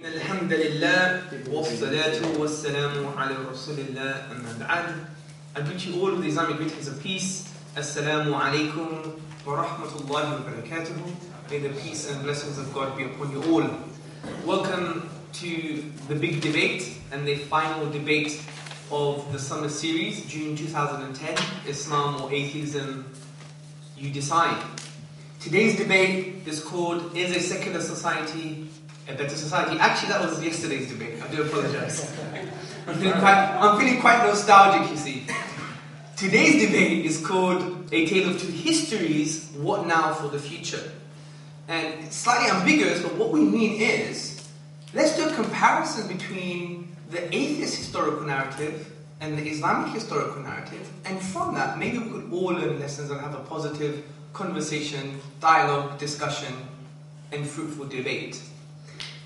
الحمد لله والصلاة والسلام على رسول الله أما بعد. I greet you all with the Islamic greetings of peace. Assalamu alaikum wa rahmatullahi wa barakatuh. May the peace and blessings of God be upon you all. Welcome to the big debate and the final debate of the summer series, June 2010, Islam or Atheism, you decide. Today's debate is called, Is a Secular Society a Better Society? Actually, that was yesterday's debate. I do apologize. I'm feeling quite nostalgic, you see. Today's debate is called A Tale of Two Histories, What Now for the Future? And it's slightly ambiguous, but what we mean is, let's do a comparison between the atheist historical narrative and the Islamic historical narrative, and from that, maybe we could all learn lessons and have a positive conversation, dialogue, discussion, and fruitful debate.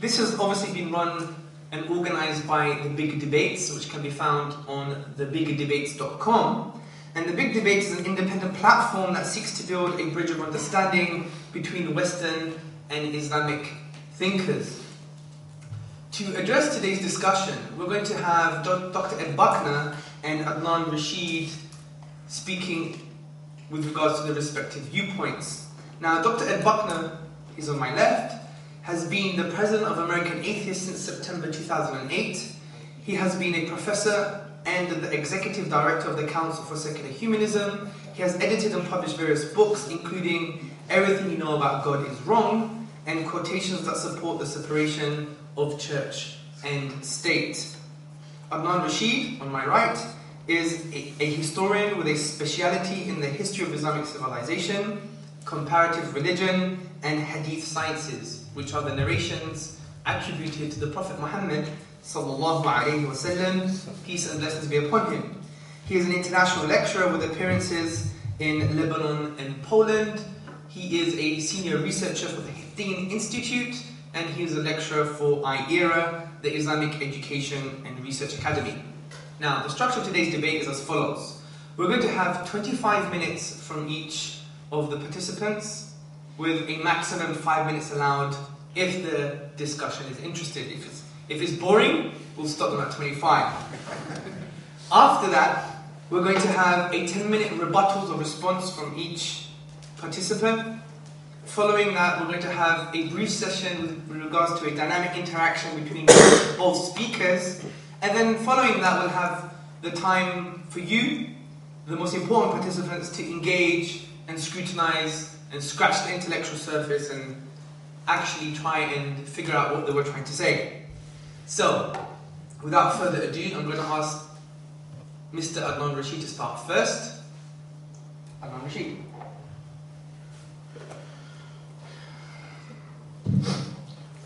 This has obviously been run and organized by The Big Debates, which can be found on thebigdebates.com. And The Big Debates is an independent platform that seeks to build a bridge of understanding between Western and Islamic thinkers. To address today's discussion, we're going to have Dr. Ed Buckner and Adnan Rashid speaking with regards to the respective viewpoints. Now, Dr. Ed Buckner, he's on my left, has been the president of American Atheists since September 2008. He has been a professor and the executive director of the Council for Secular Humanism. He has edited and published various books, including Everything You Know About God Is Wrong, and quotations that support the separation of church and state. Adnan Rashid, on my right, is a historian with a speciality in the history of Islamic civilization, comparative religion, and hadith sciences, which are the narrations attributed to the Prophet Muhammad sallallahu alaihi wasallam, peace and blessings be upon him. He is an international lecturer with appearances in Lebanon and Poland. He is a senior researcher for the Hittin Institute, and he is a lecturer for IERA, the Islamic Education and Research Academy. Now, the structure of today's debate is as follows. We're going to have 25 minutes from each of the participants, with a maximum 5 minutes allowed if the discussion is interested. If it's boring, we'll stop them at 25. After that, we're going to have a 10-minute rebuttals or response from each participant. Following that, we're going to have a brief session with regards to a dynamic interaction between both speakers. And then following that, we'll have the time for you, the most important participants, to engage and scrutinize and scratch the intellectual surface and actually try and figure out what they were trying to say. So, without further ado, I'm going to ask Mr. Adnan Rashid to start first. Adnan Rashid.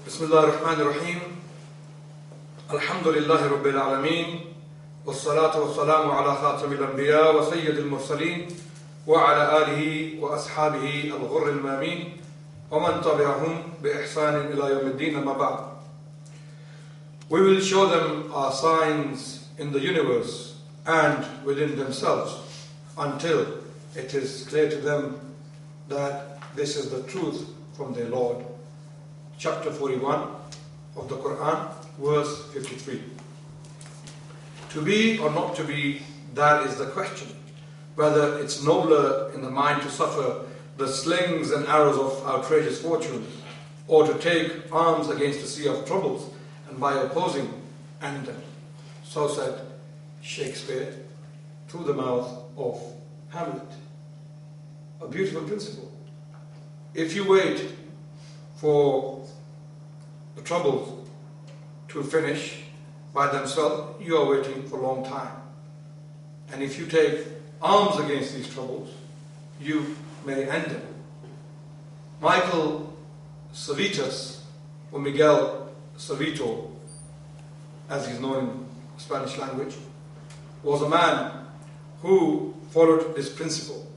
Bismillah ar-Rahman ar-Rahim. Alhamdulillahi Rabbil Alameen. Wassalatu wassalamu ala khatamil anbiya wa sayyidil mursaleen. وعلى آله وأصحابه الغر المامين ومن تبعهم بإحسان إلى يوم الدين أما بعد. We will show them our signs in the universe and within themselves until it is clear to them that this is the truth from their Lord. Chapter 41 of the Quran, verse 53. To be or not to be, that is the question. Whether it's nobler in the mind to suffer the slings and arrows of outrageous fortune, or to take arms against a sea of troubles, and by opposing end them. So said Shakespeare through the mouth of Hamlet. A beautiful principle. If you wait for the troubles to finish by themselves, you are waiting for a long time. And if you take arms against these troubles, you may end them. Michael Servetus, or Miguel Serveto, as he's known in Spanish language, was a man who followed this principle.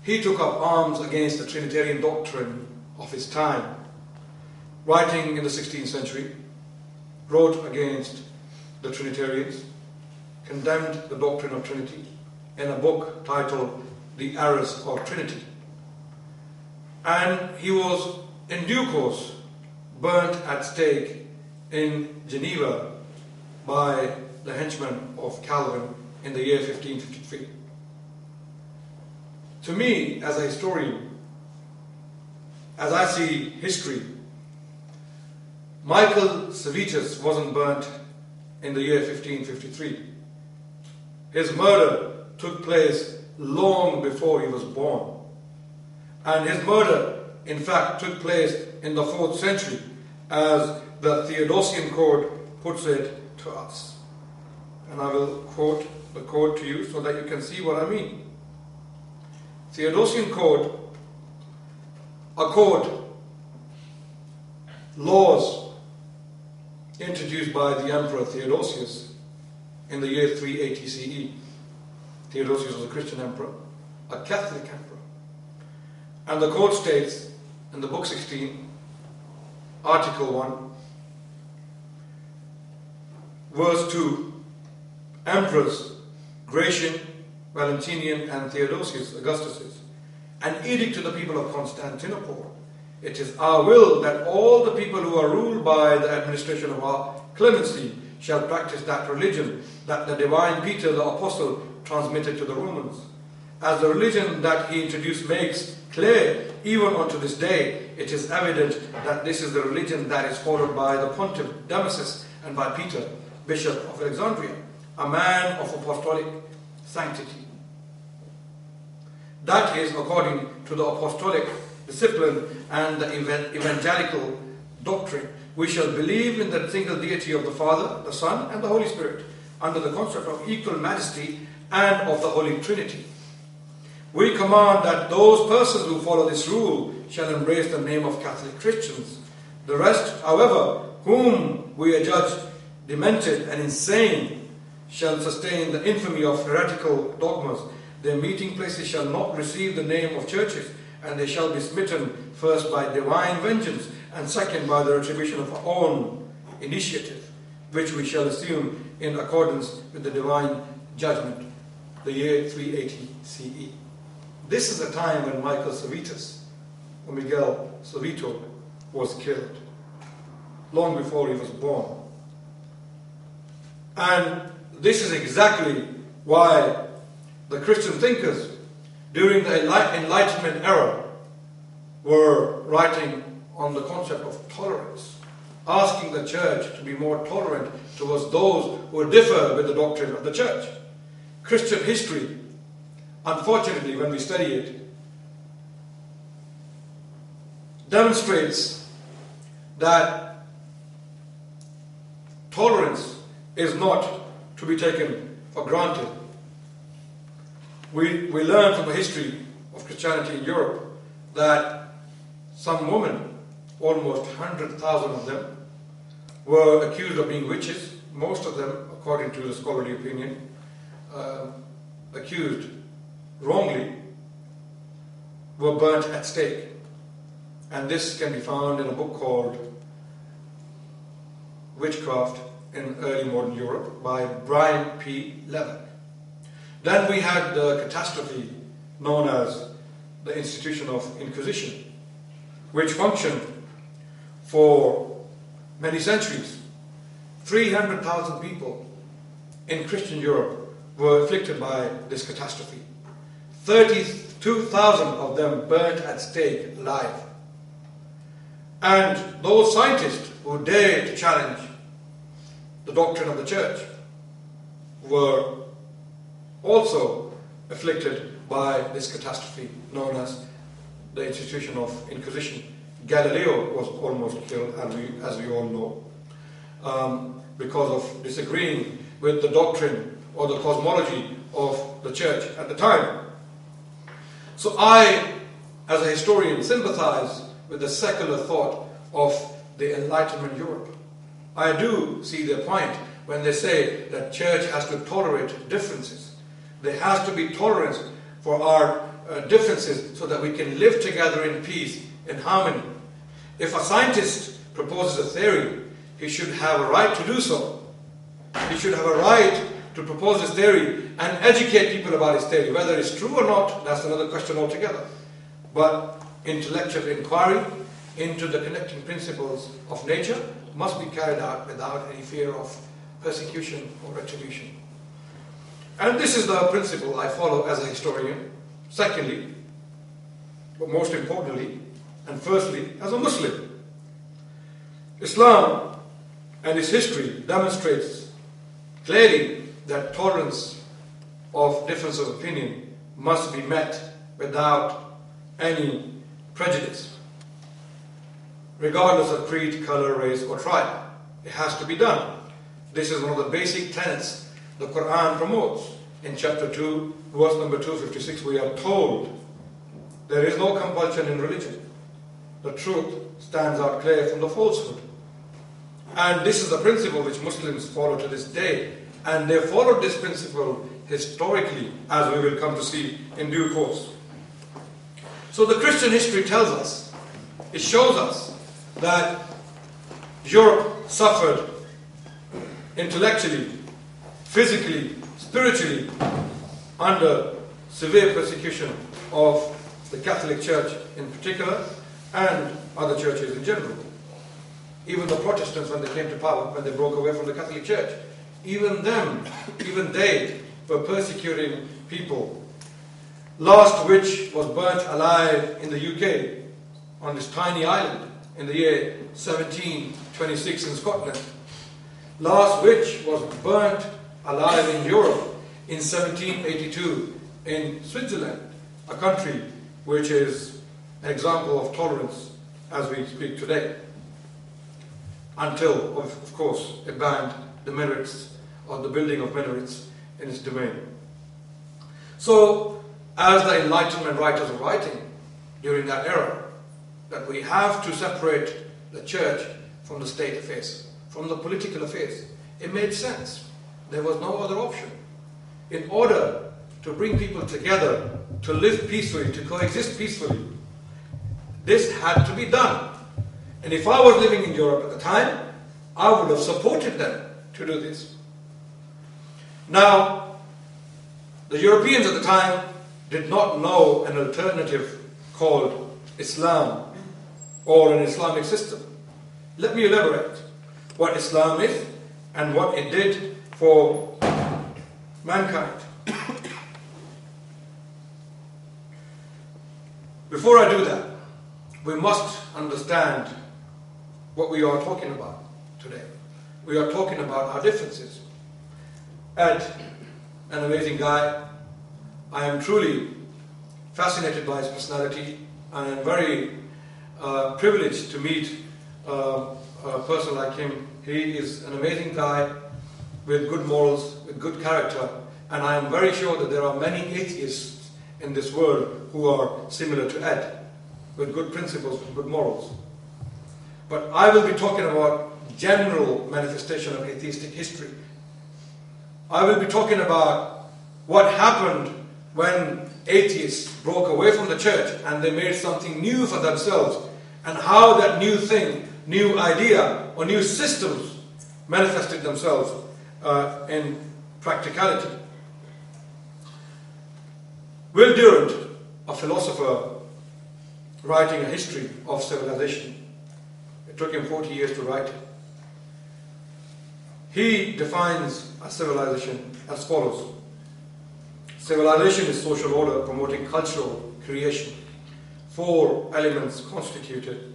He took up arms against the Trinitarian doctrine of his time. Writing in the 16th century, wrote against the Trinitarians, condemned the doctrine of Trinity, in a book titled The Errors of Trinity. And he was in due course burnt at stake in Geneva by the henchmen of Calvin in the year 1553. To me, as a historian, as I see history, Michael Servetus wasn't burnt in the year 1553. His murder took place long before he was born. And his murder, in fact, took place in the 4th century, as the Theodosian Code puts it to us. And I will quote the code to you so that you can see what I mean. Theodosian Code, a code, laws introduced by the Emperor Theodosius in the year 380 CE. Theodosius was a Christian emperor, a Catholic emperor. And the code states in the book 16, article 1, verse 2, emperors Gratian, Valentinian and Theodosius, Augustus, an edict to the people of Constantinople. It is our will that all the people who are ruled by the administration of our clemency shall practice that religion that the divine Peter the Apostle transmitted to the Romans. As the religion that he introduced makes clear, even unto this day, it is evident that this is the religion that is followed by the Pontiff Damasus and by Peter, Bishop of Alexandria, a man of apostolic sanctity. That is according to the apostolic discipline and the evangelical doctrine. We shall believe in the single deity of the Father, the Son, and the Holy Spirit, under the concept of equal majesty and of the Holy Trinity. We command that those persons who follow this rule shall embrace the name of Catholic Christians. The rest, however, whom we adjudge demented and insane, shall sustain the infamy of heretical dogmas. Their meeting places shall not receive the name of churches, and they shall be smitten first by divine vengeance, and second by the retribution of our own initiative, which we shall assume in accordance with the divine judgment, the year 380 CE. This is the time when Michael Servetus, or Miguel Serveto, was killed, long before he was born. And this is exactly why the Christian thinkers during the Enlightenment era were writing on the concept of tolerance, asking the church to be more tolerant towards those who differ with the doctrine of the church. Christian history, unfortunately, when we study it, demonstrates that tolerance is not to be taken for granted. We learn from the history of Christianity in Europe that some women, almost 100,000 of them, were accused of being witches. Most of them, according to the scholarly opinion, accused wrongly, were burnt at stake. And this can be found in a book called Witchcraft in Early Modern Europe by Brian P. Levick. Then we had the catastrophe known as the institution of Inquisition, which functioned for many centuries. 300,000 people in Christian Europe were afflicted by this catastrophe. 32,000 of them burnt at stake alive. And those scientists who dared to challenge the doctrine of the church were also afflicted by this catastrophe known as the institution of Inquisition. Galileo was almost killed, as we all know, because of disagreeing with the doctrine or the cosmology of the church at the time. So I, as a historian, sympathize with the secular thought of the Enlightenment Europe. I do see their point when they say that church has to tolerate differences. There has to be tolerance for our differences so that we can live together in peace, in harmony. If a scientist proposes a theory, he should have a right to do so. He should have a right to propose his theory and educate people about his theory. Whether it's true or not, that's another question altogether. But intellectual inquiry into the connecting principles of nature must be carried out without any fear of persecution or retribution. And this is the principle I follow as a historian. Secondly, but most importantly, and firstly, as a Muslim. Islam and its history demonstrates clearly that tolerance of difference of opinion must be met without any prejudice, regardless of creed, color, race, or tribe. It has to be done. This is one of the basic tenets the Quran promotes. In chapter 2, verse number 256, we are told there is no compulsion in religion. The truth stands out clear from the falsehood. And this is the principle which Muslims follow to this day. And they followed this principle historically, as we will come to see in due course. So the Christian history tells us, it shows us that Europe suffered intellectually, physically, spiritually under severe persecution of the Catholic Church in particular and other churches in general. Even the Protestants, when they came to power, when they broke away from the Catholic Church, even they were persecuting people. Last witch was burnt alive in the UK on this tiny island in the year 1726 in Scotland. Last witch was burnt alive in Europe in 1782 in Switzerland, a country which is an example of tolerance as we speak today, until, of course, it banned the minarets or the building of minarets in its domain. So, as the Enlightenment writers were writing during that era, that we have to separate the church from the state affairs, from the political affairs. It made sense. There was no other option. In order to bring people together, to live peacefully, to coexist peacefully, this had to be done. And if I was living in Europe at the time, I would have supported them to do this. Now, the Europeans at the time did not know an alternative called Islam or an Islamic system. Let me elaborate what Islam is and what it did for mankind. Before I do that, we must understand what we are talking about today. We are talking about our differences. Ed, an amazing guy. I am truly fascinated by his personality, and I am very privileged to meet a person like him. He is an amazing guy with good morals, with good character, and I am very sure that there are many atheists in this world who are similar to Ed, with good principles and good morals. But I will be talking about general manifestation of atheistic history. I will be talking about what happened when atheists broke away from the church and they made something new for themselves, and how that new thing, new idea, or new systems manifested themselves in practicality. Will Durant, a philosopher writing a history of civilization, it took him 40 years to write it. He defines a civilization as follows. Civilization is social order promoting cultural creation. 4 elements constituted: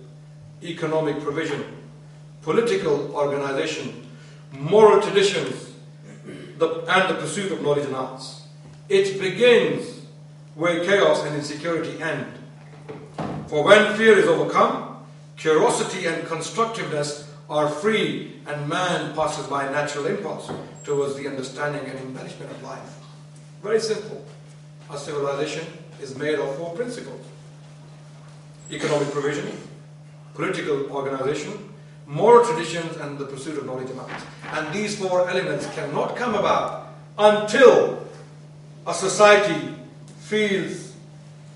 economic provision, political organization, moral traditions, and the pursuit of knowledge and arts. It begins where chaos and insecurity end. For when fear is overcome, curiosity and constructiveness are free, and man passes by natural impulse towards the understanding and embellishment of life. Very simple. Our civilization is made of 4 principles: economic provision, political organization, moral traditions, and the pursuit of knowledge and arts. And these 4 elements cannot come about until a society feels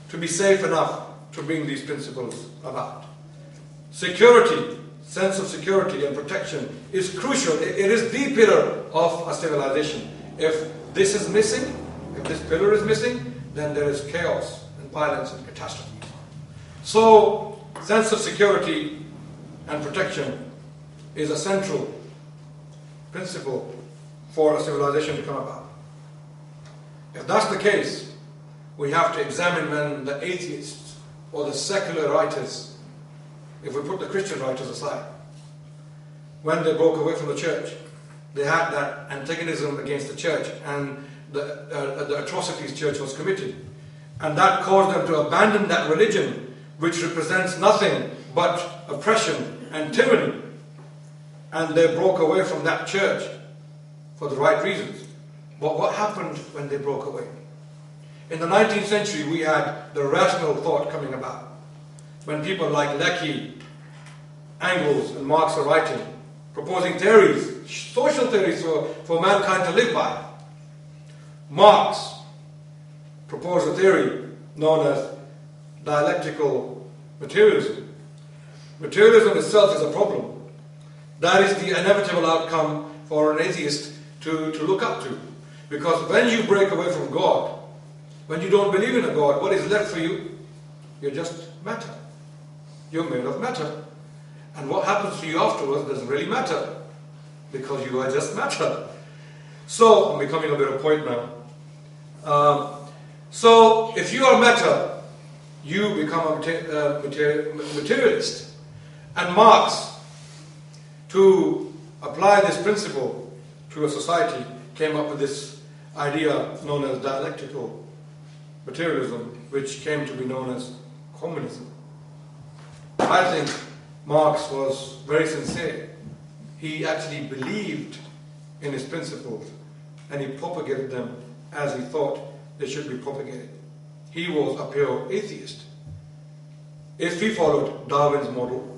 to be safe enough to bring these principles about. Security, sense of security and protection is crucial. It is the pillar of a civilization. If this is missing, if this pillar is missing, then there is chaos and violence and catastrophe. So, sense of security and protection is a central principle for a civilization to come about. If that's the case, we have to examine when the atheists or the secular writers, if we put the Christian writers aside, when they broke away from the church, they had that antagonism against the church and the atrocities church was committing. And that caused them to abandon that religion, which represents nothing but oppression and tyranny. And they broke away from that church for the right reasons. But what happened when they broke away? In the 19th century, we had the rational thought coming about. When people like Lecky, Engels, and Marx are writing, proposing theories, social theories for mankind to live by. Marx proposed a theory known as dialectical materialism. Materialism itself is a problem. That is the inevitable outcome for an atheist to look up to. Because when you break away from God, when you don't believe in a God, what is left for you? You're just matter. You're made of matter. And what happens to you afterwards doesn't really matter, because you are just matter. So, I'm becoming a bit of a point now. So, if you are matter, you become a materialist. And Marx, to apply this principle to a society, came up with this idea known as dialectical materialism, which came to be known as communism. I think Marx was very sincere. He actually believed in his principles and he propagated them as he thought they should be propagated. He was a pure atheist. If he followed Darwin's model,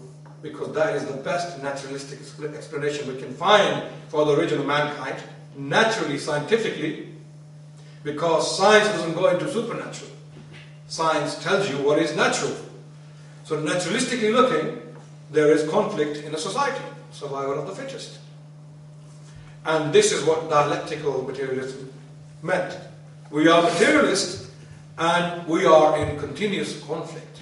because that is the best naturalistic explanation we can find for the origin of mankind, naturally, scientifically, because science doesn't go into supernatural. Science tells you what is natural. So naturalistically looking, there is conflict in a society, survival of the fittest. And this is what dialectical materialism meant. We are materialists and we are in continuous conflict.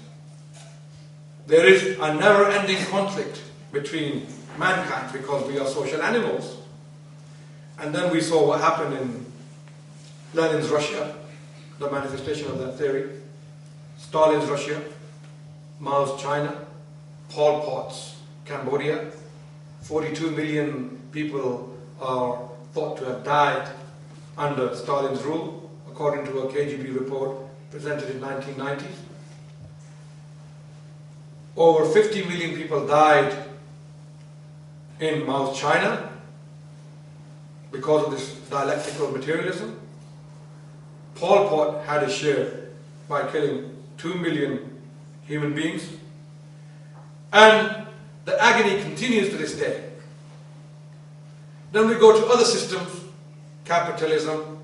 There is a never-ending conflict between mankind because we are social animals. And then we saw what happened in Lenin's Russia, the manifestation of that theory, Stalin's Russia, Mao's China, Pol Pot's Cambodia. 42 million people are thought to have died under Stalin's rule, according to a KGB report presented in 1990. Over 50 million people died in Mao's China because of this dialectical materialism. Pol Pot had a share by killing 2 million human beings. And the agony continues to this day. Then we go to other systems, capitalism.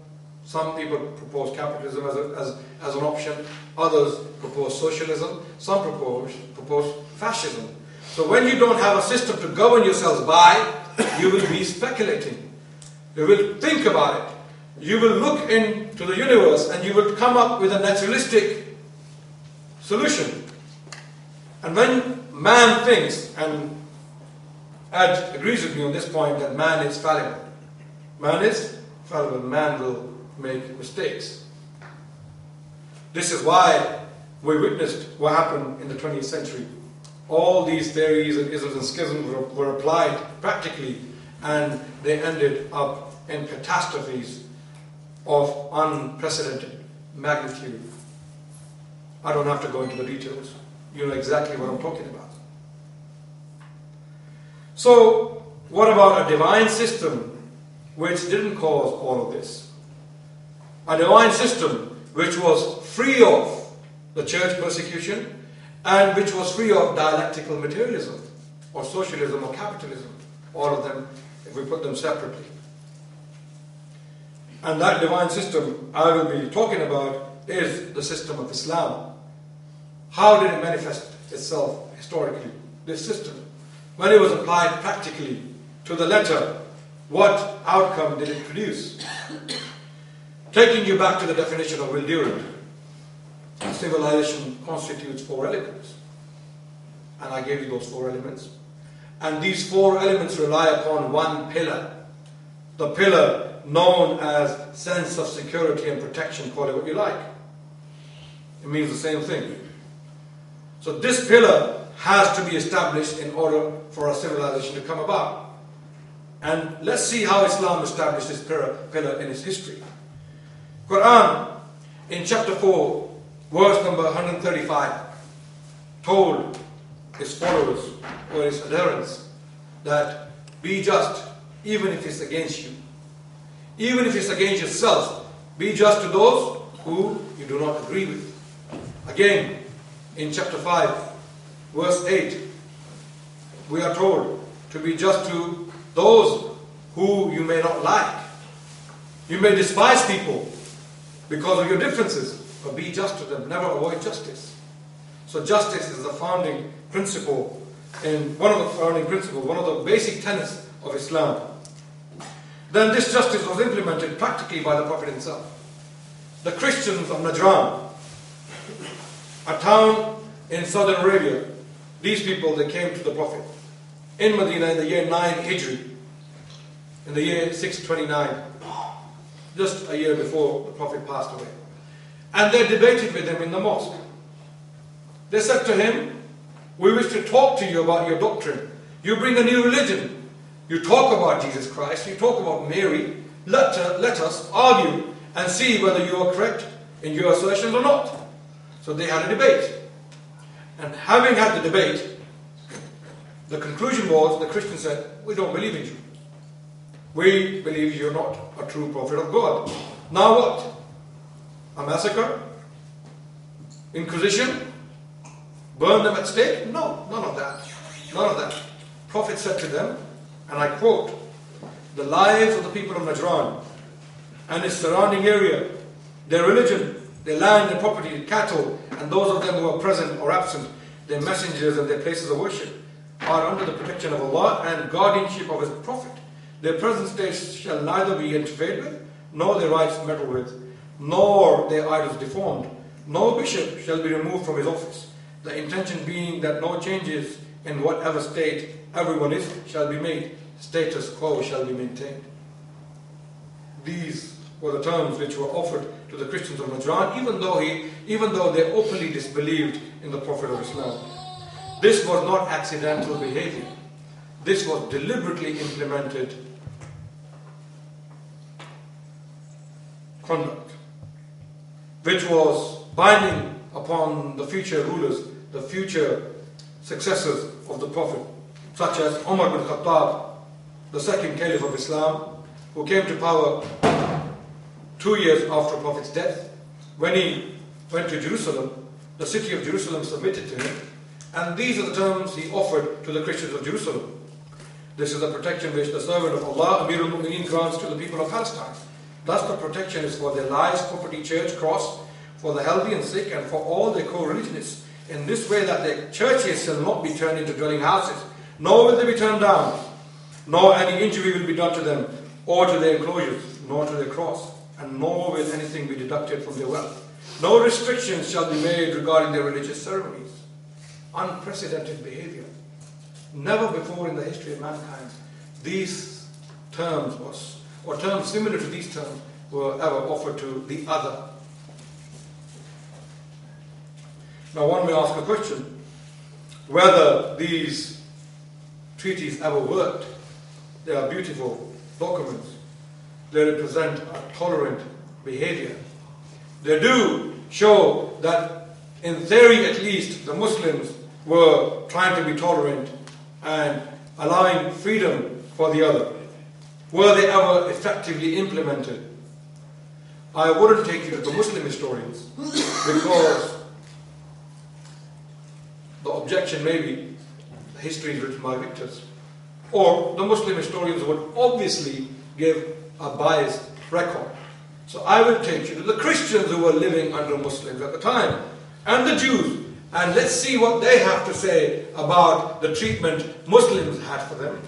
Some people propose capitalism as an option. Others propose socialism. Some propose fascism. So when you don't have a system to govern yourselves by, you will be speculating. You will think about it. You will look into the universe and you will come up with a naturalistic solution. And when man thinks, and Ed agrees with me on this point, that man is fallible. Man is fallible. Man will make mistakes. This is why we witnessed what happened in the 20th century. All these theories and isms and schisms were applied practically, and they ended up in catastrophes of unprecedented magnitude. I don't have to go into the details. You know exactly what I'm talking about. So, what about a divine system which didn't cause all of this? A divine system which was free of the church persecution and which was free of dialectical materialism or socialism or capitalism, all of them if we put them separately. And that divine system I will be talking about is the system of Islam. How did it manifest itself historically, this system? When it was applied practically to the letter, what outcome did it produce? Taking you back to the definition of Will Durant, civilization constitutes 4 elements. and I gave you those 4 elements. And these 4 elements rely upon one pillar. The pillar known as sense of security and protection, call it what you like. It means the same thing. So this pillar has to be established in order for a civilization to come about. And let's see how Islam established this pillar in its history. Quran, in chapter 4, verse number 135, told its followers or its adherents that be just even if it's against you. Even if it's against yourself, be just to those who you do not agree with. Again, in chapter 5, verse 8, we are told to be just to those who you may not like. You may despise people because of your differences, but be just to them. Never avoid justice. So justice is the founding principle, and one of the basic tenets of Islam. Then this justice was implemented practically by the Prophet himself. The Christians of Najran, a town in southern Arabia, these people, they came to the Prophet in Medina in the year 9 Hijri, in the year 629, just a year before the Prophet passed away. And they debated with him in the mosque. They said to him, we wish to talk to you about your doctrine. You bring a new religion. You talk about Jesus Christ, you talk about Mary. Let us argue and see whether you are correct in your assertions or not. So they had a debate. And having had the debate, the conclusion was, the Christians said, we don't believe in you. We believe you're not a true prophet of God. Now what? A massacre? Inquisition? Burn them at stake? No, none of that. None of that. Prophet said to them, and I quote, the lives of the people of Najran and its surrounding area, their religion, their land and property, cattle, and those of them who are present or absent, their messengers and their places of worship, are under the protection of Allah and guardianship of His Prophet. Their present state shall neither be interfered with, nor their rights meddled with, nor their idols deformed. No bishop shall be removed from his office. The intention being that no changes in whatever state everyone is shall be made. Status quo shall be maintained. These were the terms which were offered to the Christians of Najran, even though they openly disbelieved in the Prophet of Islam. This was not accidental behavior. This was deliberately implemented conduct, which was binding upon the future rulers, the future successors of the Prophet, such as Umar bin Khattab, the second Caliph of Islam, who came to power 2 years after the Prophet's death. When he went to Jerusalem, the city of Jerusalem submitted to him, and these are the terms he offered to the Christians of Jerusalem. This is the protection which the servant of Allah, Amir al-Mu'mineen, grants to the people of Palestine. Thus the protection is for their lives, property, church, cross, for the healthy and sick, and for all their co-religionists, in this way that their churches shall not be turned into dwelling houses, nor will they be turned down, nor any injury will be done to them, or to their enclosures, nor to their cross, and nor will anything be deducted from their wealth. No restrictions shall be made regarding their religious ceremonies. Unprecedented behavior. Never before in the history of mankind these terms or terms similar to these terms were ever offered to the other. Now one may ask a question, whether these treaties ever worked. They are beautiful documents. They represent a tolerant behavior. They do show that, in theory at least, the Muslims were trying to be tolerant and allowing freedom for the other. Were they ever effectively implemented? I wouldn't take you to the Muslim historians, because the objection may be history is written by victors. Or the Muslim historians would obviously give a biased record. So I will take you to the Christians who were living under Muslims at the time, and the Jews, and let's see what they have to say about the treatment Muslims had for them.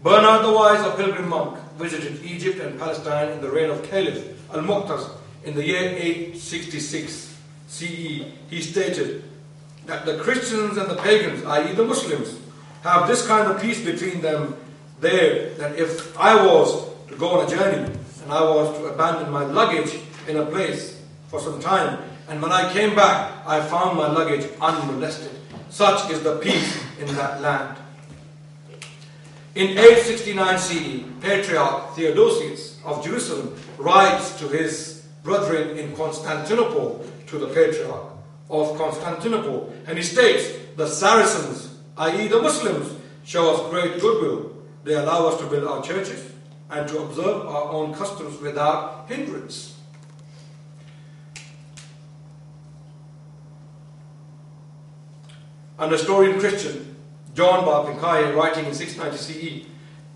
Bernard the Wise, a pilgrim monk, visited Egypt and Palestine in the reign of Caliph al-Muqtas in the year 866 CE. He stated, that the Christians and the pagans, i.e. the Muslims, have this kind of peace between them there, that if I was to go on a journey and I was to abandon my luggage in a place for some time, and when I came back, I found my luggage unmolested. Such is the peace in that land. In 869 CE, Patriarch Theodosius of Jerusalem writes to his brethren in Constantinople, to the Patriarch of Constantinople, and he states, the Saracens, i.e. the Muslims, show us great goodwill. They allow us to build our churches and to observe our own customs without hindrance. An historian Christian, John Bar Pincaye, writing in 690 CE,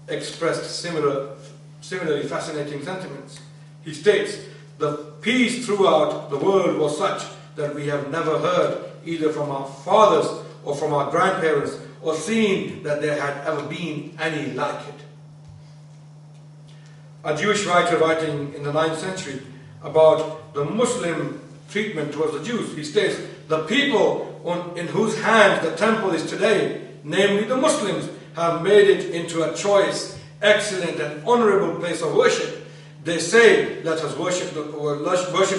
expressed similarly fascinating sentiments. He states, the peace throughout the world was such that we have never heard, either from our fathers or from our grandparents, or seen that there had ever been any like it. A Jewish writer writing in the 9th century about the Muslim treatment towards the Jews, he states, the people in whose hands the temple is today, namely the Muslims, have made it into a choice, excellent and honorable place of worship. They say, let us worship the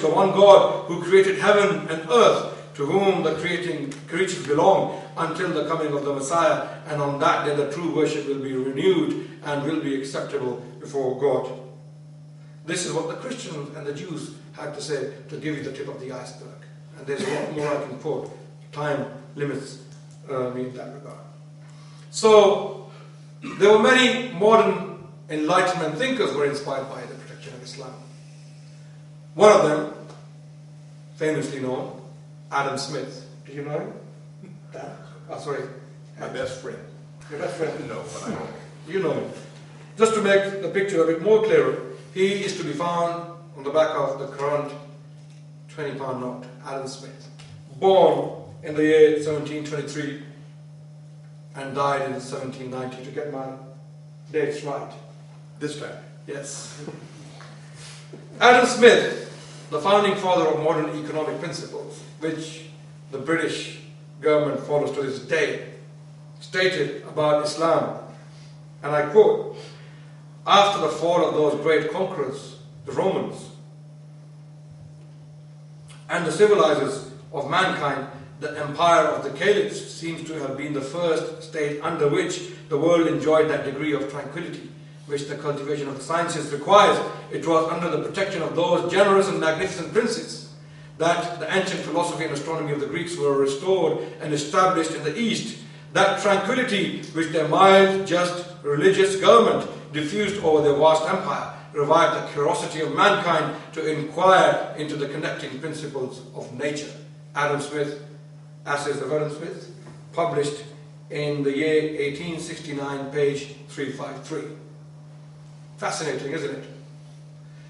one God who created heaven and earth, to whom the creatures belong, until the coming of the Messiah, and on that day the true worship will be renewed and will be acceptable before God. This is what the Christians and the Jews had to say, to give you the tip of the iceberg. And there's a lot more I can quote. Time limits me in that regard. So, there were many modern Enlightenment thinkers who were inspired by the protection of Islam. One of them, famously known, Adam Smith. Do you know him? Sorry. My best friend. Your best friend? No, but I know him. You know him. Just to make the picture a bit more clearer, he is to be found on the back of the current 20-pound note, Adam Smith. Born in the year 1723 and died in 1790, to get my dates right. This time. Yes. Adam Smith, the founding father of modern economic principles, which the British government follows to this day, stated about Islam, and I quote, after the fall of those great conquerors, the Romans, and the civilizers of mankind, the empire of the caliphs seems to have been the first state under which the world enjoyed that degree of tranquility which the cultivation of the sciences requires. It was under the protection of those generous and magnificent princes that the ancient philosophy and astronomy of the Greeks were restored and established in the East. That tranquility which their mild, just, religious government diffused over their vast empire revived the curiosity of mankind to inquire into the connecting principles of nature. Adam Smith, Essays of Adam Smith, published in the year 1869, page 353. Fascinating, isn't it?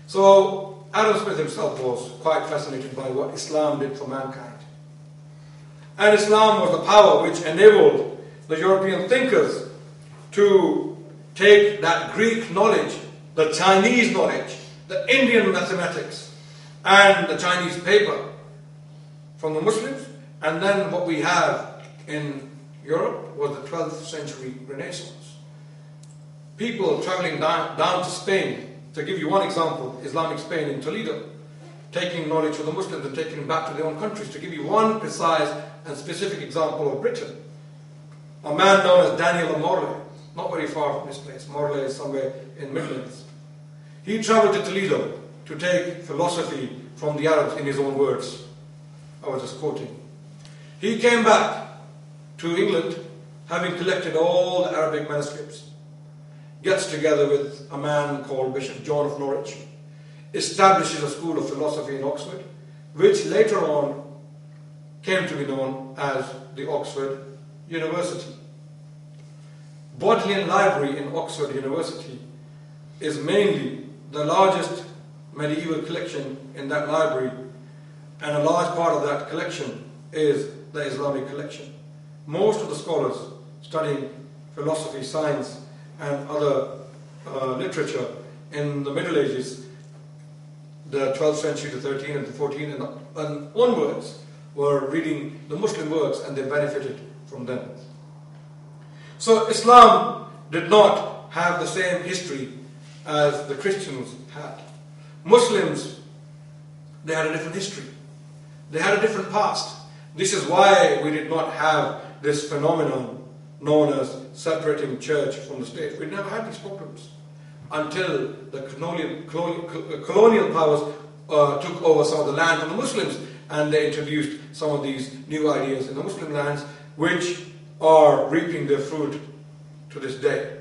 So, Adam Smith himself was quite fascinated by what Islam did for mankind. And Islam was the power which enabled the European thinkers to take that Greek knowledge, the Chinese knowledge, the Indian mathematics, and the Chinese paper from the Muslims, and then what we have in Europe was the 12th century Renaissance. People traveling down to Spain, to give you one example, Islamic Spain in Toledo, taking knowledge from the Muslims and taking it back to their own countries. To give you one precise and specific example of Britain, a man known as Daniel Morley, not very far from this place. Morley is somewhere in Midlands. He traveled to Toledo to take philosophy from the Arabs in his own words. I was just quoting. He came back to England having collected all the Arabic manuscripts, gets together with a man called Bishop John of Norwich, establishes a school of philosophy in Oxford, which later on came to be known as the Oxford University. Bodleian Library in Oxford University is mainly the largest medieval collection in that library, and a large part of that collection is the Islamic collection. Most of the scholars studying philosophy, science, and other literature in the Middle Ages, the 12th century to 13 and to 14 and onwards, were reading the Muslim works and they benefited from them. So Islam did not have the same history as the Christians had. Muslims, they had a different history. They had a different past. This is why we did not have this phenomenon known as separating church from the state. We never had these problems until the colonial powers took over some of the land from the Muslims, and they introduced some of these new ideas in the Muslim lands, which are reaping their fruit to this day,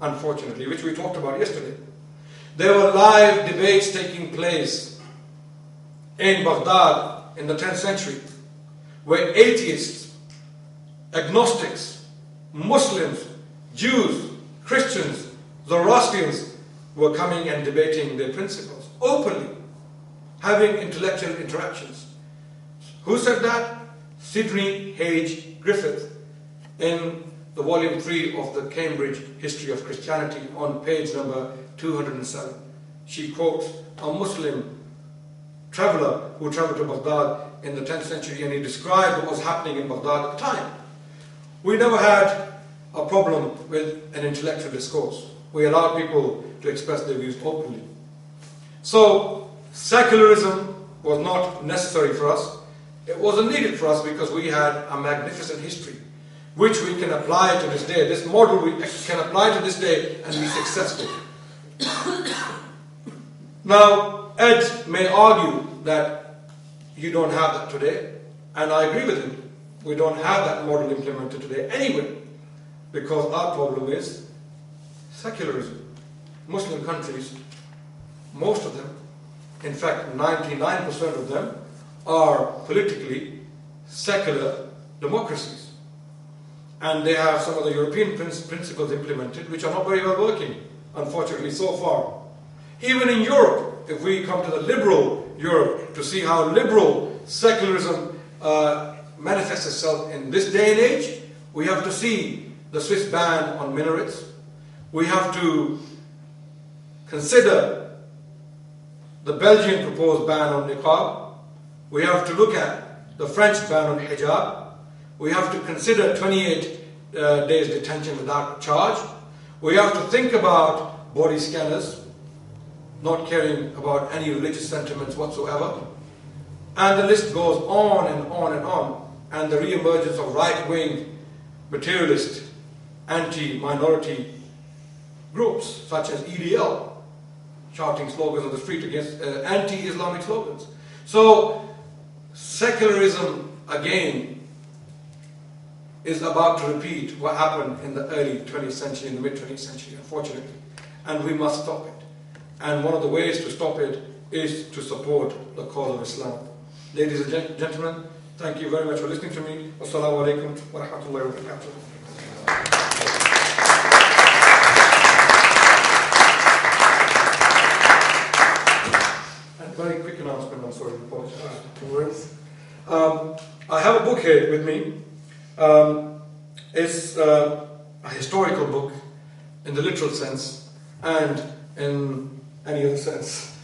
unfortunately, which we talked about yesterday. There were live debates taking place in Baghdad in the 10th century, where atheists, agnostics, Muslims, Jews, Christians, Zoroastrians were coming and debating their principles openly, having intellectual interactions. Who said that? Sidney H. Griffith in the volume 3 of the Cambridge History of Christianity on page number 207. She quotes a Muslim traveller who travelled to Baghdad in the 10th century, and he described what was happening in Baghdad at the time. We never had a problem with an intellectual discourse. We allowed people to express their views openly. So secularism was not necessary for us. It wasn't needed for us because we had a magnificent history which we can apply to this day. This model we can apply to this day and be successful. Now, Ed may argue that you don't have that today, and I agree with him. We don't have that model implemented today anyway, because our problem is secularism. Muslim countries, most of them, in fact 99% of them, are politically secular democracies. And they have some of the European principles implemented which are not very well working, unfortunately, so far. Even in Europe, if we come to the liberal Europe to see how liberal secularism manifests itself in this day and age, we have to see the Swiss ban on minarets. We have to consider the Belgian proposed ban on niqab. We have to look at the French ban on hijab. We have to consider 28 days detention without charge. We have to think about body scanners, not caring about any religious sentiments whatsoever. And the list goes on and on and on. And the re-emergence of right-wing, materialist, anti-minority groups such as EDL, shouting slogans on the street against anti-Islamic slogans. So secularism, again, is about to repeat what happened in the early 20th century, in the mid-20th century, unfortunately. And we must stop it. And one of the ways to stop it is to support the cause of Islam. Ladies and gentlemen, thank you very much for listening to me. Wassalamu alaikum wa rahmatullahi wa barakatuh. And very quick announcement, I'm sorry, apologize. No worries. I have a book here with me. It's a historical book in the literal sense and in any other sense.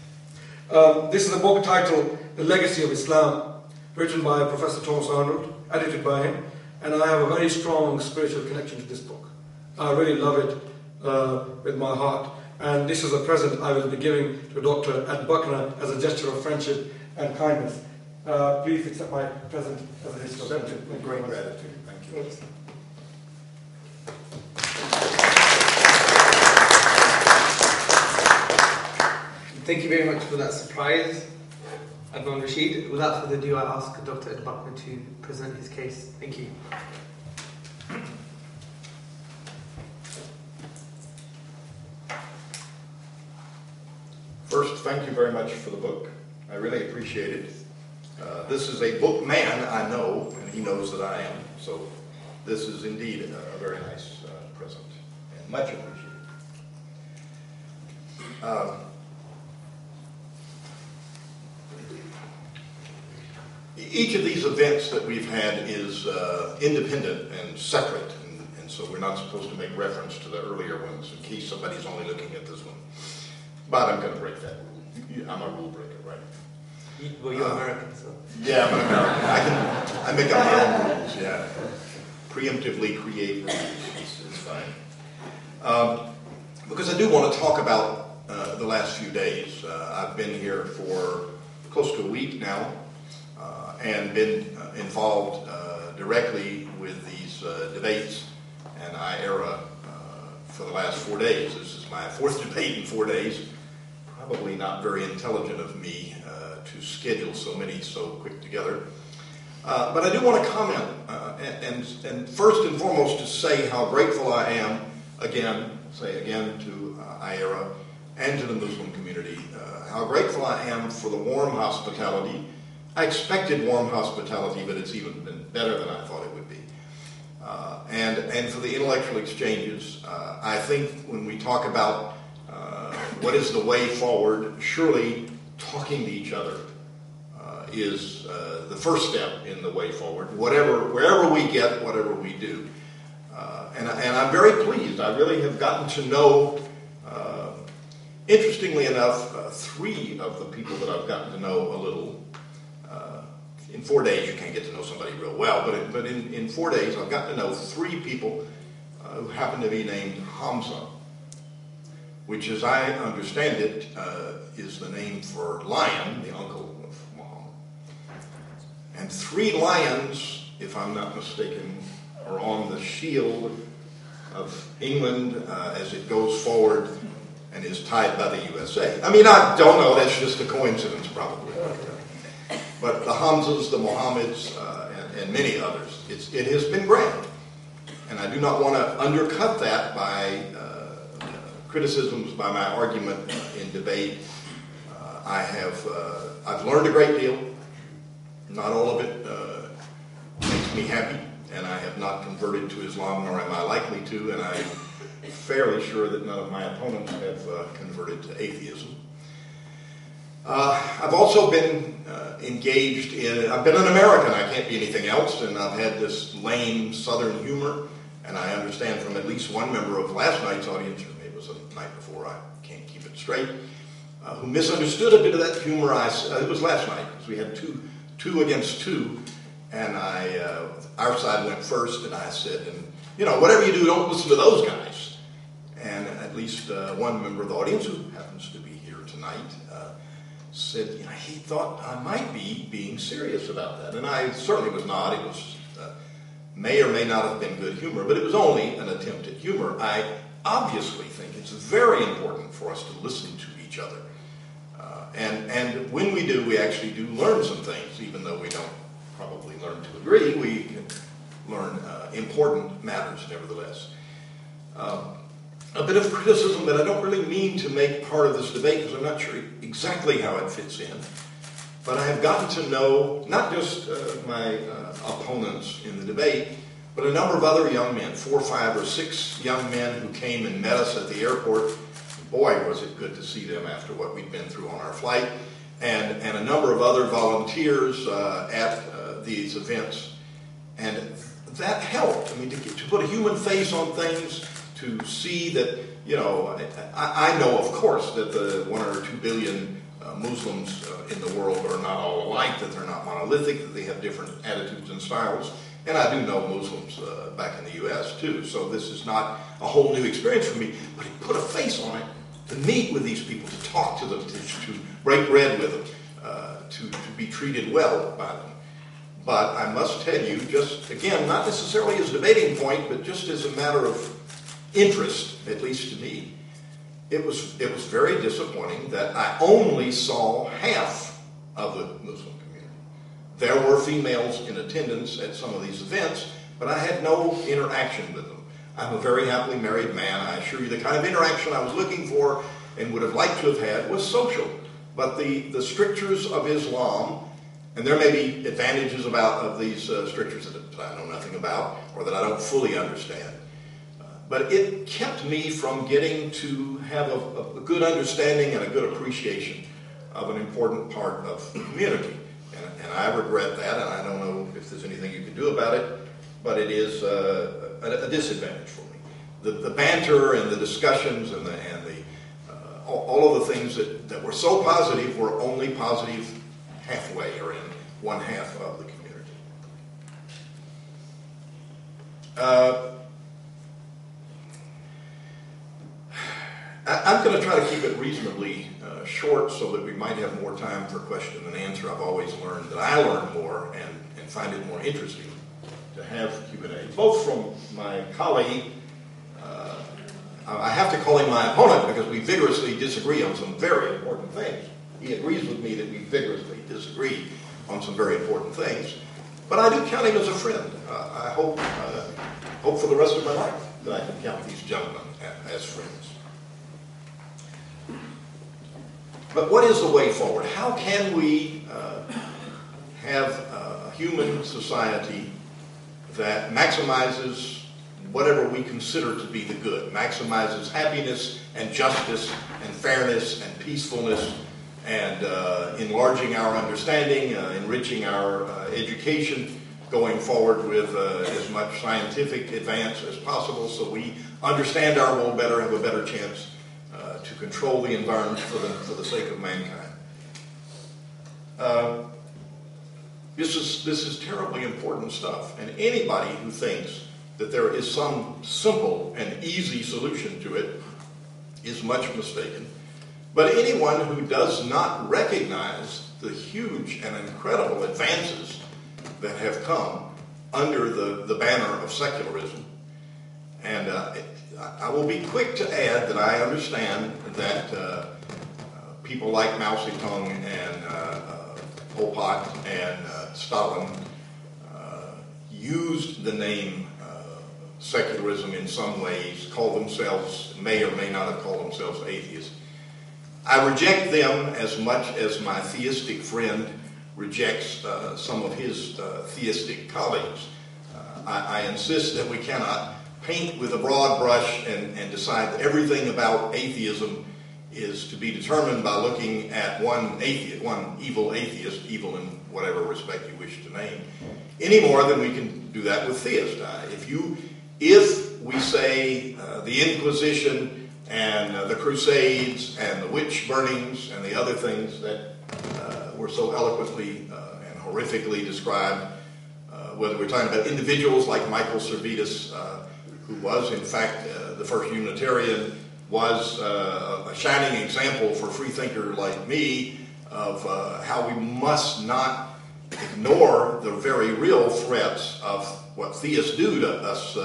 This is a book titled The Legacy of Islam, written by Professor Thomas Arnold, edited by him, and I have a very strong spiritual connection to this book. I really love it with my heart, and this is a present I will be giving to Dr. Buckner as a gesture of friendship and kindness. Please accept my present as a historical friendship. With great gratitude. Thank you. Thank you very much for that surprise, Adnan Rashid. Without further ado, I ask Dr. Buckner to present his case. Thank you. First, thank you very much for the book. I really appreciate it. This is a book man I know, and he knows that I am. So this is indeed a very nice present, and much appreciated. Each of these events that we've had is independent and separate, and so we're not supposed to make reference to the earlier ones in case somebody's only looking at this one. But I'm going to break that rule. I'm a rule breaker, right? Well, you're American, so. Yeah, I'm American. I make up my own rules, yeah. Preemptively create rules. It's fine. Because I do want to talk about the last few days. I've been here for close to a week now and been involved directly with these debates and IERA for the last 4 days. This is my fourth debate in 4 days. Probably not very intelligent of me to schedule so many so quick together. But I do want to comment and first and foremost to say how grateful I am again to IERA and to the Muslim community, how grateful I am for the warm hospitality. I expected warm hospitality, but it's even been better than I thought it would be. And for the intellectual exchanges. I think when we talk about what is the way forward, surely talking to each other is the first step in the way forward, wherever we get, whatever we do. And I'm very pleased. I really have gotten to know, interestingly enough, 3 of the people that I've gotten to know a little. In 4 days, you can't get to know somebody real well, but in 4 days, I've gotten to know 3 people who happen to be named Hamza, which, as I understand it, is the name for lion, the uncle of Muhammad. And 3 lions, if I'm not mistaken, are on the shield of England as it goes forward and is tied by the USA. I mean, I don't know, that's just a coincidence probably. But the Hamzas, the Mohammeds, and many others, it has been grand. And I do not want to undercut that by criticisms, by my argument in debate. I've learned a great deal. Not all of it makes me happy, and I have not converted to Islam, nor am I likely to, and I'm fairly sure that none of my opponents have converted to atheism. I've also been engaged I've been an American, I can't be anything else, and I've had this lame Southern humor, and I understand from at least one member of last night's audience, or maybe it was the night before, I can't keep it straight, who misunderstood a bit of that humor. It was last night, because we had two against two, and our side went first, and I said, whatever you do, don't listen to those guys. And at least one member of the audience, who happens to be here tonight, said he thought I might be being serious about that. And I certainly was not. It was may or may not have been good humor, but it was only an attempt at humor. I obviously think it's very important for us to listen to each other. And when we do, we actually do learn some things, even though we don't probably learn to agree. We can learn important matters nevertheless. A bit of criticism that I don't really mean to make part of this debate because I'm not sure exactly how it fits in. But I have gotten to know not just my opponents in the debate, but a number of other young men, 4, 5, or 6 young men who came and met us at the airport. Boy, was it good to see them after what we'd been through on our flight. And a number of other volunteers at these events. And that helped. I mean, to put a human face on things, to see that, I know, of course, that the 1 or 2 billion Muslims in the world are not all alike, that they're not monolithic, that they have different attitudes and styles. And I do know Muslims back in the U.S. too, so this is not a whole new experience for me. But it put a face on it to meet with these people, to talk to them, to break bread with them, to be treated well by them. But I must tell you, just again, not necessarily as a debating point, but just as a matter of interest, at least to me, it was very disappointing that I only saw half of the Muslim community. There were females in attendance at some of these events, but I had no interaction with them. I'm a very happily married man. I assure you the kind of interaction I was looking for and would have liked to have had was social. But the strictures of Islam, and there may be advantages of these strictures that I know nothing about or that I don't fully understand. But it kept me from getting to have a good understanding and a good appreciation of an important part of the community. And I regret that, and I don't know if there's anything you can do about it, but it is a disadvantage for me. The banter and the discussions and all of the things that were so positive were only positive halfway or in one half of the community. I'm going to try to keep it reasonably short so that we might have more time for question and answer. I've always learned that I learn more and find it more interesting to have Q&A, both from my colleague. I have to call him my opponent because we vigorously disagree on some very important things. He agrees with me that we vigorously disagree on some very important things. But I do count him as a friend. I hope for the rest of my life that I can count these gentlemen as friends. But what is the way forward? How can we have a human society that maximizes whatever we consider to be the good, maximizes happiness and justice and fairness and peacefulness and enlarging our understanding, enriching our education, going forward with as much scientific advance as possible so we understand our world better, have a better chance to control the environment for the sake of mankind. This is terribly important stuff, and anybody who thinks that there is some simple and easy solution to it is much mistaken. But anyone who does not recognize the huge and incredible advances that have come under the banner of secularism, and I will be quick to add that I understand that people like Mao Zedong and Pol Pot and Stalin used the name secularism in some ways, may or may not have called themselves atheists. I reject them as much as my theistic friend rejects some of his theistic colleagues. I insist that we cannot paint with a broad brush and decide that everything about atheism is to be determined by looking at one evil atheist, evil in whatever respect you wish to name, any more than we can do that with theists. If we say the Inquisition and the Crusades and the witch burnings and the other things that were so eloquently and horrifically described, whether we're talking about individuals like Michael Servetus, who was in fact the first Unitarian, was a shining example for a free thinker like me of how we must not ignore the very real threats of what theists do to us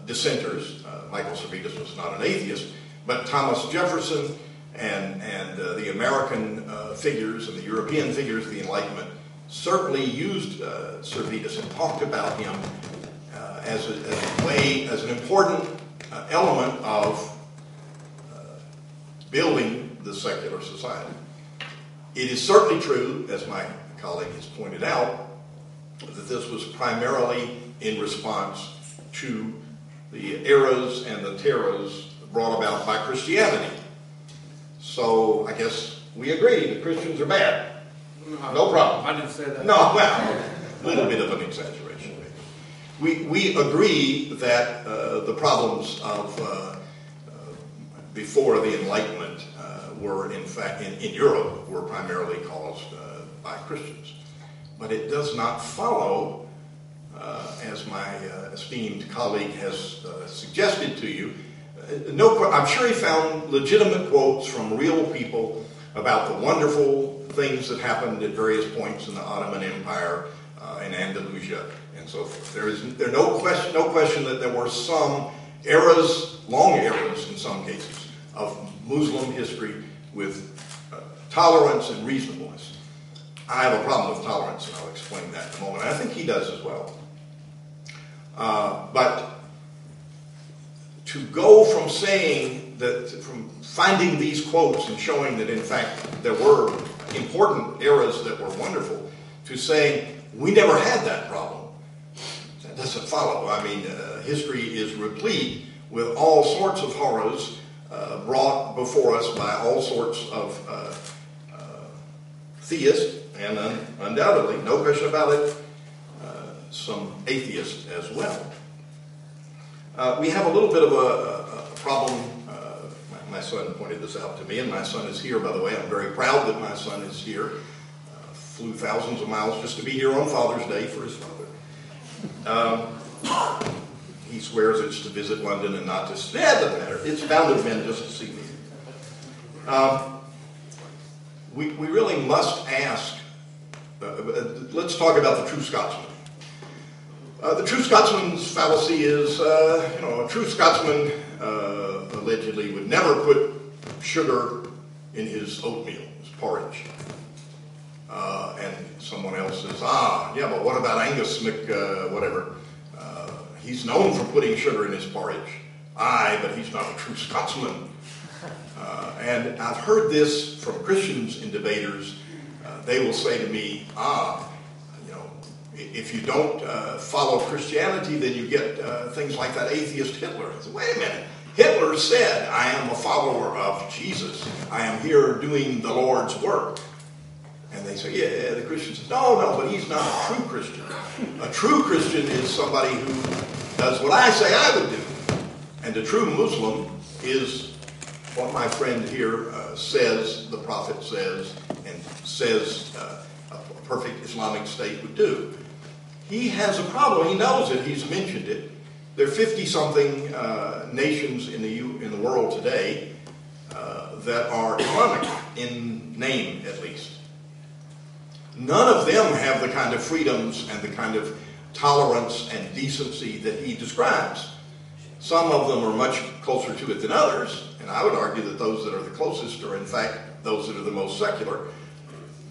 dissenters. Michael Servetus was not an atheist, but Thomas Jefferson and the American figures and the European figures of the Enlightenment certainly used Servetus and talked about him as an important element of building the secular society. It is certainly true, as my colleague has pointed out, that this was primarily in response to the eras and the terrors brought about by Christianity. So I guess we agree that Christians are bad. No problem. I didn't say that. No, well, a little bit of an exaggeration. We agree that the problems of before the Enlightenment were, in fact, in Europe, were primarily caused by Christians. But it does not follow, as my esteemed colleague has suggested to you, I'm sure he found legitimate quotes from real people about the wonderful things that happened at various points in the Ottoman Empire, in Andalusia, and so forth. There's no question that there were some eras, long eras in some cases, of Muslim history with tolerance and reasonableness. I have a problem with tolerance, and I'll explain that in a moment. I think he does as well. But to go from saying that, from finding these quotes and showing that in fact there were important eras that were wonderful, to saying we never had that problem, that doesn't follow. I mean, history is replete with all sorts of horrors brought before us by all sorts of theists, and undoubtedly, no question about it, some atheists as well. We have a little bit of a problem. My son pointed this out to me, and my son is here, by the way. I'm very proud that my son is here flew thousands of miles just to be here on Father's Day for his father. He swears it's to visit London and not to... Yeah, it doesn't matter. It's bound to have been just to see me. We really must ask... let's talk about the true Scotsman. The true Scotsman's fallacy is, a true Scotsman allegedly would never put sugar in his oatmeal, his porridge. And someone else says, yeah, but what about Angus whatever? He's known for putting sugar in his porridge. Aye, but he's not a true Scotsman. And I've heard this from Christians and debaters. They will say to me, if you don't follow Christianity, then you get things like that atheist Hitler. I said, wait a minute. Hitler said, I am a follower of Jesus. I am here doing the Lord's work. And they say, yeah, the Christian says, no, but he's not a true Christian. A true Christian is somebody who does what I say I would do. And a true Muslim is what my friend here says, the Prophet says, and says a perfect Islamic state would do. He has a problem. He knows it. He's mentioned it. There are 50-something nations in the world today that are Islamic, in name at least. None of them have the kind of freedoms and the kind of tolerance and decency that he describes. Some of them are much closer to it than others, and I would argue that those that are the closest are in fact those that are the most secular.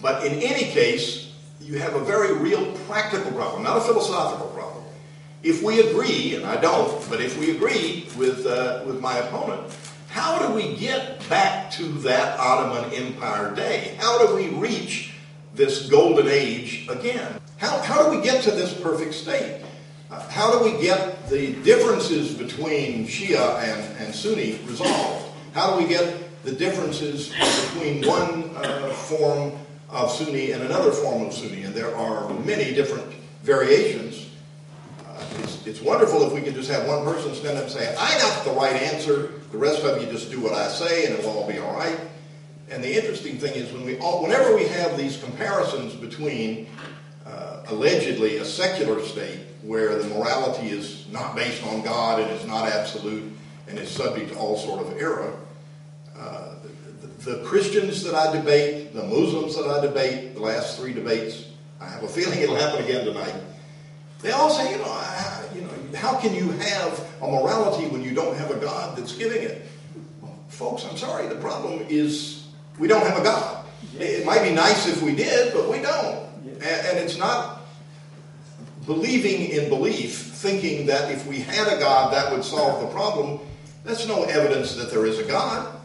But in any case, you have a very real practical problem, not a philosophical problem. If we agree, and I don't, but if we agree with my opponent, how do we get back to that Ottoman Empire day? How do we reach this golden age again? How do we get to this perfect state? How do we get the differences between Shia and Sunni resolved? How do we get the differences between one form of Sunni and another form of Sunni? And there are many different variations. It's wonderful if we could just have one person stand up and say, I got the right answer, the rest of you just do what I say and it'll all be all right. And the interesting thing is whenever we have these comparisons between allegedly a secular state where the morality is not based on God and is not absolute and is subject to all sort of error, the Christians that I debate, the Muslims that I debate, the last 3 debates, I have a feeling it'll happen again tonight, they all say, how can you have a morality when you don't have a God that's giving it? Well, folks, I'm sorry, the problem is we don't have a God. It might be nice if we did, but we don't. And it's not believing in belief, thinking that if we had a God, that would solve the problem. That's no evidence that there is a God.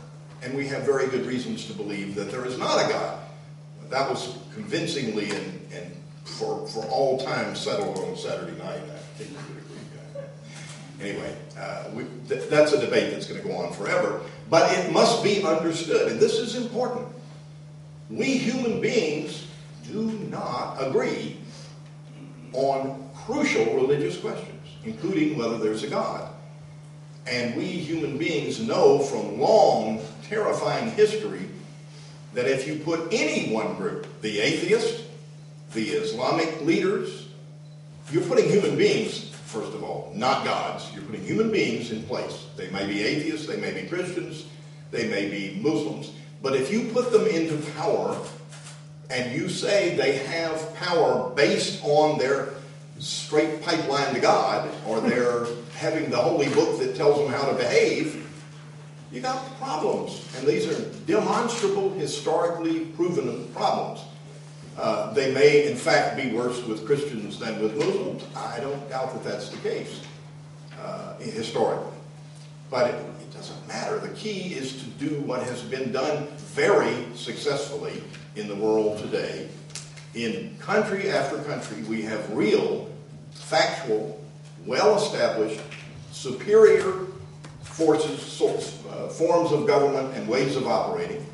And we have very good reasons to believe that there is not a God. That was convincingly and for all time settled on Saturday night. I think we would agree. Anyway, that's a debate that's going to go on forever. But it must be understood, and this is important. We human beings do not agree on crucial religious questions, including whether there's a God. And we human beings know from long, terrifying history that if you put any one group, the atheist, the Islamic leaders, you're putting human beings, first of all, not gods. You're putting human beings in place. They may be atheists, they may be Christians, they may be Muslims. But if you put them into power and you say they have power based on their straight pipeline to God, or they're having the holy book that tells them how to behave, you got problems. And these are demonstrable, historically proven problems. They may, in fact, be worse with Christians than with Muslims. I don't doubt that that's the case, historically. But it doesn't matter. The key is to do what has been done very successfully in the world today. In country after country, we have real, factual, well-established, superior forces, forms of government and ways of operating.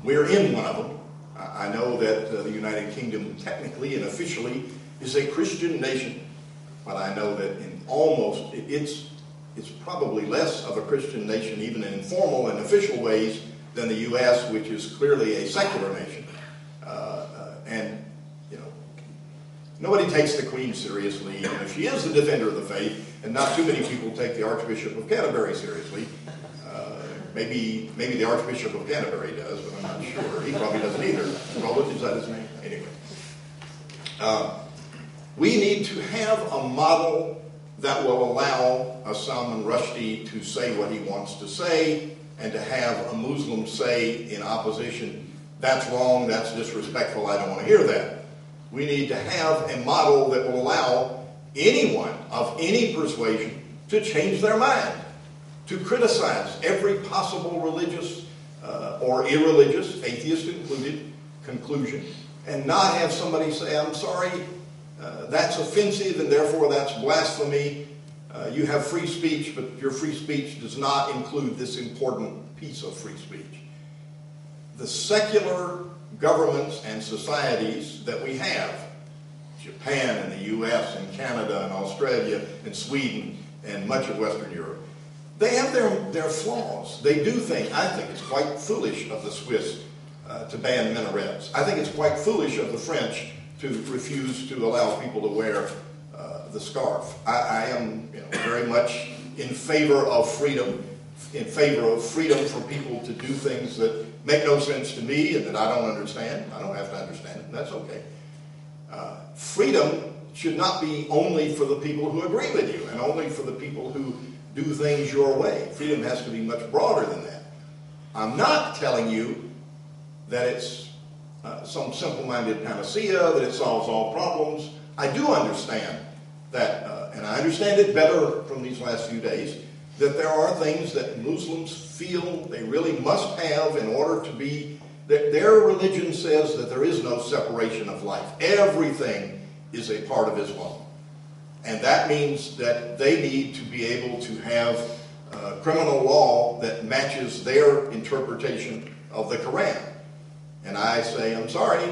We're in one of them. I know that the United Kingdom technically and officially is a Christian nation, but I know that in almost, it's probably less of a Christian nation, even in informal and official ways, than the U.S., which is clearly a secular nation. And Nobody takes the Queen seriously, even if she is the defender of the faith, and not too many people take the Archbishop of Canterbury seriously. Maybe the Archbishop of Canterbury does, but I'm not sure. He probably doesn't either. Robert, is that his name? Anyway. We need to have a model that will allow a Salman Rushdie to say what he wants to say, and to have a Muslim say in opposition, that's wrong, that's disrespectful, I don't want to hear that. We need to have a model that will allow anyone of any persuasion to change their mind, to criticize every possible religious or irreligious, atheist included, conclusion, and not have somebody say, I'm sorry, that's offensive and therefore that's blasphemy. You have free speech, but your free speech does not include this important piece of free speech. The secular governments and societies that we have, Japan and the US and Canada and Australia and Sweden and much of Western Europe, they have their flaws. They do I think it's quite foolish of the Swiss to ban minarets. I think it's quite foolish of the French to refuse to allow people to wear the scarf. I am very much in favor of freedom, for people to do things that make no sense to me and that I don't understand. I don't have to understand it, and that's okay. Freedom should not be only for the people who agree with you and only for the people who do things your way. Freedom has to be much broader than that. I'm not telling you that it's some simple-minded panacea, that it solves all problems. I do understand that, and I understand it better from these last few days, that there are things that Muslims feel they really must have in order to be, that their religion says that there is no separation of life. Everything is a part of Islam. And that means that they need to be able to have criminal law that matches their interpretation of the Quran. And I say, I'm sorry,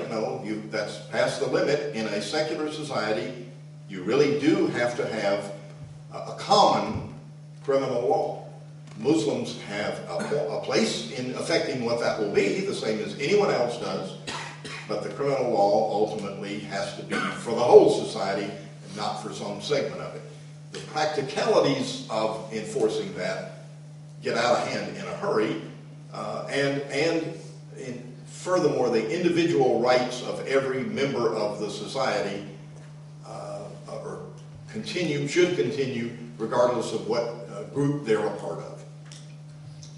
that's past the limit. In a secular society, you really do have to have a common criminal law. Muslims have a place in affecting what that will be, the same as anyone else does, but the criminal law ultimately has to be for the whole society and not for some segment of it. The practicalities of enforcing that get out of hand in a hurry, furthermore, the individual rights of every member of the society should continue regardless of what group they're a part of.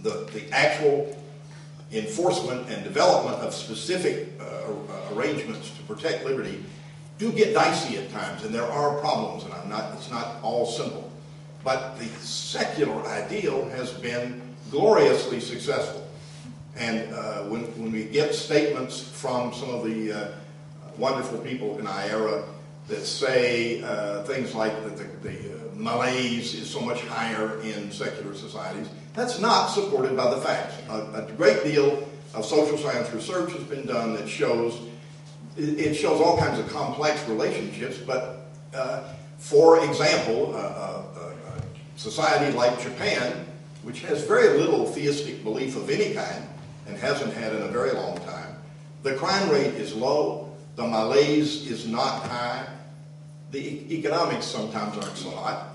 The actual enforcement and development of specific arrangements to protect liberty do get dicey at times, and there are problems, and it's not all simple. But the secular ideal has been gloriously successful. And when we get statements from some of the wonderful people in our era that say things like that the malaise is so much higher in secular societies, that's not supported by the facts. A great deal of social science research has been done that shows all kinds of complex relationships, but for example, a society like Japan, which has very little theistic belief of any kind, and hasn't had in a very long time, the crime rate is low, the malaise is not high, the economics sometimes aren't so hot.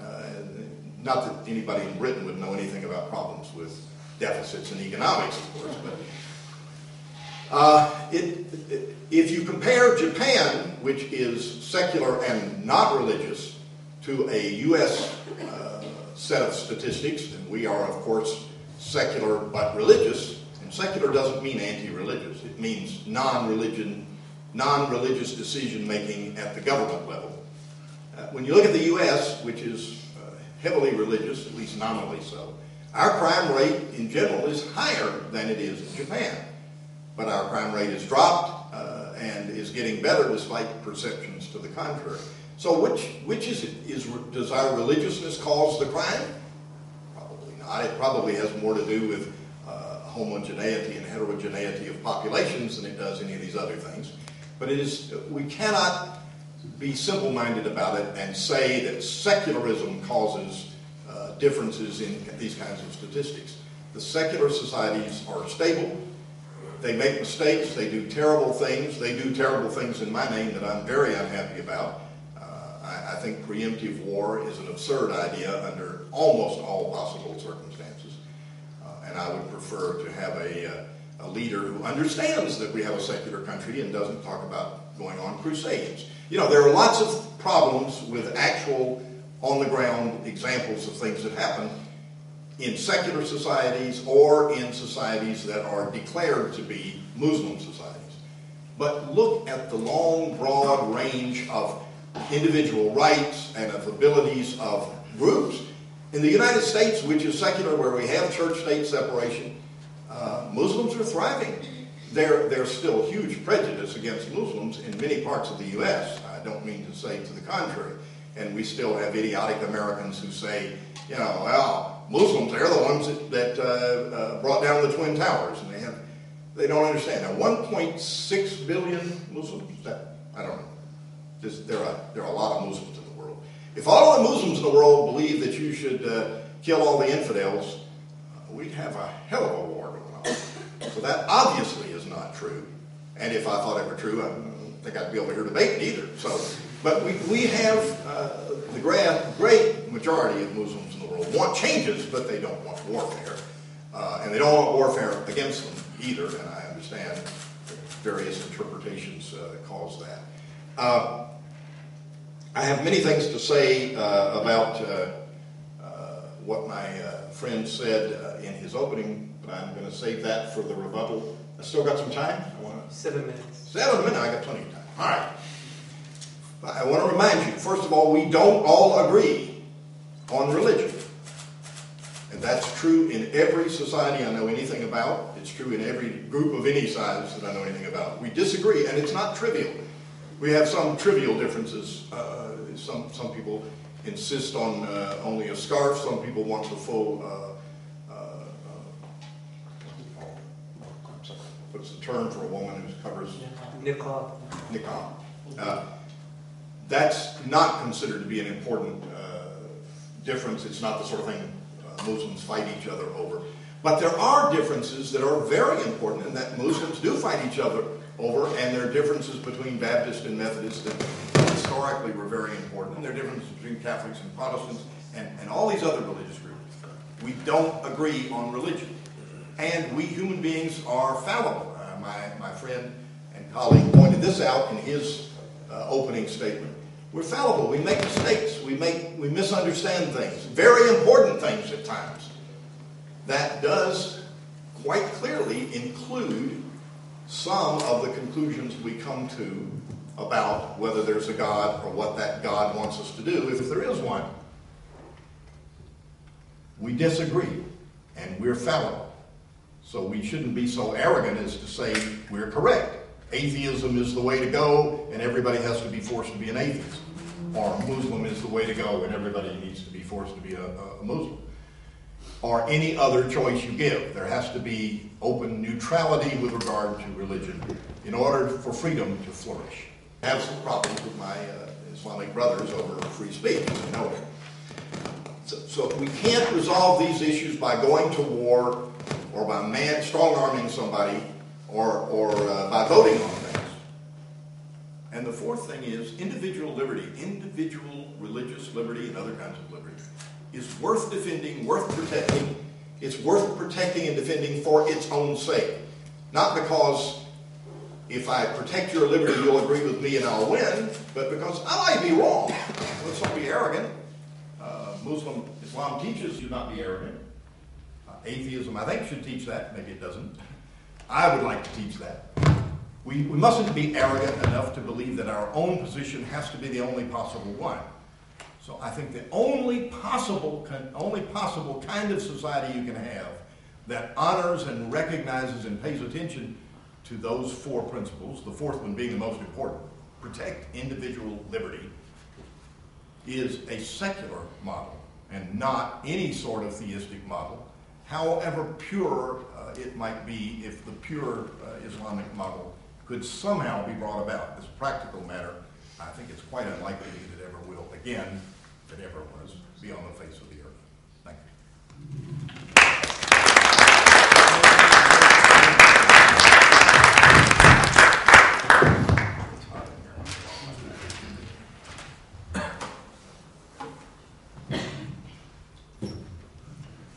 Not that anybody in Britain would know anything about problems with deficits in economics, of course, but if you compare Japan, which is secular and not religious, to a U.S. Set of statistics, and we are, of course, secular but religious, and secular doesn't mean anti-religious. It means non-religious decision-making at the government level. When you look at the U.S., which is heavily religious, at least nominally so, our crime rate in general is higher than it is in Japan. But our crime rate has dropped and is getting better despite perceptions to the contrary. So which is it? Does our religiousness cause the crime? Probably not. It probably has more to do with homogeneity and heterogeneity of populations than it does any of these other things. But we cannot be simple-minded about it and say that secularism causes differences in these kinds of statistics. The secular societies are stable. They make mistakes. They do terrible things. They do terrible things in my name that I'm very unhappy about. I think preemptive war is an absurd idea under almost all possible circumstances. And I would prefer to have a leader who understands that we have a secular country and doesn't talk about going on crusades. You know, there are lots of problems with actual on-the-ground examples of things that happen in secular societies or in societies that are declared to be Muslim societies. But look at the long, broad range of individual rights and of abilities of groups. In the United States, which is secular, where we have church-state separation, Muslims are thriving. There's still huge prejudice against Muslims in many parts of the U.S. I don't mean to say to the contrary. And we still have idiotic Americans who say, you know, well, Muslims, they're the ones that brought down the Twin Towers. And they don't understand. Now, 1.6 billion Muslims, I don't know. There are a lot of Muslims in the world. If all of the Muslims in the world believe that you should kill all the infidels, we'd have a hell of a war going on. So that obviously is not true. And if I thought it were true, I don't think I'd be over here debating either. But we have the great majority of Muslims in the world want changes, but they don't want warfare. And they don't want warfare against them either, and I understand various interpretations cause that. I have many things to say about what my friend said in his opening, but I'm going to save that for the rebuttal. I still got some time? 7 minutes. 7 minutes? I got plenty of time. All right. I want to remind you, first of all, we don't all agree on religion. And that's true in every society I know anything about. It's true in every group of any size that I know anything about. We disagree, and it's not trivial. We have some trivial differences. Some people insist on only a scarf. Some people want the full, what's the term for a woman who covers? Niqab. Niqab. That's not considered to be an important difference. It's not the sort of thing Muslims fight each other over. But there are differences that are very important and that Muslims do fight each other over, and there are differences between Baptists and Methodists that historically were very important, and there are differences between Catholics and Protestants and all these other religious groups. We don't agree on religion. And we human beings are fallible. My friend and colleague pointed this out in his opening statement. We're fallible. We make mistakes. We misunderstand things, very important things at times. That does quite clearly include some of the conclusions we come to about whether there's a God or what that God wants us to do, if there is one. We disagree, and we're fallible. So we shouldn't be so arrogant as to say we're correct. Atheism is the way to go, and everybody has to be forced to be an atheist. Or Muslim is the way to go, and everybody needs to be forced to be a Muslim. Or any other choice you give. There has to be open neutrality with regard to religion in order for freedom to flourish. I have some problems with my Islamic brothers over free speech, you know it. So we can't resolve these issues by going to war or by strong-arming somebody or by voting on things. And the fourth thing is individual liberty, individual religious liberty and other kinds of liberty is worth defending, worth protecting. It's worth protecting and defending for its own sake. Not because if I protect your liberty, you'll agree with me and I'll win, but because I might be wrong. Let's not be arrogant. Islam teaches you not be arrogant. Atheism, I think, should teach that. Maybe it doesn't. I would like to teach that. We mustn't be arrogant enough to believe that our own position has to be the only possible one. So I think the only possible kind of society you can have that honors and recognizes and pays attention to those four principles, the fourth one being the most important, protect individual liberty, is a secular model and not any sort of theistic model, however pure it might be if the pure Islamic model could somehow be brought about. As a practical matter, I think it's quite unlikely that it ever will again, if it ever was, be on the face of the earth. Thank you.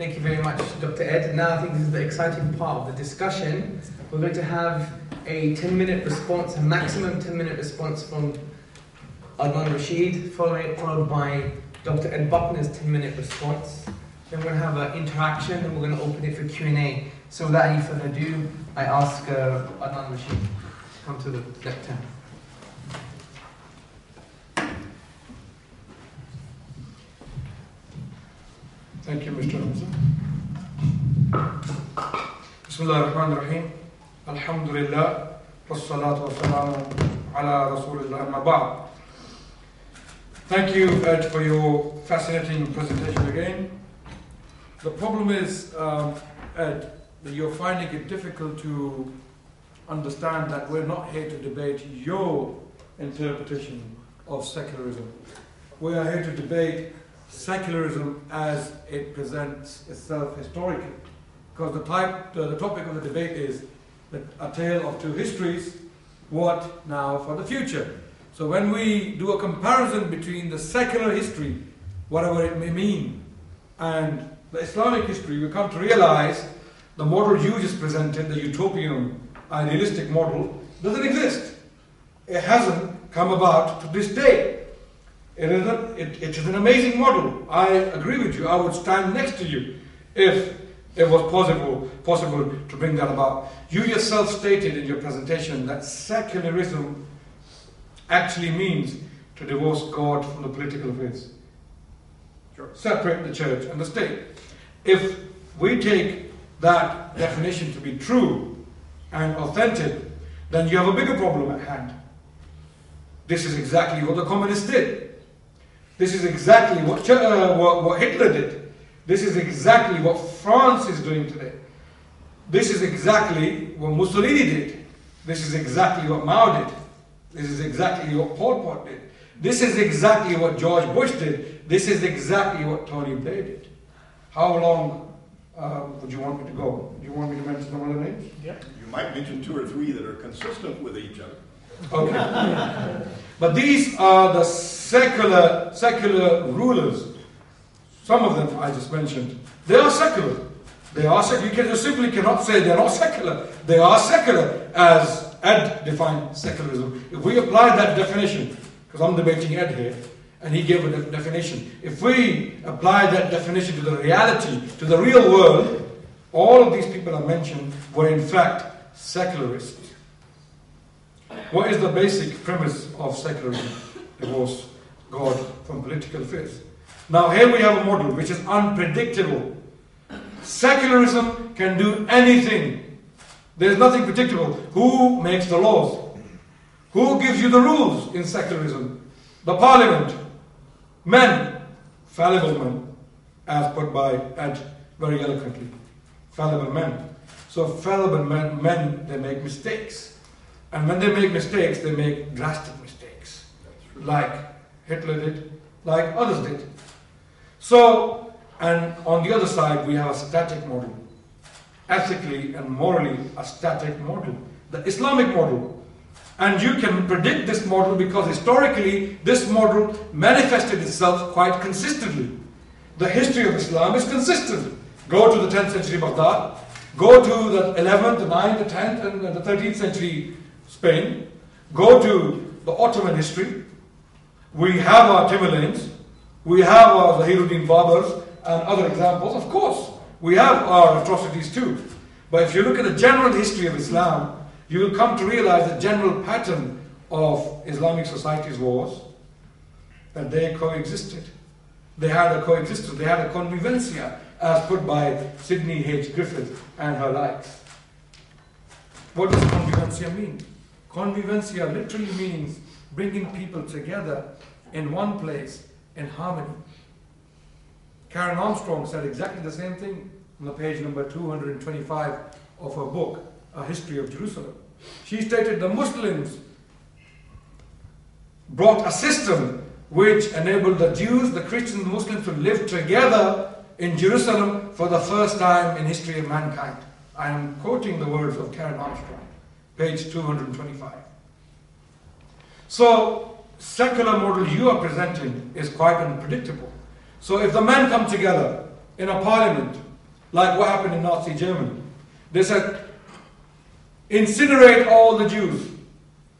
Thank you very much, Dr. Ed. Now I think this is the exciting part of the discussion. We're going to have a 10-minute response, a maximum 10-minute response from Adnan Rashid, followed by Dr. Ed Buckner's 10-minute response. Then we're going to have an interaction, and we're going to open it for Q&A. So without any further ado, I ask Adnan Rashid to come to the lectern. Thank you, Mr. Hamza. Bismillah ar-Rahman ar-Rahim. Alhamdulillah. Wassalatu wassalamu ala Rasulillah amma ba'd. Thank you, Ed, for your fascinating presentation again. The problem is, Ed, that you're finding it difficult to understand that we're not here to debate your interpretation of secularism. We are here to debate secularism as it presents itself historically. Because the topic of the debate is a tale of two histories, what now for the future. So when we do a comparison between the secular history, whatever it may mean, and the Islamic history, we come to realize the model you just presented, the utopian, idealistic model, doesn't exist. It hasn't come about to this day. It is an amazing model. I agree with you. I would stand next to you if it was possible to bring that about. You yourself stated in your presentation that secularism actually means to divorce God from the political affairs. Sure. Separate the church and the state. If we take that definition to be true and authentic, then you have a bigger problem at hand. This is exactly what the communists did. This is exactly what Hitler did. This is exactly what France is doing today. This is exactly what Mussolini did. This is exactly what Mao did. This is exactly what Pol Pot did. This is exactly what George Bush did. This is exactly what Tony Blair did. How long would you want me to go? Do you want me to mention some other names? Yeah. You might mention 2 or 3 that are consistent with each other. Okay. But these are the secular rulers. Some of them I just mentioned. They are secular. They are secular. You simply cannot say they're not secular. They are secular as Ed defined secularism. If we apply that definition, because I'm debating Ed here, and he gave a definition. If we apply that definition to the reality, to the real world, all of these people I mentioned were in fact secularists. What is the basic premise of secularism? Divorce God from political affairs. Now here we have a model which is unpredictable. Secularism can do anything. There's nothing predictable. Who makes the laws? Who gives you the rules in secularism? The parliament. Men. Fallible men. As put by Ed very eloquently. Fallible men. So fallible men, they make mistakes. And when they make mistakes, they make drastic mistakes. Like Hitler did, like others did. So, and on the other side, we have a static model. Ethically and morally, a static model. The Islamic model. And you can predict this model because historically, this model manifested itself quite consistently. The history of Islam is consistent. Go to the 10th century Baghdad. Go to the 11th, the 9th, the 10th, and the 13th century Spain. Go to the Ottoman history. We have our Timulayns. We have our Zahiruddin Baburs and other examples. Of course, we have our atrocities too. But if you look at the general history of Islam, you will come to realize the general pattern of Islamic societies was that they coexisted. They had a coexistence. They had a convivencia, as put by Sidney H. Griffith and her likes. What does convivencia mean? Convivencia literally means bringing people together in one place in harmony. Karen Armstrong said exactly the same thing on the page number 225 of her book, A History of Jerusalem. She stated the Muslims brought a system which enabled the Jews, the Christians, the Muslims to live together in Jerusalem for the first time in history of mankind. I am quoting the words of Karen Armstrong, page 225. So, secular model you are presenting is quite unpredictable. So if the men come together in a parliament like what happened in Nazi Germany. They said, incinerate all the Jews.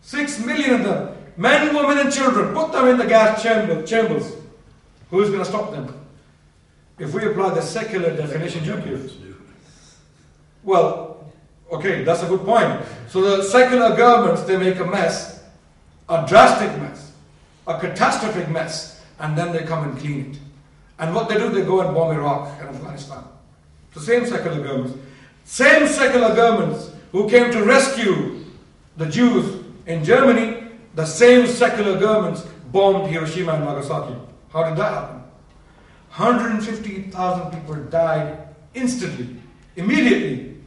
6 million of them, men, women and children, put them in the gas chambers. Who's going to stop them? If we apply the secular definition you give. Well, okay, that's a good point. So the secular governments, they make a mess, a drastic mess, a catastrophic mess, and then they come and clean it. And what they do, they go and bomb Iraq and Afghanistan. The same secular governments who came to rescue the Jews in Germany, the same secular governments bombed Hiroshima and Nagasaki. How did that happen? 150,000 people died instantly, immediately,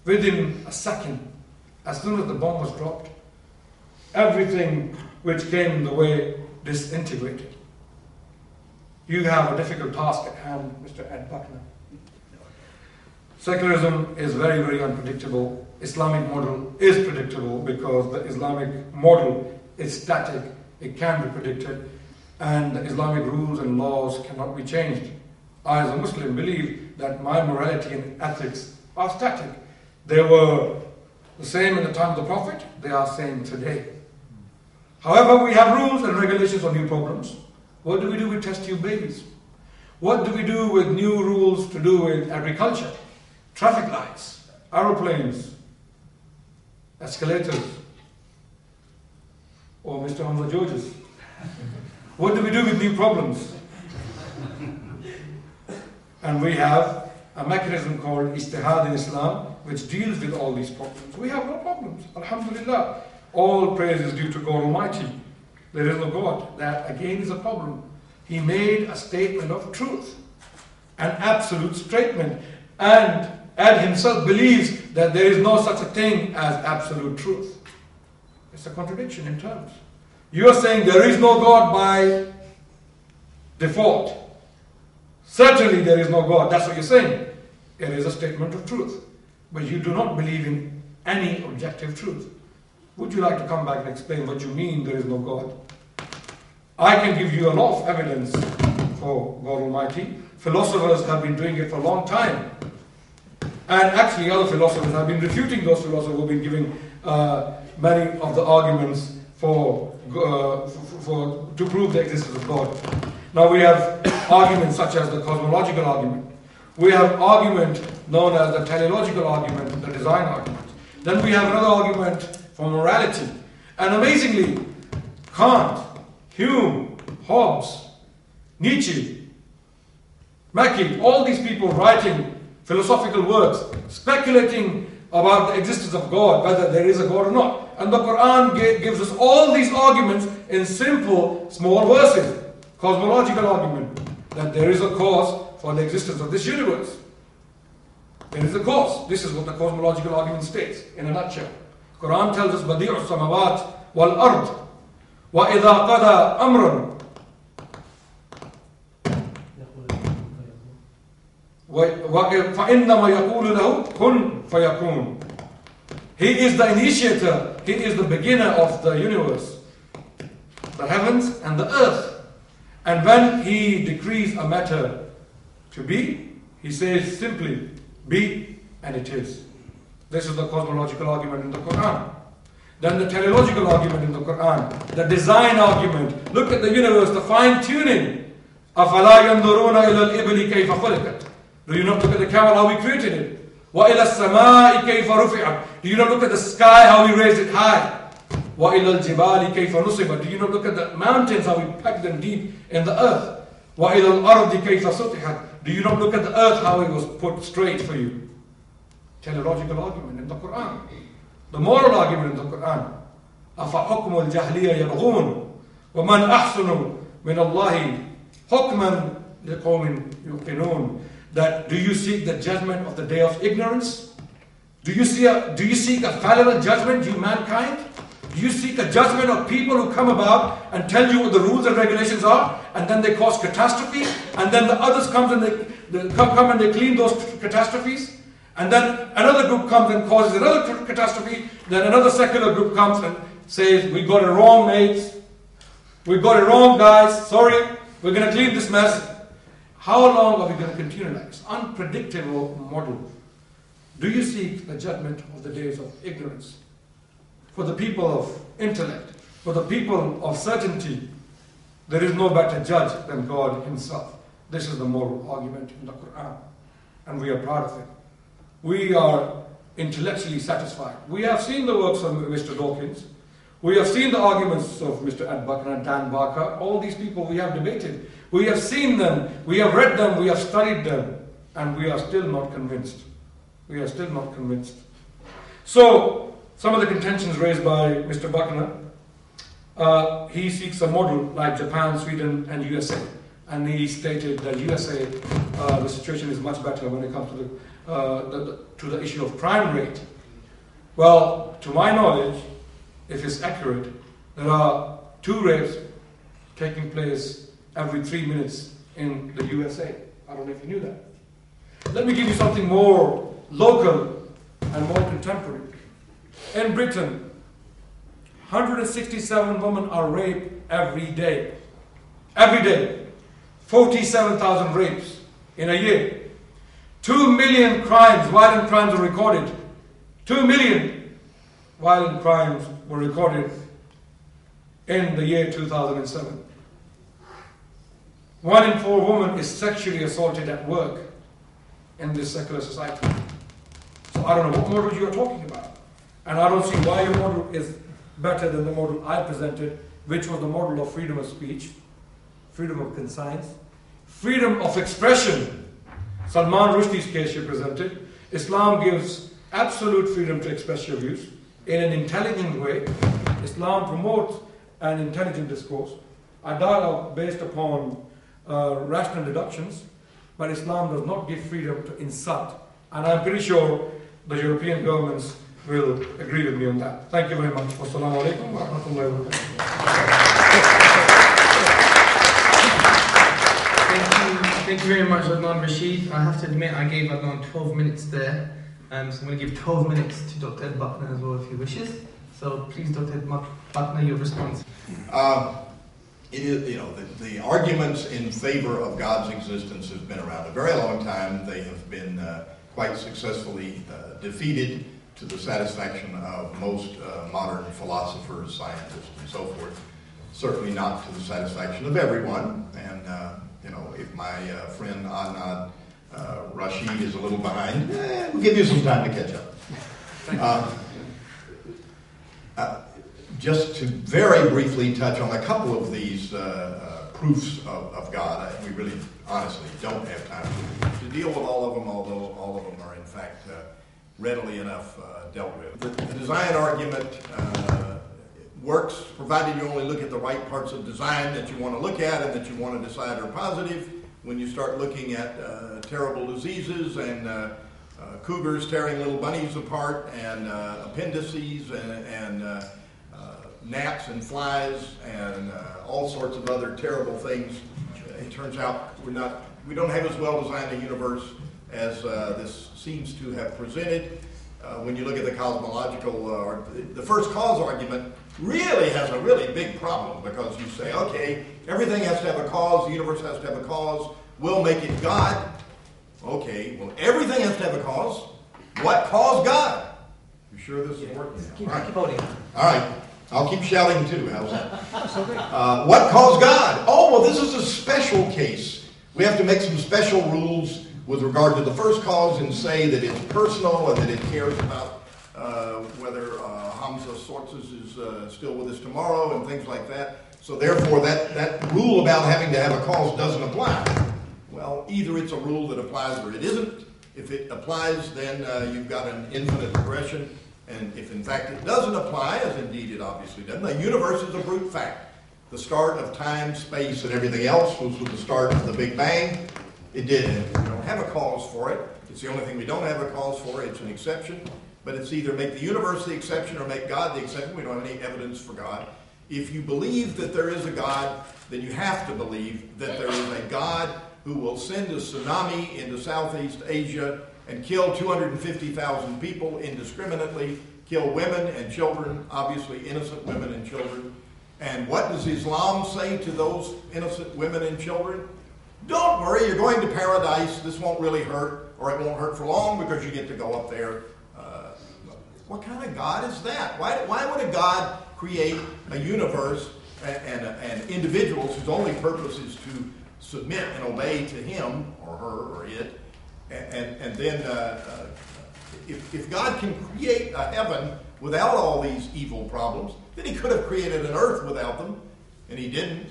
within a second. As soon as the bomb was dropped, everything which came in the way disintegrated. You have a difficult task at hand, Mr. Ed Buckner. Secularism is very, very unpredictable. Islamic model is predictable because the Islamic model is static. It can be predicted. And the Islamic rules and laws cannot be changed. I, as a Muslim, believe that my morality and ethics are static. They were the same in the time of the Prophet. They are same today. However, we have rules and regulations on new problems. What do we do with test tube babies? What do we do with new rules to do with agriculture? Traffic lights, aeroplanes, escalators, or Mr. Hamza Georges. What do we do with new problems? And we have a mechanism called Ijtihad in Islam, which deals with all these problems. We have no problems, alhamdulillah. All praise is due to God Almighty. There is no God. That again is a problem. He made a statement of truth, an absolute statement, and Ed himself believes that there is no such a thing as absolute truth. It's a contradiction in terms. You are saying there is no God by default. Certainly there is no God. That's what you're saying. It is a statement of truth. But you do not believe in any objective truth. Would you like to come back and explain what you mean there is no God? I can give you a lot of evidence for God Almighty. Philosophers have been doing it for a long time. And actually other philosophers have been refuting those philosophers who have been giving many of the arguments to prove the existence of God. Now we have arguments such as the cosmological argument. We have argument known as the teleological argument, the design argument. Then we have another argument for morality. And amazingly, Kant, Hume, Hobbes, Nietzsche, Mackie, all these people writing philosophical works, speculating about the existence of God, whether there is a God or not. And the Quran gives us all these arguments in simple, small verses. Cosmological argument, that there is a cause for the existence of this universe. There is a cause. This is what the cosmological argument states in a nutshell. Quran tells us, Badi'u samawat wal ard wa idha qada amran فَإِنَّمَا يَقُولُ لَهُ كُنْ فَيَكُونُ. He is the initiator, he is the beginner of the universe, the heavens and the earth. And when he decrees a matter to be, he says simply, be, and it is. This is the cosmological argument in the Quran. Then the teleological argument in the Quran, the design argument. Look at the universe, the fine-tuning. أَفَلَا يَنْظُرُونَ إِلَى الْإِبِلِ كَيْفَ خُلِقَتْ. Do you not look at the camel, how we created it? وَإِلَى السَّمَاءِ كَيْفَ رُفِعَتْ. Do you not look at the sky, how we raised it high? وَإِلَى الْجِبَالِ كَيْفَ نُصِبَتْ. Do you not look at the mountains, how we packed them deep in the earth? وَإِلَى الْأَرْضِ كَيْفَ سُطِحَتْ. Do you not look at the earth, how it was put straight for you? Teleological argument in the Quran. The moral argument in the Quran. أَفَحُكْمُ الْجَهْلِيَّ يَبْغُونَ وَمَنْ أَحْسُنُ مِنَ اللَّهِ حُكْمًا لِقَوْمٍ يُوقِنُونَ. That do you seek the judgment of the day of ignorance? Do you seek a fallible judgment, you mankind? Do you seek a judgment of people who come about and tell you what the rules and regulations are, and then they cause catastrophe, and then the others come and they clean those catastrophes, and then another group comes and causes another catastrophe, then another secular group comes and says, we got it wrong, mates. We got it wrong, guys. Sorry, we're going to clean this mess. How long are we going to continue like this? Unpredictable model. Do you seek the judgment of the days of ignorance? For the people of intellect, for the people of certainty, there is no better judge than God himself. This is the moral argument in the Quran, and we are proud of it. We are intellectually satisfied. We have seen the works of Mr. Dawkins. We have seen the arguments of Mr. Buckner, Dan Barker. All these people we have debated. We have seen them, we have read them, we have studied them, and we are still not convinced. We are still not convinced. So, some of the contentions raised by Mr. Buckner, he seeks a model like Japan, Sweden, and USA. And he stated that USA, the situation is much better when it comes to the issue of crime rate. Well, to my knowledge, if it's accurate, there are 2 rapes taking place every 3 minutes in the USA. I don't know if you knew that. Let me give you something more local and more contemporary. In Britain, 167 women are raped every day. Every day. 47,000 rapes in a year. 2 million crimes, violent crimes are recorded. 2 million violent crimes were recorded in the year 2007. 1 in 4 women is sexually assaulted at work in this secular society. So I don't know what model you are talking about. And I don't see why your model is better than the model I presented, which was the model of freedom of speech, freedom of conscience, freedom of expression. Salman Rushdie's case you presented. Islam gives absolute freedom to express your views in an intelligent way. Islam promotes an intelligent discourse, a dialogue based upon rational deductions, but Islam does not give freedom to insult. And I'm pretty sure the European governments will agree with me on that. Thank you very much. Wassalamu alaikum wa rahmatullahi wa barakatuh. Thank you very much, Adnan Rashid. I have to admit, I gave Adnan 12 minutes there. So I'm going to give 12 minutes to Dr. Buckner as well if he wishes. So please, Dr. Buckner, your response. It is, the arguments in favor of God's existence have been around a very long time. They have been quite successfully defeated to the satisfaction of most modern philosophers, scientists, and so forth. Certainly not to the satisfaction of everyone. And if my friend Adnan Rashid is a little behind, we'll give you some time to catch up. Just to very briefly touch on a couple of these proofs of God. We really, honestly, don't have time to deal with all of them, although all of them are, in fact, readily enough dealt with. The design argument works, provided you only look at the right parts of design that you want to look at and that you want to decide are positive. When you start looking at terrible diseases and cougars tearing little bunnies apart and appendices and gnats and flies and all sorts of other terrible things, it turns out we don't have as well designed a universe as this seems to have presented. When you look at the cosmological, the first cause argument really has a really big problem, because you say, okay, everything has to have a cause, the universe has to have a cause, we'll make it God. Okay, well, everything has to have a cause. What caused God? You sure this is working? Keep voting. All right. I'll keep shouting too. How's that? What caused God? Oh, well, this is a special case. We have to make some special rules with regard to the first cause and say that it's personal and that it cares about whether Hamza Tzortzis is still with us tomorrow and things like that. So therefore, that rule about having to have a cause doesn't apply. Well, either it's a rule that applies or it isn't. If it applies, then you've got an infinite progression. And if in fact it doesn't apply, as indeed it obviously doesn't, the universe is a brute fact. The start of time, space, and everything else was with the start of the Big Bang. It did. We don't have a cause for it. It's the only thing we don't have a cause for. It's an exception. But it's either make the universe the exception or make God the exception. We don't have any evidence for God. If you believe that there is a God, then you have to believe that there is a God who will send a tsunami into Southeast Asia and kill 250,000 people indiscriminately, kill women and children, obviously innocent women and children. And what does Islam say to those innocent women and children? Don't worry, you're going to paradise. This won't really hurt, or it won't hurt for long because you get to go up there. What kind of God is that? Why would a God create a universe and individuals whose only purpose is to submit and obey to him or her or it? And then if God can create a heaven without all these evil problems, then he could have created an earth without them, and he didn't.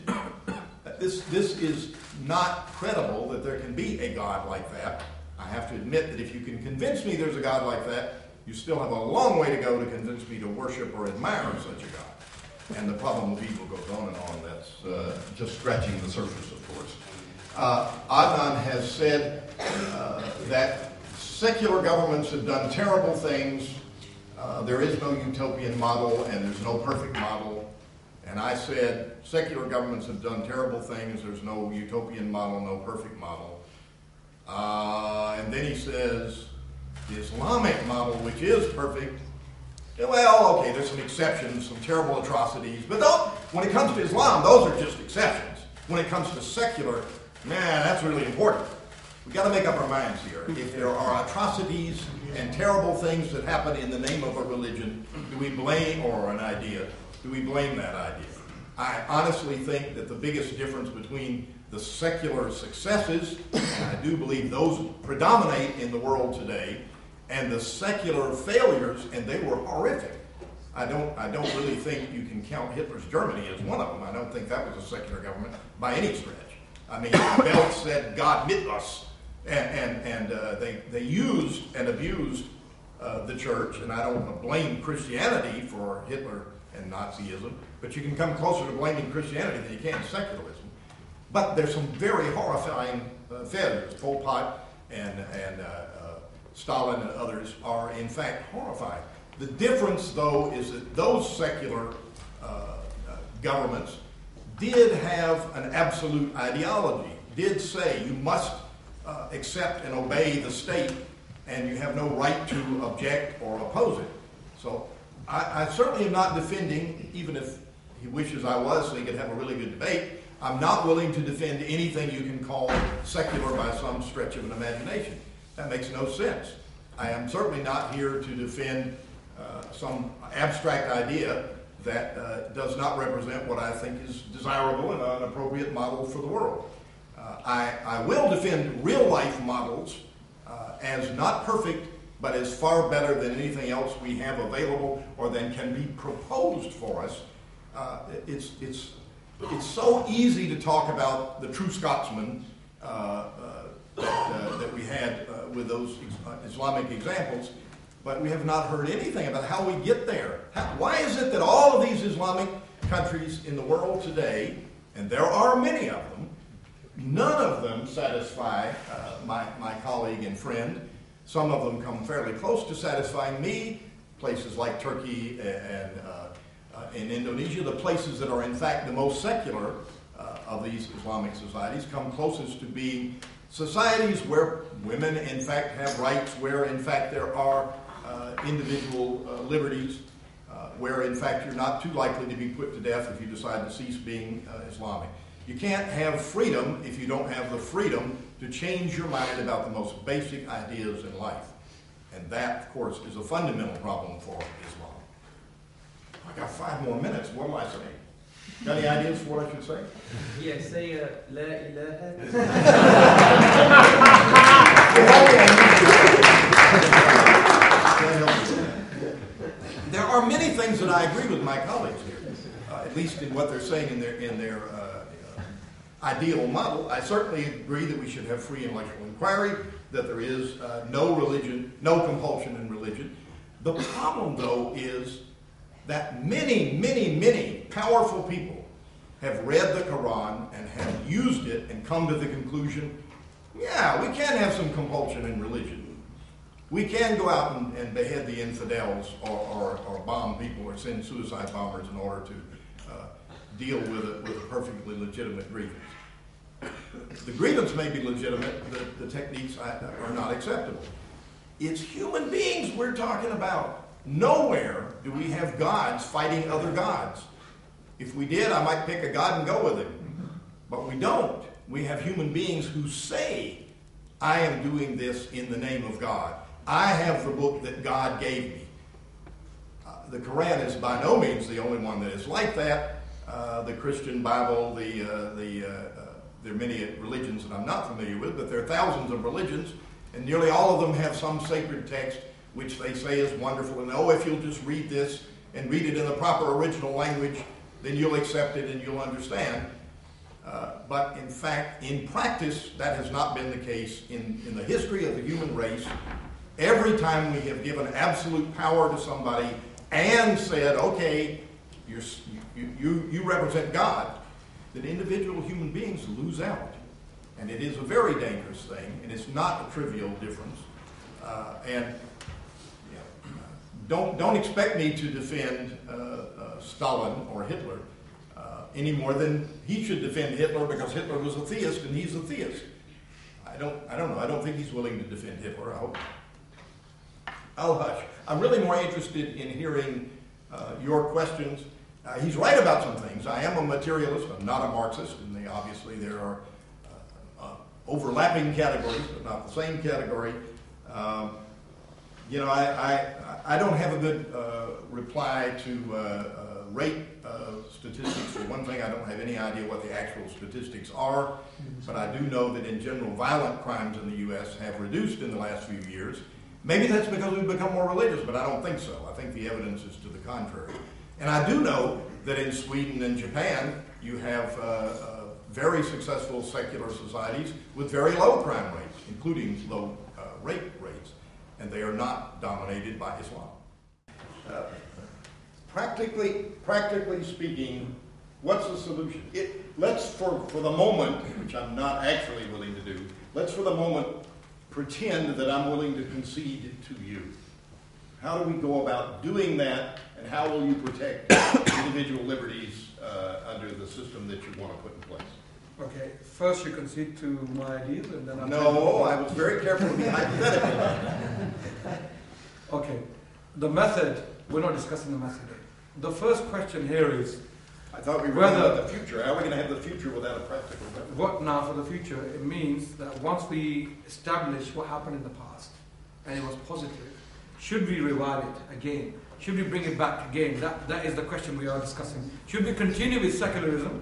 This is not credible that there can be a God like that. I have to admit that if you can convince me there's a God like that, you still have a long way to go to convince me to worship or admire such a God. And the problem of evil goes on and on. That's just scratching the surface, of course. Adnan has said that secular governments have done terrible things. There is no utopian model and there's no perfect model. And I said secular governments have done terrible things. There's no utopian model, no perfect model. And then he says the Islamic model, which is perfect, well, okay, there's some exceptions, some terrible atrocities. But when it comes to Islam, those are just exceptions. When it comes to secular, man, that's really important. We've got to make up our minds here. If there are atrocities and terrible things that happen in the name of a religion, do we blame, or an idea, do we blame that idea? I honestly think that the biggest difference between the secular successes, and I do believe those predominate in the world today, and the secular failures, and they were horrific. I don't really think you can count Hitler's Germany as one of them. I don't think that was a secular government by any stretch. I mean, Belt said, God mit us. And they used and abused the church, and I don't want to blame Christianity for Hitler and Nazism, but you can come closer to blaming Christianity than you can secularism. But there's some very horrifying failures. Pol Pot and Stalin and others are in fact horrifying. The difference, though, is that those secular governments did have an absolute ideology, did say you must accept and obey the state, and you have no right to object or oppose it. So I certainly am not defending, even if he wishes I was so he could have a really good debate, I'm not willing to defend anything you can call secular by some stretch of an imagination. That makes no sense. I am certainly not here to defend some abstract idea that does not represent what I think is desirable and an appropriate model for the world. I will defend real-life models as not perfect, but as far better than anything else we have available or than can be proposed for us. It's so easy to talk about the true Scotsman that we had with those Islamic examples, but we have not heard anything about how we get there. Why is it that all of these Islamic countries in the world today, and there are many of them, none of them satisfy my colleague and friend. Some of them come fairly close to satisfying me. Places like Turkey and in Indonesia, the places that are in fact the most secular of these Islamic societies, come closest to being societies where women in fact have rights, where in fact there are individual liberties, where in fact you're not too likely to be put to death if you decide to cease being Islamic. You can't have freedom if you don't have the freedom to change your mind about the most basic ideas in life. And that, of course, is a fundamental problem for Islam. I got 5 more minutes. What am I saying? Got any ideas for what I should say? Yeah, say La ilaha. There are many things that I agree with my colleagues here, at least in what they're saying in their ideal model. I certainly agree that we should have free intellectual inquiry, that there is no religion, no compulsion in religion. The problem, though, is that many, many, many powerful people have read the Quran and have used it and come to the conclusion, yeah, we can have some compulsion in religion. We can go out and behead the infidels or bomb people or send suicide bombers in order to deal with a perfectly legitimate grievance. The grievance may be legitimate, the techniques are not acceptable. It's human beings we're talking about. Nowhere do we have gods fighting other gods. If we did, I might pick a god and go with him. But we don't. we have human beings who say, I am doing this in the name of God. I have the book that God gave me. The Quran is by no means the only one that is like that. The Christian Bible, there are many religions that I'm not familiar with, but there are thousands of religions, and nearly all of them have some sacred text which they say is wonderful, and if you'll just read this and read it in the proper original language, then you'll accept it and you'll understand. But in fact, in practice, that has not been the case in the history of the human race. Every time we have given absolute power to somebody and said, okay, you represent God, then individual human beings lose out. And it is a very dangerous thing, and it's not a trivial difference. Don't expect me to defend Stalin or Hitler any more than he should defend Hitler, because Hitler was a theist and he's a theist. I don't know. I don't think he's willing to defend Hitler. I hope. I'll hush. I'm really more interested in hearing your questions. He's right about some things. I am a materialist. I'm not a Marxist, and obviously there are overlapping categories, but not the same category. I don't have a good reply to rape statistics. For one thing, I don't have any idea what the actual statistics are, but I do know that in general, violent crimes in the U.S. have reduced in the last few years. Maybe that's because we've become more religious, but I don't think so. I think the evidence is to the contrary. And I do know that in Sweden and Japan, you have very successful secular societies with very low crime rates, including low rape rates, and they are not dominated by Islam. Practically speaking, what's the solution? Let's, for the moment, which I'm not actually willing to do, let's for the moment pretend that I'm willing to concede to you. How do we go about doing that, and how will you protect individual liberties under the system that you want to put in place? Okay, first you concede to my ideas, and then No, I was very careful to be hypothetical. Okay, the method, we're not discussing the method. The first question here is, I thought we were talking about the future. How are we going to have the future without a practical method? What now for the future? It means that once we establish what happened in the past, and it was positive, should we revive it again? Should we bring it back again? That is the question we are discussing. Should we continue with secularism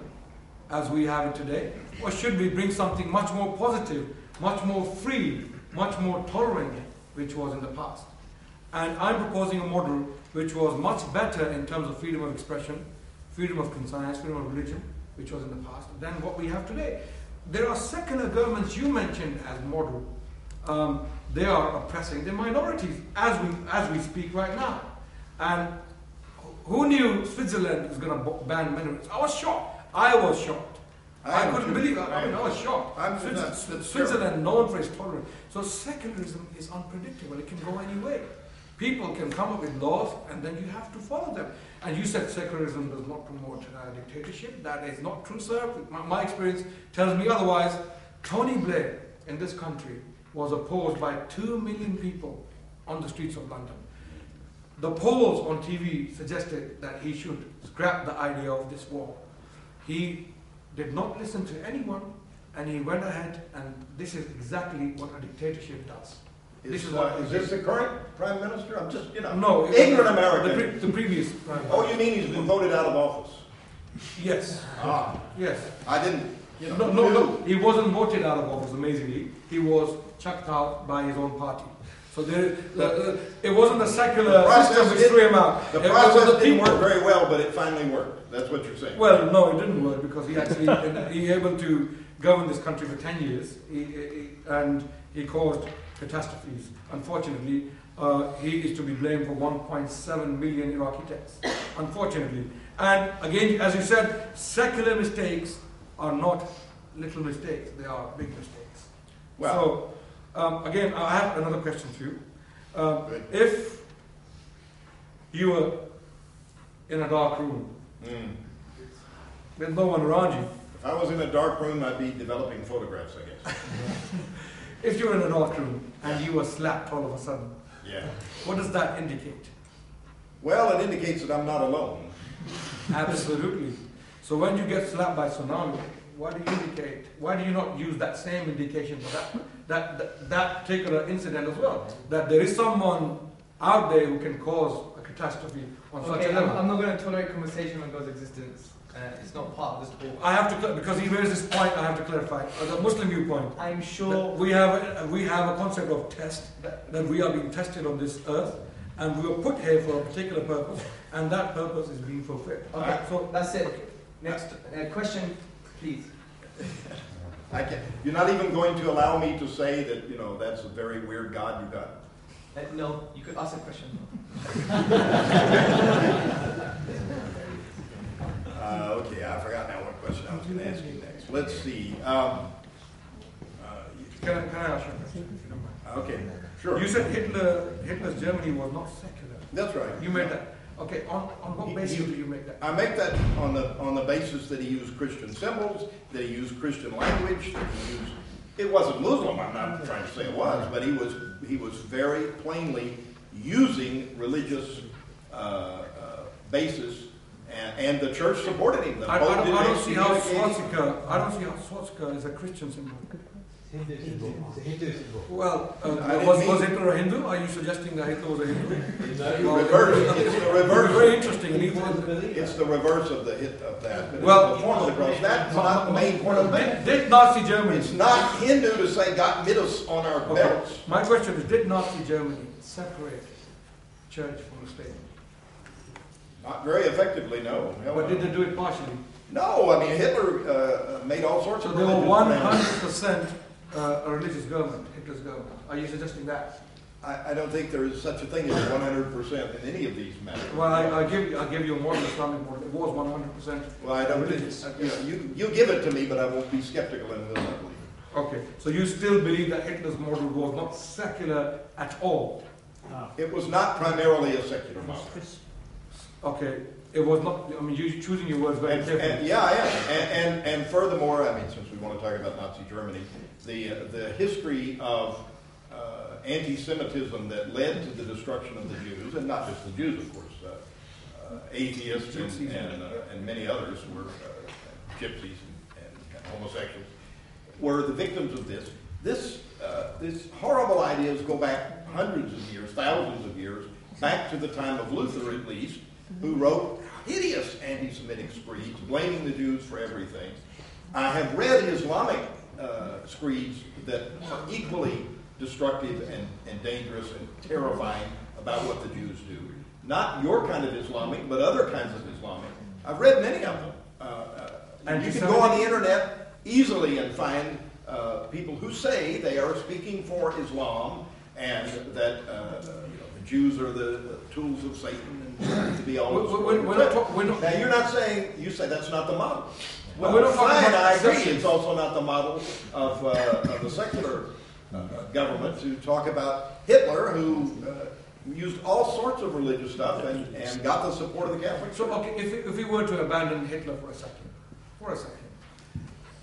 as we have it today? Or should we bring something much more positive, much more free, much more tolerant, which was in the past? And I'm proposing a model which was much better in terms of freedom of expression, freedom of conscience, freedom of religion, which was in the past, than what we have today. There are secular governments you mentioned as model. They are oppressing the minorities as we speak right now. And who knew Switzerland was going to ban minorities? I was shocked. I was shocked. I couldn't believe it. I was shocked. Switzerland known for its tolerance. So secularism is unpredictable. It can go any way. People can come up with laws, and then you have to follow them. And you said secularism does not promote dictatorship. That is not true, sir. My experience tells me otherwise. Tony Blair in this country was opposed by 2 million people on the streets of London. The polls on TV suggested that he should scrap the idea of this war. He did not listen to anyone, and he went ahead, and this is exactly what a dictatorship does. Is this the current Prime Minister? I'm just, no, ignorant American. The previous Prime Minister. Oh, you mean he's been voted out of office? Yes. Yes. I didn't. No. He wasn't voted out of office, amazingly. He was chucked out by his own party. So it wasn't the secular system which threw him out. The process didn't work very well, but it finally worked. That's what you're saying. Well, no, it didn't work, because he actually he able to govern this country for 10 years, and he caused catastrophes. Unfortunately, he is to be blamed for 1.7 million Iraqi deaths. Unfortunately. And again, as you said, secular mistakes are not little mistakes. They are big mistakes. Well, so, again, I have another question for you. If you were in a dark room with no one around you. If I was in a dark room, I'd be developing photographs, I guess. If you were in a dark room and you were slapped all of a sudden, yeah. What does that indicate? Well, it indicates that I'm not alone. Absolutely. So when you get slapped by tsunami, why do you not use that same indication for that particular incident as well? That there is someone out there who can cause a catastrophe on such a level. I'm not going to tolerate conversation on God's existence. It's not part of this talk. I have to, because he raised this point, I have to clarify. As a Muslim viewpoint, I'm sure we have a concept of test, that we are being tested on this earth, and we were put here for a particular purpose, and that purpose is being fulfilled. Okay, so that's it. Next question, please. You're not even going to allow me to say that, that's a very weird God you got. No, you could ask a question. Okay, I forgot now what question I was going to ask you next. Let's see. Can I ask you a question? Okay, sure. You said Hitler's Germany was not secular. That's right. You made that. Okay, on what basis do you make that? I make that on the basis that he used Christian symbols, that he used Christian language, that he used. It wasn't Muslim. I'm not trying to say it was, but he was very plainly using religious basis, and the church supported him. I don't see how swastika is a Christian symbol. It's a Hindu symbol. Well, was Hitler a Hindu? Are you suggesting that Hitler was a Hindu? It's the reverse. It's the reverse. Very interesting. It's the reverse of that. Well, the form of the cross. That's not the main point of that. Did Nazi Germany? It's not Hindu to say God made us on our belts. My question is: did Nazi Germany separate church from the state? Not very effectively, no. But did they do it partially? No, I mean Hitler made all sorts of. So they were 100% a religious government, Hitler's government. Are you suggesting that? I don't think there is such a thing as 100% in any of these matters. Well, I'll give you a more Islamic model. It was 100%. Well, I don't. Religious. You give it to me, but I won't be skeptical and will not believe it. Okay, so you still believe that Hitler's model was not secular at all? It was not primarily a secular model. Okay, it was not. I mean, you're choosing your words very carefully. Yeah, I am. And furthermore, I mean, since we want to talk about Nazi Germany, the history of anti-Semitism that led to the destruction of the Jews, and not just the Jews, of course, atheists and many others were gypsies and homosexuals, were the victims of this. This horrible ideas go back hundreds of years, thousands of years, back to the time of Luther at least, who wrote hideous anti-Semitic screeds, blaming the Jews for everything. I have read Islamic screeds that are equally destructive and dangerous and terrifying about what the Jews do. Not your kind of Islamic, but other kinds of Islamic. I've read many of them. And you can go on the internet easily and find people who say they are speaking for Islam and that the Jews are the tools of Satan and to be all. Now you're not saying, you say that's not the model. Well, fine, I agree. It's also not the model of the secular government to talk about Hitler, who used all sorts of religious stuff and got the support of the Catholic Church. So, okay, if we were to abandon Hitler for a second,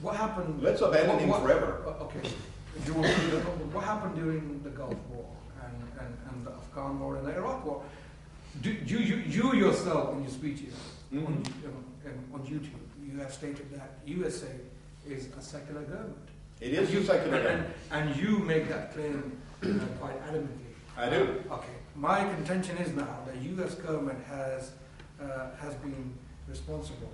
what happened? Let's abandon him forever. Okay. What happened during the Gulf War and the Afghan War and the Iraq War? You yourself, in your speeches on YouTube, you have stated that USA is a secular government. It is a secular government. And you make that claim quite adamantly. I do. Okay. My contention is now that the US government has been responsible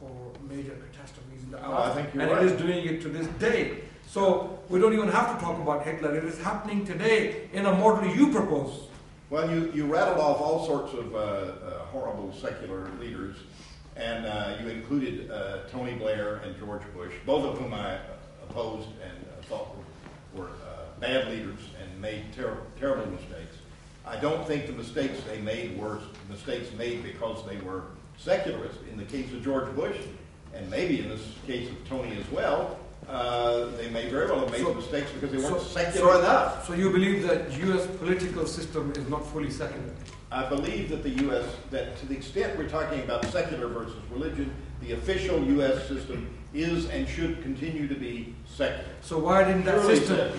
for major catastrophes in the past. I think you're and right. it is doing it to this day. So we don't even have to talk about Hitler. It is happening today in a model you propose. Well, you rattled off all sorts of horrible secular leaders, and you included Tony Blair and George Bush, both of whom I opposed and thought were bad leaders and made terrible mistakes. I don't think the mistakes they made were mistakes made because they were secularists. In the case of George Bush, and maybe in this case of Tony as well, they may very well have made mistakes because they weren't secular enough. So you believe that U.S. political system is not fully secular? I believe that the U.S., that to the extent we're talking about secular versus religion, the official U.S. system is and should continue to be secular. So why didn't that system?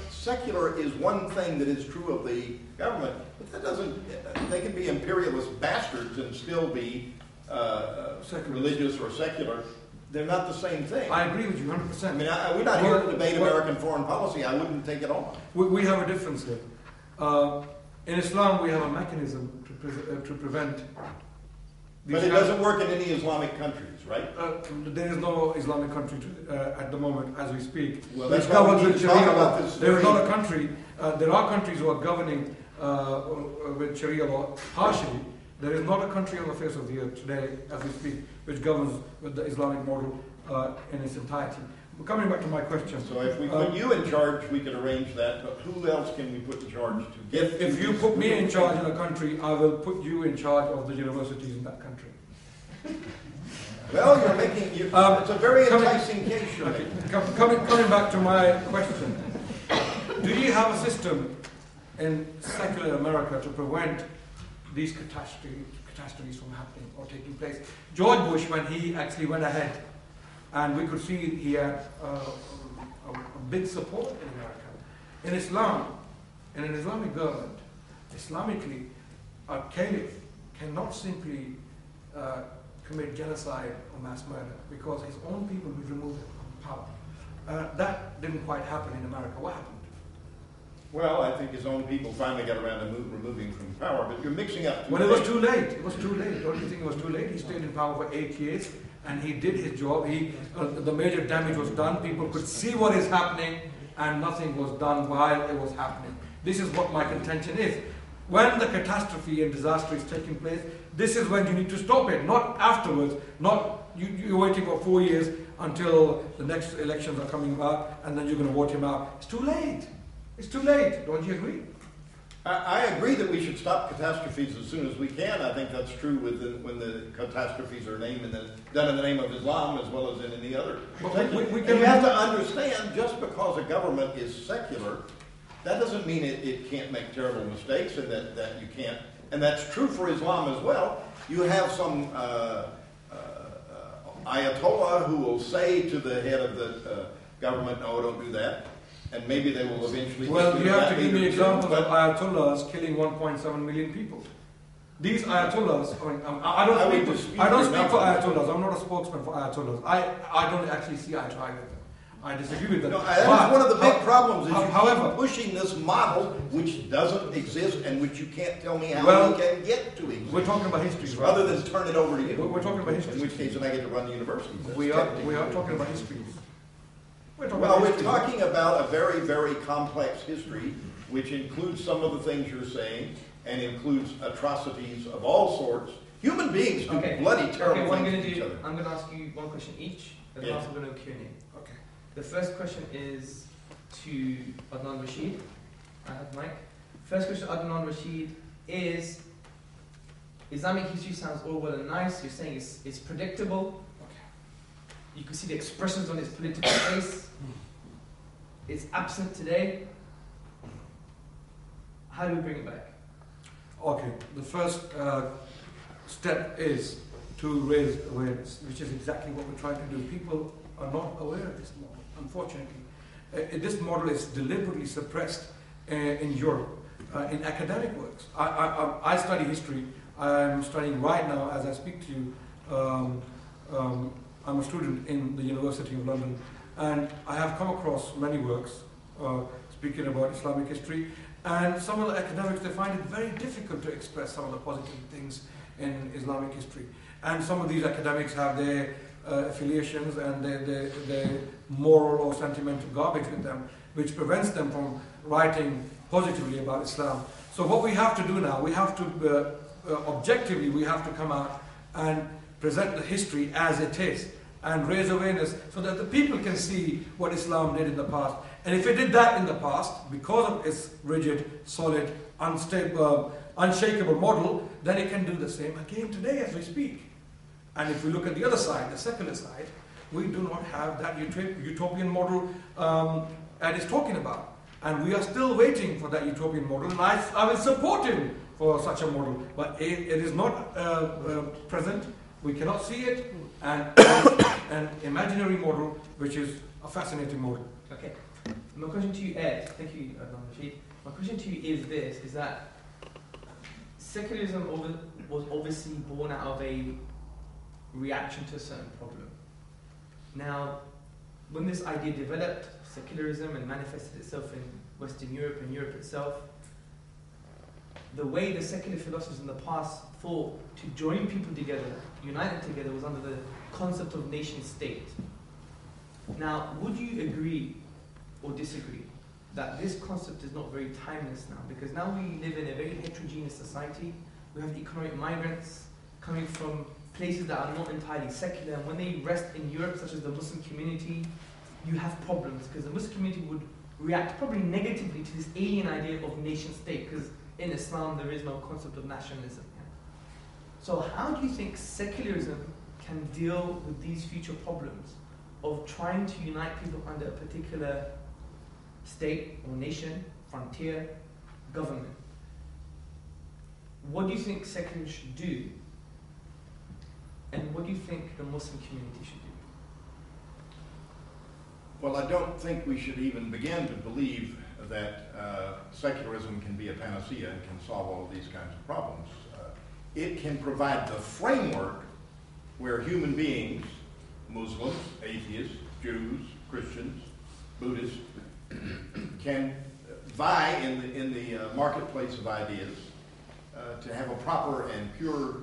Secular is one thing that is true of the government, but that doesn't. They can be imperialist bastards and still be religious or secular. They're not the same thing. I agree with you 100%. I mean, we're not here to debate American foreign policy. I wouldn't take it on. We have a difference here. In Islam, we have a mechanism to prevent. But it doesn't work in any Islamic countries, right? There is no Islamic country at the moment, as we speak. Well, which that's why we governs need with to talk Sharia about law. this. There is not a country. There are countries who are governing with Sharia law partially. There is not a country on the face of the earth today, as we speak, which governs with the Islamic model in its entirety. Coming back to my question. So if we put you in charge, we could arrange that, but who else can we put in charge to get... If you put me in charge in a country, I will put you in charge of the universities in that country. Well, you're making... it's a very enticing case you're making. Coming back to my question. Do you have a system in secular America to prevent these catastrophes from happening or taking place? George Bush, when he actually went ahead, and we could see he had a big support in America. In Islam, in an Islamic government, Islamically, a caliph cannot simply commit genocide or mass murder because his own people would remove him from power. That didn't quite happen in America. What happened? Well, I think his own people finally got around to removing from power, but you're mixing up... Well, it was too late. It was too late. Don't you think it was too late? He stayed in power for 8 years, and he did his job. The major damage was done. People could see what is happening, and nothing was done while it was happening. This is what my contention is. When the catastrophe and disaster is taking place, this is when you need to stop it, not afterwards. Not you're waiting for 4 years until the next elections are coming about, and then you're going to vote him out. It's too late. It's too late. Don't you agree? I agree that we should stop catastrophes as soon as we can. I think that's true when the catastrophes are done in the name of Islam as well as in any other. And you have to understand, just because a government is secular, that doesn't mean it can't make terrible mistakes, and that you can't. And that's true for Islam as well. You have some Ayatollah who will say to the head of the government, "No, don't do that." And maybe they will eventually... Well, you have to give me examples of Ayatollahs killing 1.7 million people. These Ayatollahs, I don't speak for Ayatollahs. I'm not a spokesman for Ayatollahs. I don't actually see eye to eye with them. I disagree with them. No, that's one of the big problems, is you keep pushing this model which doesn't exist and which you can't tell me how we can get to exist. We're talking about history, right? Other than turn it over to you. We're talking about history. In which case then I get to run the university. We are talking about history. We're talking about a very, very complex history, which includes some of the things you're saying, and includes atrocities of all sorts. Human beings do bloody terrible things to each other. I'm going to ask you one question each, and then I'm going to do Q&A. Okay. The first question is to Adnan Rashid. I have Mike. First question, Adnan Rashid, is Islamic history sounds all well and nice. You're saying it's predictable. You can see the expressions on its political face. It's absent today. How do we bring it back? Okay, the first step is to raise awareness, which is exactly what we're trying to do. People are not aware of this model, unfortunately. This model is deliberately suppressed in Europe, in academic works. I study history. I'm studying right now as I speak to you. I'm a student in the University of London, and I have come across many works speaking about Islamic history, and some of the academics, they find it very difficult to express some of the positive things in Islamic history. And some of these academics have their affiliations and their moral or sentimental garbage with them, which prevents them from writing positively about Islam. So what we have to do now, we have to, objectively, we have to come out and present the history as it is and raise awareness so that the people can see what Islam did in the past. And if it did that in the past, because of its rigid, solid, unstable, unshakable model, then it can do the same again today as we speak. And if we look at the other side, the secular side, we do not have that utopian model that it's talking about. And we are still waiting for that utopian model, and I will support him for such a model. But it is not present. We cannot see it, and an imaginary model, which is a fascinating model. Okay. My question to you, Ed, thank you, Adnan Rashid. My question to you is this, is that secularism was obviously born out of a reaction to a certain problem. Now, when this idea developed, secularism, and manifested itself in Western Europe and Europe itself, the way the secular philosophers in the past thought to join people together, unite them together, was under the concept of nation-state. Now, would you agree or disagree that this concept is not very timeless now? Because now we live in a very heterogeneous society. We have economic migrants coming from places that are not entirely secular, and when they rest in Europe, such as the Muslim community, you have problems, because the Muslim community would react probably negatively to this alien idea of nation-state, because in Islam there is no concept of nationalism. So how do you think secularism can deal with these future problems of trying to unite people under a particular state or nation, frontier, government? What do you think secularism should do? And what do you think the Muslim community should do? Well, I don't think we should even begin to believe that secularism can be a panacea and can solve all of these kinds of problems. It can provide the framework where human beings, Muslims, atheists, Jews, Christians, Buddhists, can vie in the marketplace of ideas to have a proper and pure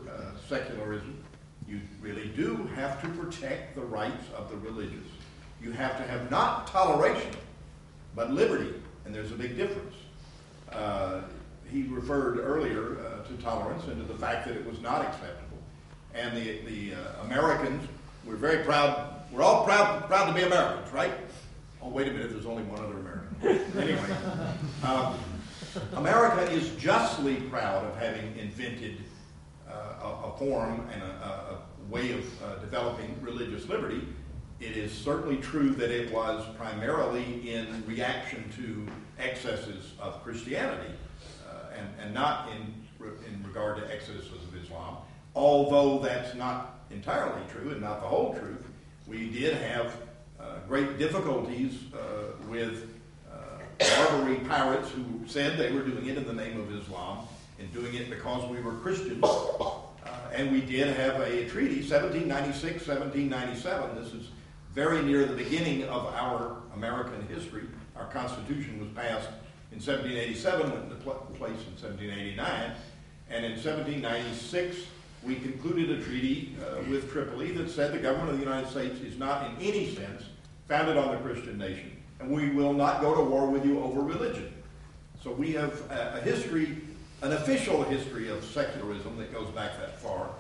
secularism. You really do have to protect the rights of the religious. You have to have not toleration, but liberty, and there's a big difference. He referred earlier to tolerance and to the fact that it was not acceptable. And the Americans, we're very proud, we're all proud to be Americans, right? Oh, wait a minute, there's only one other American. Anyway, America is justly proud of having invented a form and a way of developing religious liberty. It is certainly true that it was primarily in reaction to excesses of Christianity and not in regard to excesses of Islam, although that's not entirely true and not the whole truth. We did have great difficulties with Barbary pirates who said they were doing it in the name of Islam and doing it because we were Christians. And we did have a treaty, 1796, 1797. This is very near the beginning of our American history. Our Constitution was passed in 1787, went into place in 1789. And in 1796, we concluded a treaty with Tripoli that said the government of the United States is not in any sense founded on the Christian nation, and we will not go to war with you over religion. So we have a history, an official history of secularism that goes back that far.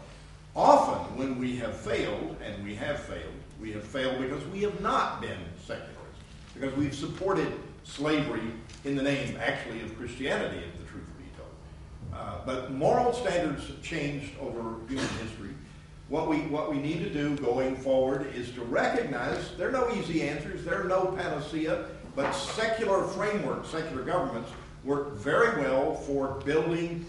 Often when we have failed, and we have failed because we have not been secularists, because we've supported slavery in the name, actually, of Christianity, if the truth be told. But moral standards have changed over human history. What we need to do going forward is to recognize there are no easy answers, there are no panacea, but secular frameworks, secular governments work very well for building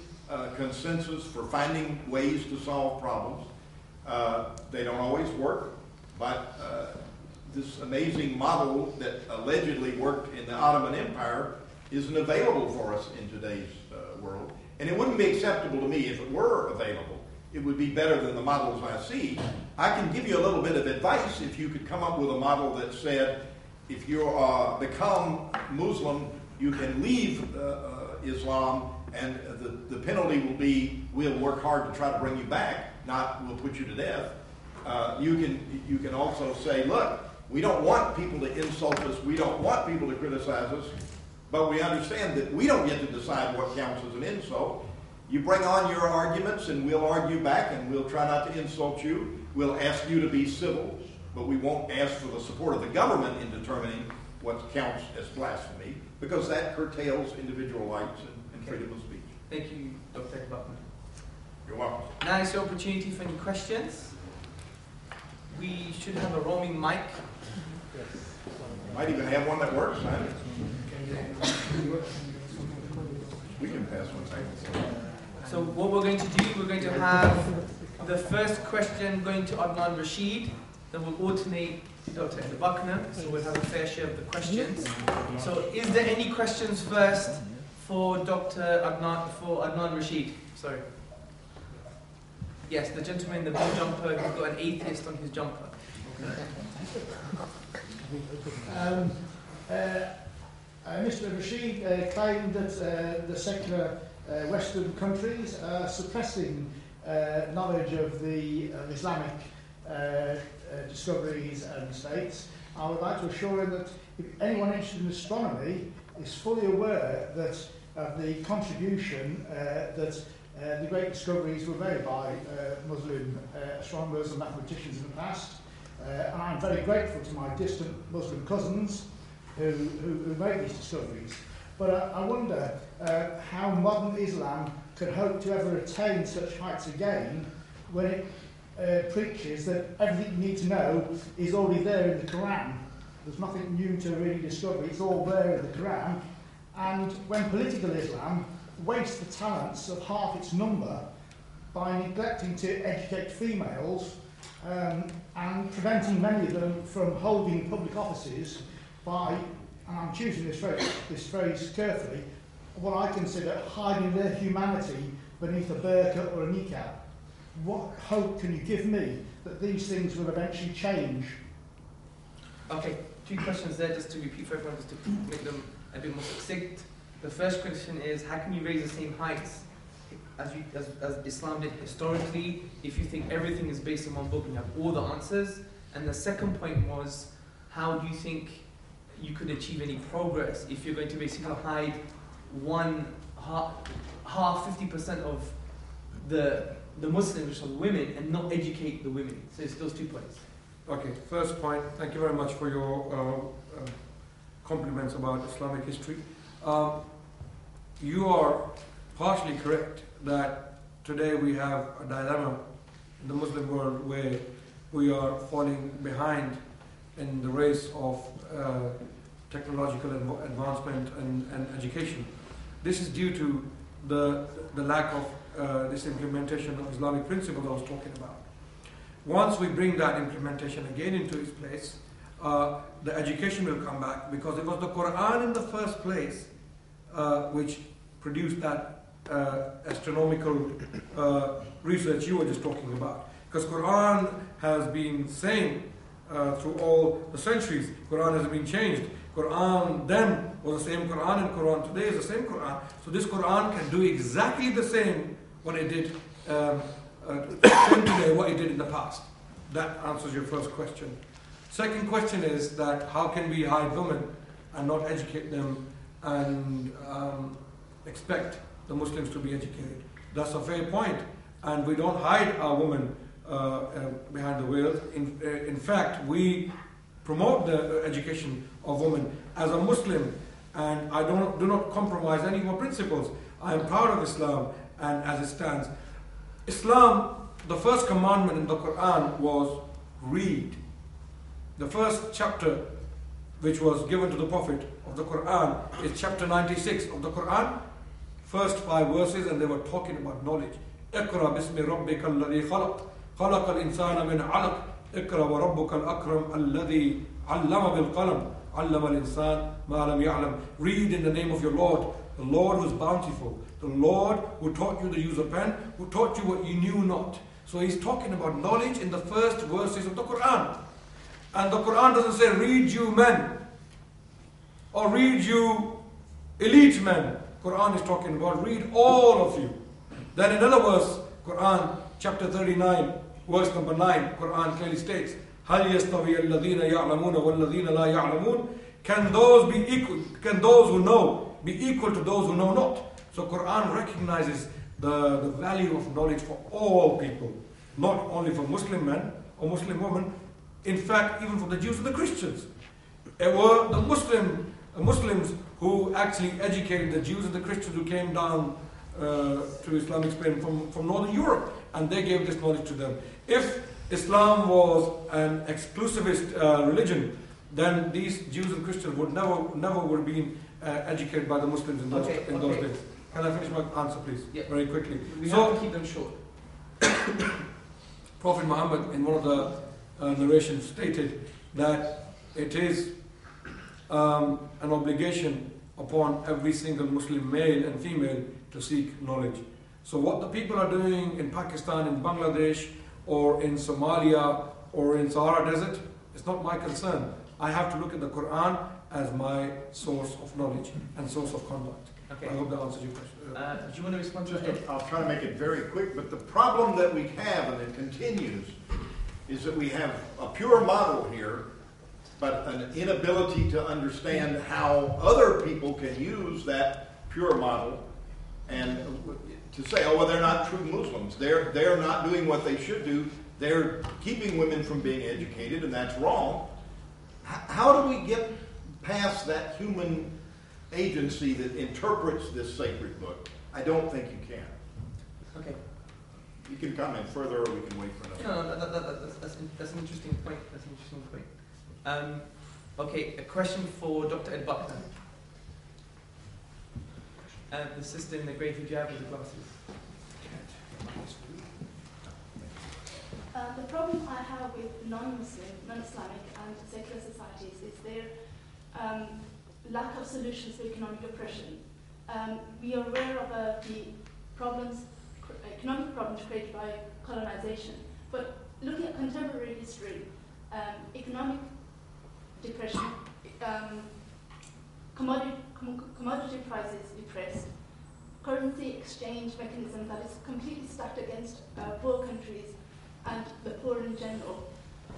consensus, for finding ways to solve problems. They don't always work, but this amazing model that allegedly worked in the Ottoman Empire isn't available for us in today's world. And it wouldn't be acceptable to me if it were available. It would be better than the models I see. I can give you a little bit of advice if you could come up with a model that said, if you become Muslim, you can leave Islam, and the penalty will be, we'll work hard to try to bring you back, not we'll put you to death. You can also say, look, we don't want people to insult us, we don't want people to criticize us, but we understand that we don't get to decide what counts as an insult. You bring on your arguments and we'll argue back and we'll try not to insult you. We'll ask you to be civil, but we won't ask for the support of the government in determining what counts as blasphemy, because that curtails individual rights and freedom of speech. Thank you, Dr. Buckner. You're welcome. Now is your opportunity for any questions. We should have a roaming mic. Might even have one that works, huh? We can pass one second. So what we're going to do, we're going to have the first question going to Adnan Rashid, then we'll alternate to Dr. Buckner, so we'll have a fair share of the questions. So is there any questions first for Adnan Rashid? Sorry. Yes, the gentleman in the blue jumper who's got an atheist on his jumper. Mr. Rashid claimed that the secular Western countries are suppressing knowledge of the Islamic discoveries and states. I would like to assure him that if anyone interested in astronomy is fully aware that of the contribution that the great discoveries were made by Muslim astronomers and mathematicians in the past. And I'm very grateful to my distant Muslim cousins who made these discoveries. But I wonder how modern Islam could hope to ever attain such heights again when it preaches that everything you need to know is already there in the Quran. There's nothing new to really discover, it's all there in the Quran. And when political Islam wastes the talents of half its number by neglecting to educate females and preventing many of them from holding public offices by, and I'm choosing this phrase carefully, what I consider hiding their humanity beneath a burqa or a niqab. What hope can you give me that these things will eventually change? Okay, 2 questions there just to repeat for everyone, just to make them a bit more succinct. The first question is, how can you raise the same heights as Islam did historically if you think everything is based on one book and you have all the answers? And the second point was, how do you think you could achieve any progress if you're going to basically hide half 50% of the Muslims, which are women, and not educate the women? So it's those 2 points. Okay, first point, thank you very much for your compliments about Islamic history. You are partially correct that today we have a dilemma in the Muslim world where we are falling behind in the race of technological advancement and education. This is due to the lack of this implementation of Islamic principles I was talking about. Once we bring that implementation again into its place, the education will come back, because it was the Quran in the first place which produced that astronomical research you were just talking about. Because Quran has been saying through all the centuries, Quran has been changed. Quran then was the same Quran, and Quran today is the same Quran. So this Quran can do exactly the same what it did today, what it did in the past. That answers your first question. Second question is that how can we hide women and not educate them and expect the Muslims to be educated? That's a fair point, and we don't hide our women behind the veil. In fact, we promote the education of women as a Muslim, and I do not compromise any of our principles. I am proud of Islam, and as it stands, Islam, the first commandment in the Quran was read. The first chapter which was given to the Prophet of the Quran is chapter 96 of the Quran, first 5 verses, and they were talking about knowledge. اقرأ باسم ربك الذي خلق خلق الإنسان من علق اقرأ وربك الأكرم الذي علم بالقلم علم الإنسان ما لم يعلم. Read in the name of your Lord, the Lord who is bountiful, the Lord who taught you the use of pen, who taught you what you knew not. So he's talking about knowledge in the first verses of the Quran. And the Quran doesn't say, read you men, or read you elite men. Quran is talking about, read all of you. Then in another verse, Quran chapter 39, verse number 9, Quran clearly states, هَلْ يَسْتَوِيَ الَّذِينَ يَعْلَمُونَ وَالَّذِينَ لَا يَعْلَمُونَ. Can those be equal? Can those who know be equal to those who know not? So Quran recognizes the value of knowledge for all people, not only for Muslim men or Muslim women. In fact, even for the Jews and the Christians. It were the Muslims who actually educated the Jews and the Christians who came down to Islamic Spain from Northern Europe, and they gave this knowledge to them. If Islam was an exclusivist religion, then these Jews and Christians would never would have been educated by the Muslims in those days. Can I finish my answer, please? Yeah. Very quickly. We have to keep them short. Prophet Muhammad, in one of the narrations, stated that it is an obligation upon every single Muslim male and female to seek knowledge. So what the people are doing in Pakistan, in Bangladesh, or in Somalia, or in Sahara Desert, It's not my concern. I have to look at the Quran as my source of knowledge and source of conduct. Okay. I hope that answers your question. Do you want to respond to Just that? I'll try to make it very quick, but the problem that we have, and it continues, is that we have a pure model here, but an inability to understand how other people can use that pure model and to say, oh, well, they're not true Muslims. They're not doing what they should do. They're keeping women from being educated, and that's wrong. How do we get past that human agency that interprets this sacred book? I don't think you can. Okay. You can comment further, or we can wait for another. No, that's an interesting point. That's an interesting point. Okay, a question for Dr. Ed Buckner. The sister in the grey hijab with the glasses. The problem I have with non-Muslim, non-Islamic and secular societies is their lack of solutions to economic oppression. We are aware of the economic problems created by colonization, but looking at contemporary history, economic depression, commodity prices depressed, currency exchange mechanism that is completely stacked against poor countries and the poor in general.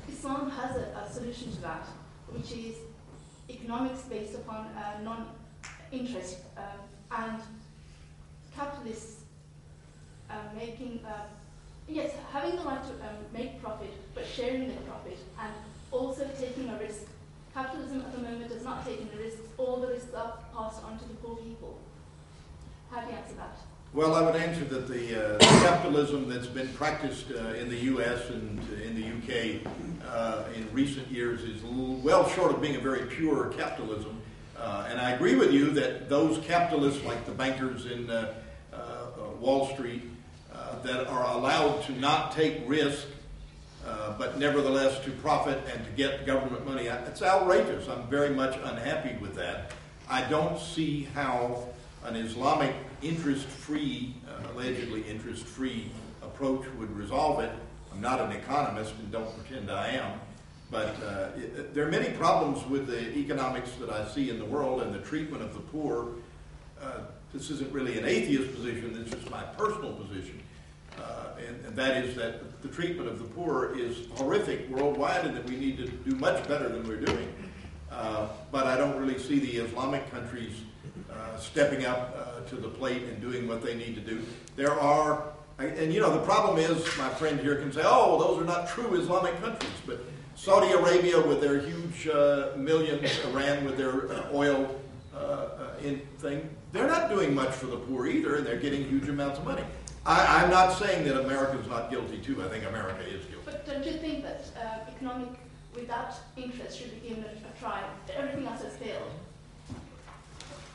Islam has a solution to that, which is economics based upon non-interest and capitalists having the right to make profit, but sharing the profit and also taking a risk. Capitalism at the moment does not take any risks. All the risks are passed on to the poor people. How do you answer that? Well, I would answer that the capitalism that's been practiced in the U.S. and in the U.K. In recent years is well short of being a very pure capitalism. And I agree with you that those capitalists, like the bankers in Wall Street, that are allowed to not take risk, but nevertheless to profit and to get government money, it's outrageous. I'm very much unhappy with that. I don't see how an Islamic interest-free, allegedly interest-free approach would resolve it. I'm not an economist and don't pretend I am, but there are many problems with the economics that I see in the world and the treatment of the poor. This isn't really an atheist position, this is my personal position. And that is that the treatment of the poor is horrific worldwide and that we need to do much better than we're doing. But I don't really see the Islamic countries stepping up to the plate and doing what they need to do. There are, and you know, the problem is, my friend here can say, oh, those are not true Islamic countries, but Saudi Arabia with their huge millions, Iran with their oil thing, they're not doing much for the poor either, and they're getting huge amounts of money. I'm not saying that America's not guilty too. I think America is guilty. But don't you think that economic without interest should be given a try? Everything else has failed.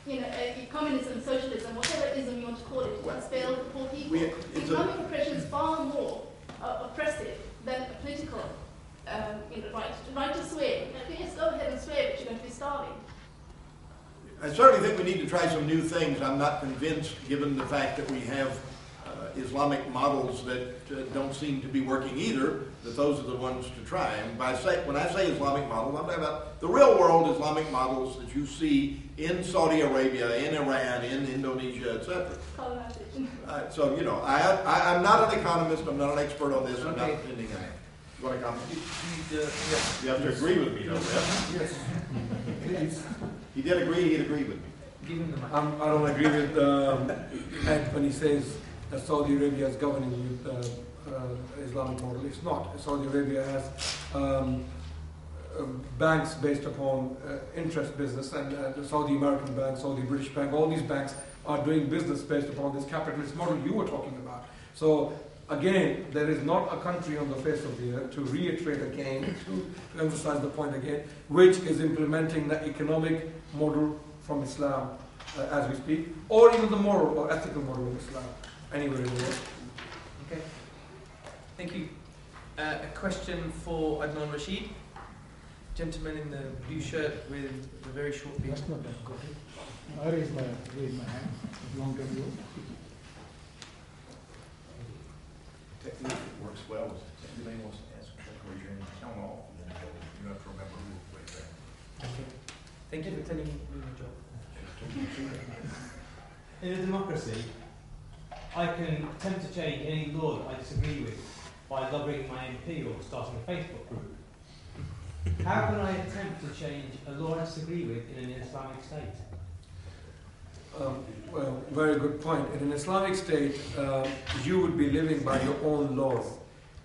You know, communism, socialism, whatever ism you want to call it, has failed the poor people. Economic oppression is far more oppressive than a political right to swear. Yes, go ahead and swear, but you're going to be starving. I certainly think we need to try some new things. I'm not convinced, given the fact that we have Islamic models that don't seem to be working either, that those are the ones to try. And when I say Islamic models, I'm talking about the real world Islamic models that you see in Saudi Arabia, in Iran, in Indonesia, etc. So, you know, I'm not an economist, I'm not an expert on this, I'm not pretending I am. You want to comment? You have to agree with me, though, Yes. Please. He did agree, he'd agree with me. Give him the mic. I don't agree with Ed when he says that Saudi Arabia is governing Islamic model. It's not. Saudi Arabia has banks based upon interest business, and the Saudi American Bank, Saudi British Bank, all these banks are doing business based upon this capitalist model you were talking about. So again, there is not a country on the face of the earth, to reiterate again, to emphasize the point again, which is implementing the economic model from Islam as we speak, or even the moral or ethical model of Islam anywhere in the world. Okay. Thank you. A question for Adnan Rashid. Gentleman in the blue shirt with the very short beard. That's not that good. I raise my hand. You want to go? Technique works well. If anybody wants to ask a question, raise your hand, count off, and then go. You have to remember who played that. Okay. Thank you for telling me your job. In a democracy, I can attempt to change any law that I disagree with by lobbying my MP or starting a Facebook group. How can I attempt to change a law I disagree with in an Islamic state? Well, very good point. In an Islamic state, you would be living by your own laws.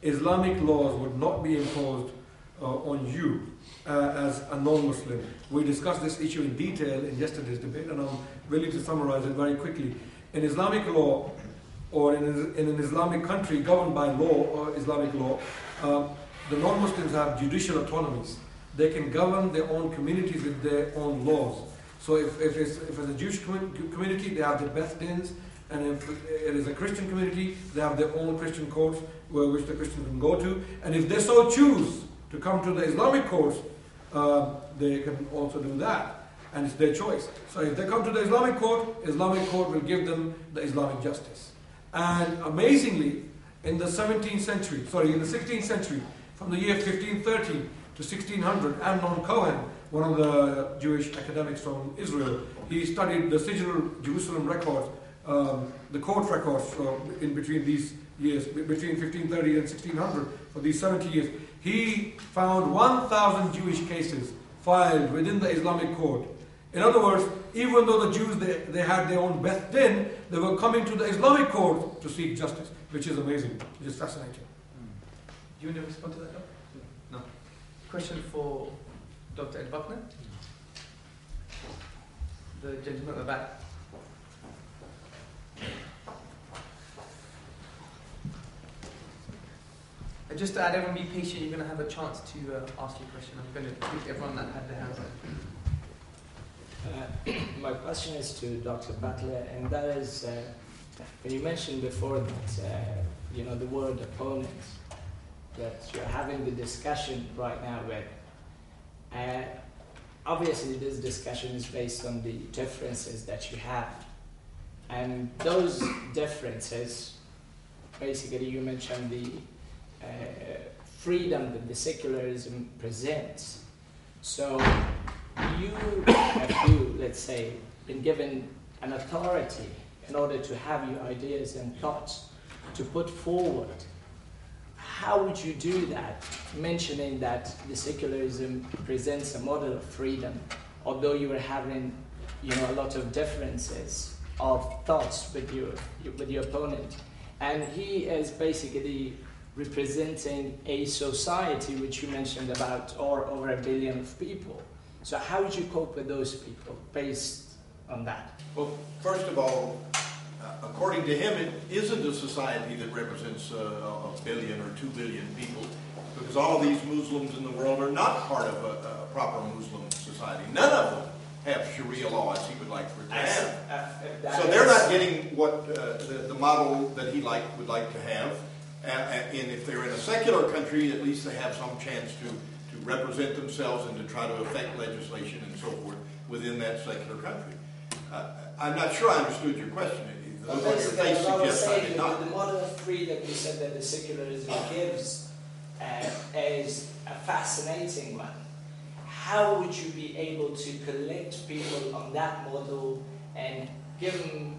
Islamic laws would not be imposed on you as a non-Muslim. We discussed this issue in detail in yesterday's debate, and I'm willing to summarize it very quickly. In Islamic law, or in an Islamic country governed by law or Islamic law, the non-Muslims have judicial autonomies. They can govern their own communities with their own laws. So if it's a Jewish community, they have the Beth Dins, and if it is a Christian community, they have their own Christian courts which the Christians can go to. And if they so choose to come to the Islamic courts, they can also do that. And it's their choice. So if they come to the Islamic court will give them the Islamic justice. And amazingly, in the 16th century, from the year 1530 to 1600, Amnon Cohen, one of the Jewish academics from Israel, he studied the Sigil Jerusalem records, the court records in between these years, between 1530 and 1600, for these 70 years. He found 1,000 Jewish cases filed within the Islamic court. In other words, even though the Jews, they had their own Beth Din, they were coming to the Islamic court to seek justice, which is amazing, which is fascinating. Do you want to respond to that, Doctor? No. Question for Dr. Ed Buckner? The gentleman at the back. Just to add, everyone be patient, you're going to have a chance to ask your question. I'm going to take everyone that had their hands up. My question is to Dr. Butler, and that is, when you mentioned before that, the word opponent, that you're having the discussion right now with, obviously this discussion is based on the differences that you have. And those differences, basically you mentioned the freedom that the secularism presents. So have you, let's say, been given an authority in order to have your ideas and thoughts to put forward? How would you do that, mentioning that the secularism presents a model of freedom, although you were having, a lot of differences of thoughts with your opponent, and he is basically representing a society which you mentioned about, or over 1 billion of people. So how would you cope with those people based on that? Well, first of all, according to him, it isn't a society that represents 1 billion or 2 billion people, because all of these Muslims in the world are not part of a proper Muslim society. None of them have Sharia law as he would like for it to have. So they're not getting what the model that he would like to have. And if they're in a secular country, at least they have some chance to represent themselves and to try to affect legislation and so forth within that secular country. I'm not sure I understood your question. Well, basically, what I was saying, the model of freedom you said that the secularism gives is a fascinating one. How would you be able to collect people on that model and give them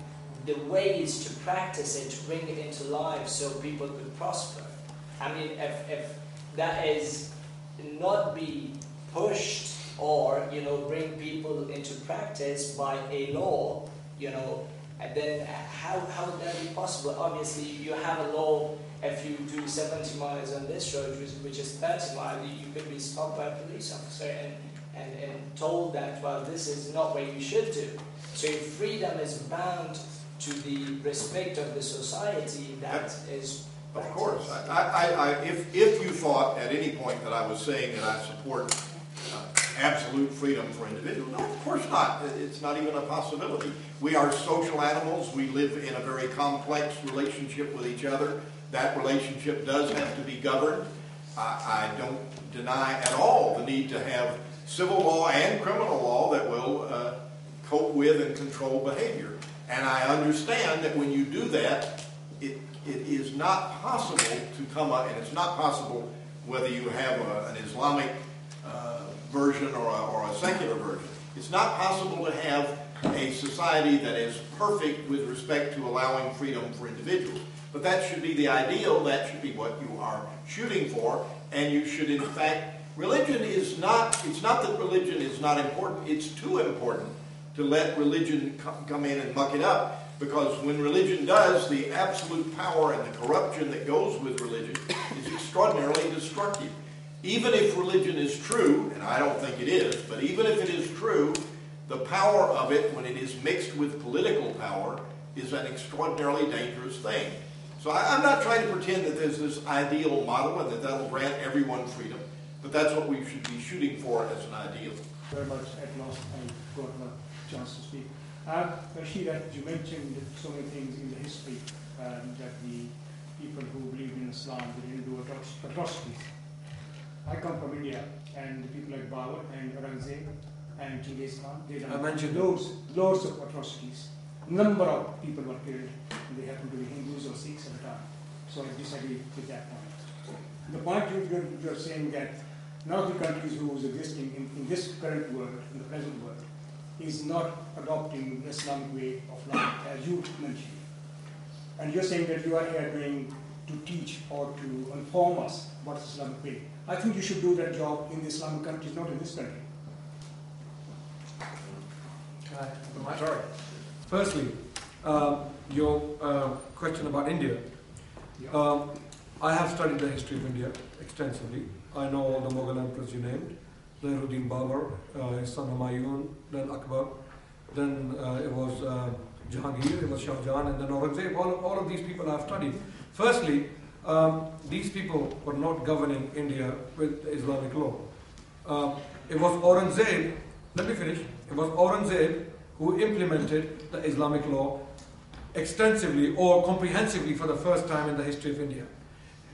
the ways to practice it, to bring it into life so people could prosper? I mean, if that is not be pushed or, bring people into practice by a law, and then how would that be possible? Obviously, you have a law, if you do 70 miles on this road, which is 30 miles, you could be stopped by a police officer and told that, well, this is not what you should do. So if freedom is bound to the respect of the society, that is... Of course. If you thought at any point that I was saying that I support absolute freedom for individuals, no, of course not. It's not even a possibility. We are social animals. We live in a very complex relationship with each other. That relationship does have to be governed. I don't deny at all the need to have civil law and criminal law that will cope with and control behavior. And I understand that when you do that, it is not possible to come up, and it's not possible whether you have an Islamic version or a secular version. It's not possible to have a society that is perfect with respect to allowing freedom for individuals. But that should be the ideal, that should be what you are shooting for, and you should in fact, religion is not, it's not that religion is not important, it's too important to let religion come in and muck it up, because when religion does, the absolute power and the corruption that goes with religion is extraordinarily destructive. Even if religion is true, and I don't think it is, but even if it is true, the power of it, when it is mixed with political power, is an extraordinarily dangerous thing. So I'm not trying to pretend that there's this ideal model and that that'll grant everyone freedom, but that's what we should be shooting for as an ideal. Very much at last I got a chance to speak. Rashid, you mentioned so many things in the history that the people who believed in Islam didn't do atrocities. I come from India, and the people like Babur and Aurangzeb and Genghis Khan, they done loads of atrocities. Number of people were killed, and they happened to be Hindus or Sikhs at the time. So I disagree with that point. The point you're saying that none of the countries who is existing in this current world, in the present world, is not adopting the Islamic way of life, as you mentioned. And you're saying that you are here to teach or to inform us what is Islamic way. I think you should do that job in the Islamic countries, not in this country. Sorry. Firstly, your question about India. I have studied the history of India extensively. I know all the Mughal emperors you named. Zahiruddin Babur, his son Humayun, then Akbar, then it was Jahangir, it was Shah Jahan, and then Aurangzeb. All of these people I have studied. Firstly, these people were not governing India with Islamic law. It was Aurangzeb, let me finish, it was Aurangzeb who implemented the Islamic law extensively or comprehensively for the first time in the history of India.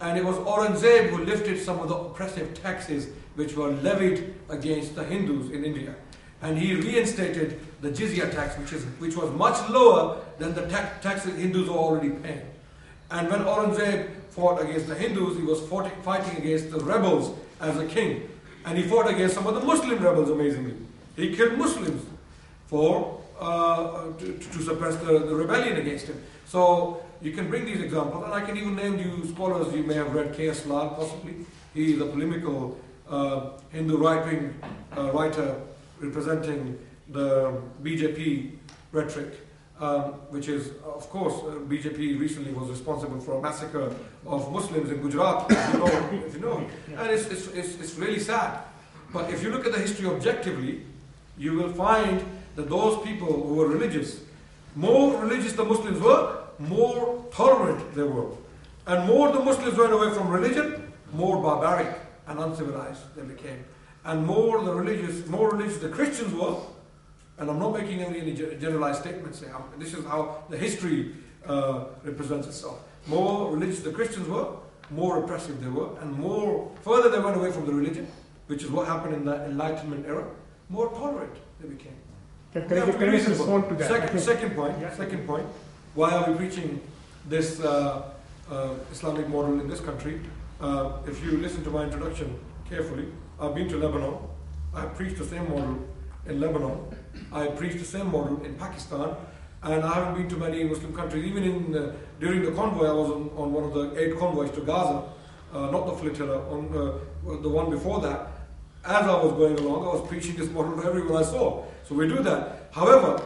And it was Aurangzeb who lifted some of the oppressive taxes which were levied against the Hindus in India. And he reinstated the jizya tax, which was much lower than the taxes Hindus were already paying. And when Aurangzeb fought against the Hindus, he was fighting against the rebels as a king. And he fought against some of the Muslim rebels, amazingly. He killed Muslims to suppress the rebellion against him. So you can bring these examples, and I can even name you scholars. You may have read K.S. Lal, possibly. He is a polemical Hindu right-wing writer representing the BJP rhetoric, which is, of course, BJP recently was responsible for a massacre of Muslims in Gujarat, if you know. And it's really sad. But if you look at the history objectively, you will find that those people who were religious, more religious the Muslims were, more tolerant they were. And more the Muslims went away from religion, more barbaric and uncivilized they became. And more religious the Christians were, and I'm not making any generalized statements here. This is how the history represents itself. More religious the Christians were, more oppressive they were, and more further they went away from the religion, which is what happened in the Enlightenment era, more tolerant they became. Can I respond to that? Second point. Why are we preaching this Islamic model in this country? If you listen to my introduction carefully, I've been to Lebanon. I preached the same model in Lebanon. I preached the same model in Pakistan. And I haven't been to many Muslim countries. Even during the convoy, I was on one of the 8 convoys to Gaza, not the flotilla, on the one before that. As I was going along, I was preaching this model to everyone I saw. So we do that. However,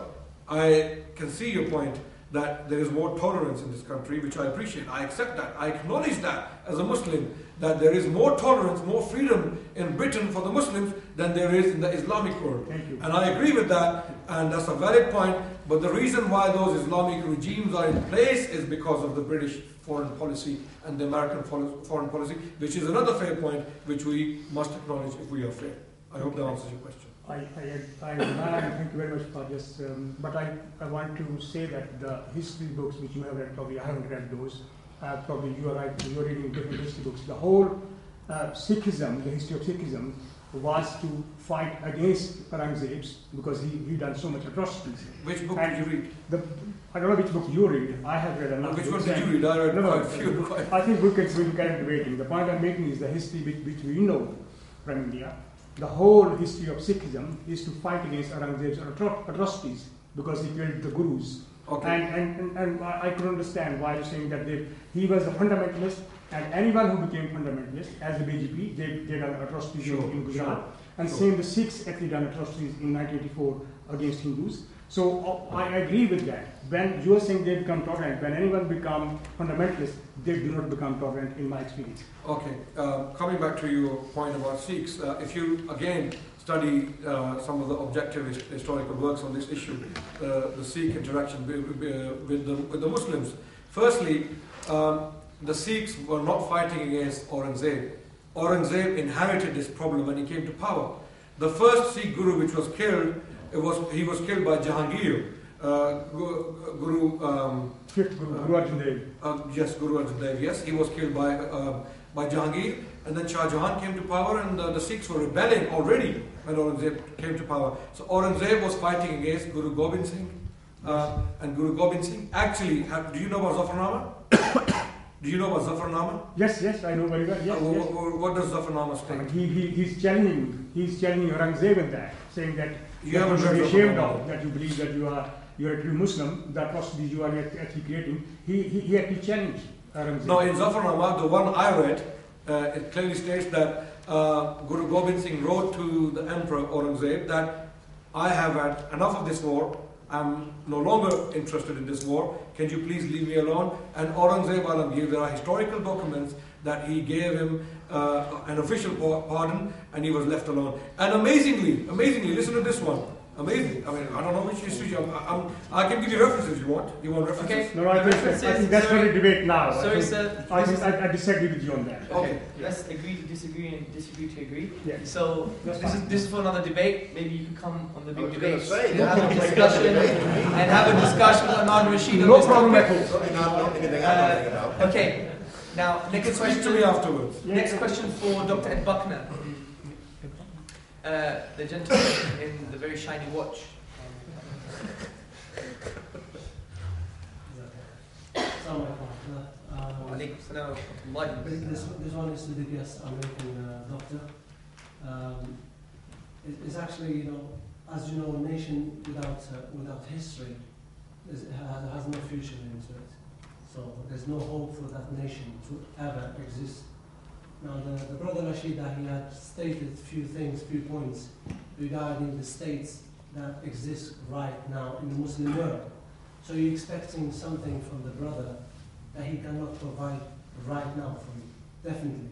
I can see your point that there is more tolerance in this country, which I appreciate. I accept that. I acknowledge that as a Muslim, that there is more tolerance, more freedom in Britain for the Muslims than there is in the Islamic world. And I agree with that, and that's a valid point. But the reason why those Islamic regimes are in place is because of the British foreign policy and the American foreign policy, which is another fair point which we must acknowledge if we are fair. I hope that answers your question. Thank you very much for this. But I want to say that the history books which you have read, probably I haven't read those. Probably you are right, you're reading different history books. The whole Sikhism, the history of Sikhism, was to fight against Aurangzeb because he done so much atrocities. Which book did you read? I don't know which book you read. I have read another. Which one did you read? I read quite a few. I think we can carry debating. The point I'm making is the history which we know from India the whole history of Sikhism is to fight against Aurangzeb's atrocities because he killed the gurus. Okay. And I could understand why you're saying that he was a fundamentalist, and anyone who became fundamentalist, as the BJP, they done atrocities in Gujarat. And same the Sikhs actually done atrocities in 1984 against Hindus. So I agree with that. When you are saying they become tolerant, when anyone become fundamentalist, they do not become tolerant in my experience. Okay, coming back to your point about Sikhs, if you again study some of the objective historical works on this issue, the Sikh interaction with the Muslims. Firstly, the Sikhs were not fighting against Aurangzeb. Aurangzeb inherited this problem when he came to power. The first Sikh guru which was killed, he was killed by Jahangir. Guru Arjan Dev. Yes, Guru Arjan Dev. Yes, he was killed by Jahangir, and then Shah Jahan came to power, and the Sikhs were rebelling already when Aurangzeb came to power. So Aurangzeb was fighting against Guru Gobind Singh, and Guru Gobind Singh actually. Do you know about Zafarnama? Do you know about Zafarnama? Yes, I know very well. Yes, what does Zafarnama state? He's challenging Aurangzeb in that, saying that you haven't should read be ashamed Zafarnama. of that you believe that you're a true Muslim, the atrocities you are actually creating. He actually challenged Aurangzeb. No, in Zafarnama, the one I read, it clearly states that Guru Gobind Singh wrote to the Emperor Aurangzeb that I have had enough of this war. I'm no longer interested in this war. Can you please leave me alone? And Aurangzeb Alamgir, there are historical documents that he gave him an official pardon, and he was left alone. And amazingly, listen to this one. Amazing. I mean, I don't know which history. I can give you references if you want. You want references? Okay. No, I think that's not a debate now. Sorry, sir. I disagree with you on that. Okay. Let's agree to disagree and disagree to agree. Yeah. So this is for another debate. Maybe you can come on the big debate Say, and have a discussion with Adnan Rashid. No problem at all. Certainly not anything I don't think about. Okay. Now, next Speak question. to me afterwards. Next question for Dr. Ed Buckner. The gentleman in the very shiny watch. This one is to the guest American doctor. It's actually, as you know, a nation without history has no future into it. So there's no hope for that nation to ever exist. Now, the brother Rashid, he had stated few points regarding the states that exist right now in the Muslim world. So you're expecting something from the brother that he cannot provide right now for you, definitely,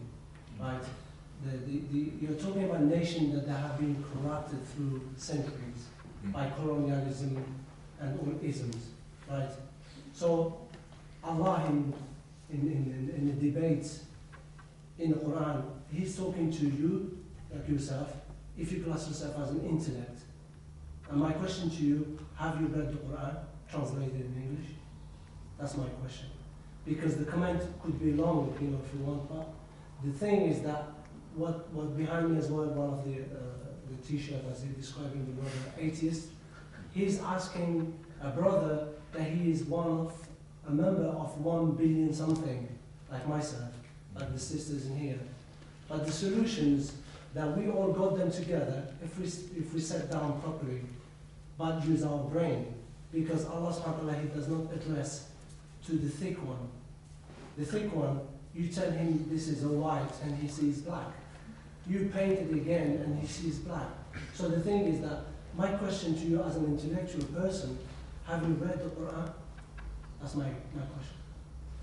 right? You're talking about nations that have been corrupted through centuries by colonialism and all isms, right? So Allah in the debates in the Quran, He's talking to you, like yourself, if you class yourself as an intellect. And my question to you, have you read the Quran translated in English? That's my question. Because the comment could be long, if you want, but the thing is that what behind me as well, one of the t-shirt, as he describing the brother atheist, he's asking a brother that he is a member of 1 billion something, like myself, like the sisters in here. But the solutions that we all got them together, if we sat down properly, but use our brain, because Allah subhanahu wa ta'ala, He does not address to the thick one. The thick one, you tell him this is a white and he sees black. You paint it again and he sees black. So the thing is that my question to you as an intellectual person, have you read the Quran? That's my question.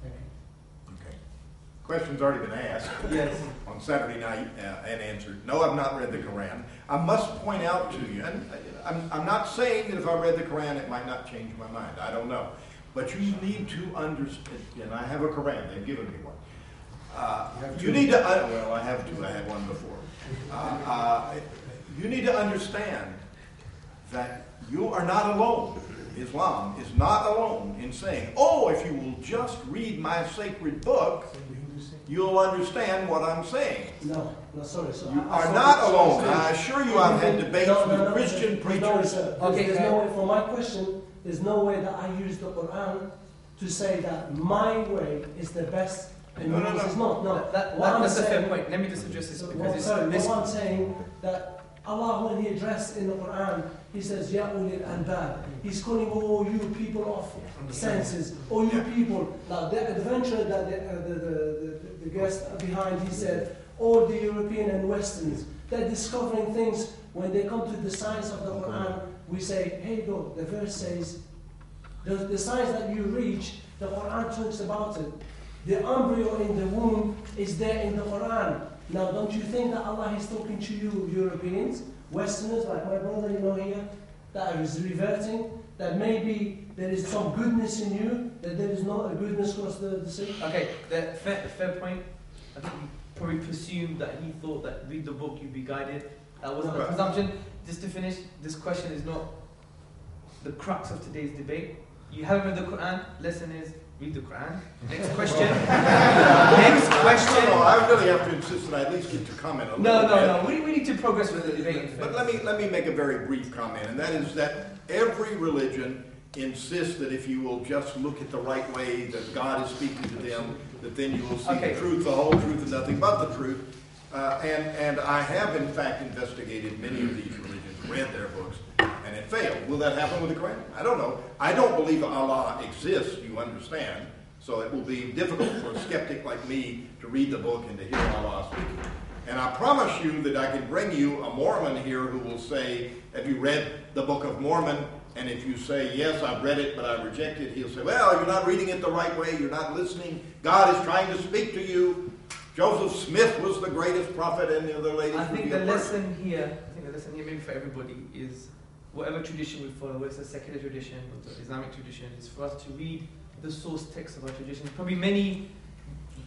Thank you. Okay. Question's already been asked on Saturday night and answered. No, I've not read the Quran. I must point out to you, and I'm not saying that if I read the Quran it might not change my mind. I don't know. But you need to understand, and I have a Quran, they've given me one. You need to, well, I have two, I had one before. You need to understand that you are not alone. Islam is not alone in saying, oh, if you will just read my sacred book, you'll understand what I'm saying. No, sorry. You are not alone. I assure you I've had debates with Christian preachers. Okay, there's no way, for my question, there's no way that I use the Quran to say that my way is the best and yours is not. No, that's a fair point. Let me just address this. What I'm saying that Allah, when He addressed in the Quran, He says, Ya ulil albab. He's calling all you people of senses, all you people. Now, the adventure that the guest behind, he said, all the European and Westerns, they're discovering things. When they come to the science of the Quran, we say, hey, look, the verse says, the science that you reach, the Quran talks about it. The embryo in the womb is there in the Quran. Now, don't you think that Allah is talking to you, Europeans, Westerners, like my brother, here, that is reverting, that maybe there is some goodness in you, that there is not a goodness across the sea? Okay, fair point. I think you probably presumed that he thought that read the book, you'd be guided. That wasn't a presumption. Just to finish, this question is not the crux of today's debate. You haven't read the Quran, lesson is read the Quran. Next question. Next question. No, I really have to insist that I at least get to comment on that. No. We need to progress with the debate. But let me make a very brief comment, and that is that every religion insists that if you will just look at the right way, that God is speaking to them, that then you will see the truth, the whole truth, and nothing but the truth. And I have, in fact, investigated many of these religions, read their books, and it failed. Will that happen with the Quran? I don't know. I don't believe Allah exists, you understand, so it will be difficult for a skeptic like me to read the book and to hear Allah speaking. And I promise you that I can bring you a Mormon here who will say, have you read the Book of Mormon? And if you say, yes, I've read it, but I reject it, he'll say, well, you're not reading it the right way, you're not listening, God is trying to speak to you. Joseph Smith was the greatest prophet, and the other ladies. I think the lesson here, maybe for everybody, is whatever tradition we follow, whether it's a secular tradition or the Islamic tradition, is for us to read the source text of our tradition. Probably many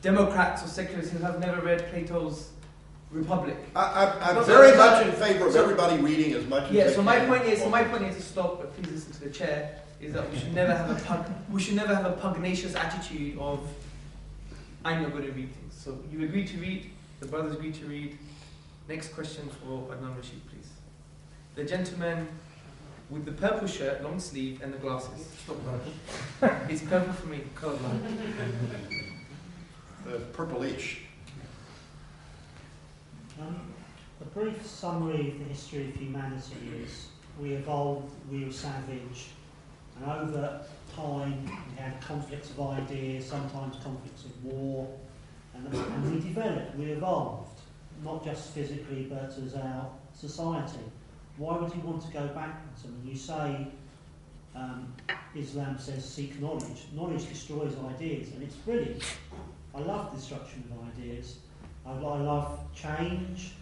Democrats or secularists who have never read Plato's Republic. I'm very much in favor of everybody reading as much as they can. So my point is to stop, but please listen to the chair, is that we should never have a pugnacious attitude of I'm not going to read things. So you agree to read, the brothers agree to read. Next question for Adnan Rashid, please. The gentleman with the purple shirt, long sleeve, and the glasses. Stop that. It's purple for me, colorblind. Purplish. A brief summary of the history of humanity is we evolved, we were savage, and over time we had conflicts of ideas, sometimes conflicts of war, and we developed, we evolved, not just physically but as our society. Why would you want to go backwards? I mean, you say Islam says seek knowledge. Knowledge destroys ideas, and it's brilliant. I love destruction of ideas. I love change.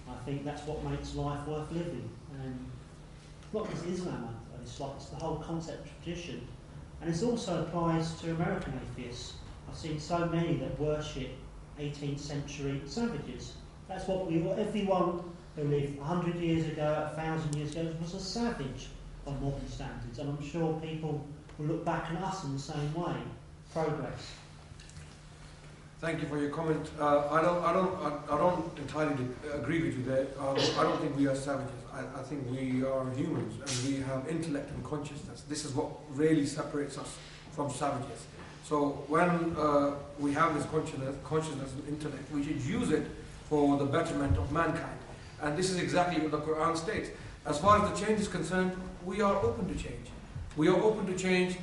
I think that's what makes life worth living. And not just Islam, it's the whole concept of tradition. And it also applies to American atheists. I've seen so many that worship 18th century savages. That's what everyone who lived 100 years ago, 1,000 years ago, was a savage by modern standards. And I'm sure people will look back at us in the same way. Progress. Thank you for your comment. I don't entirely agree with you there. I don't think we are savages. I think we are humans, and we have intellect and consciousness. This is what really separates us from savages. So when we have this consciousness and intellect, we should use it for the betterment of mankind. And this is exactly what the Quran states. As far as the change is concerned, we are open to change. We are open to change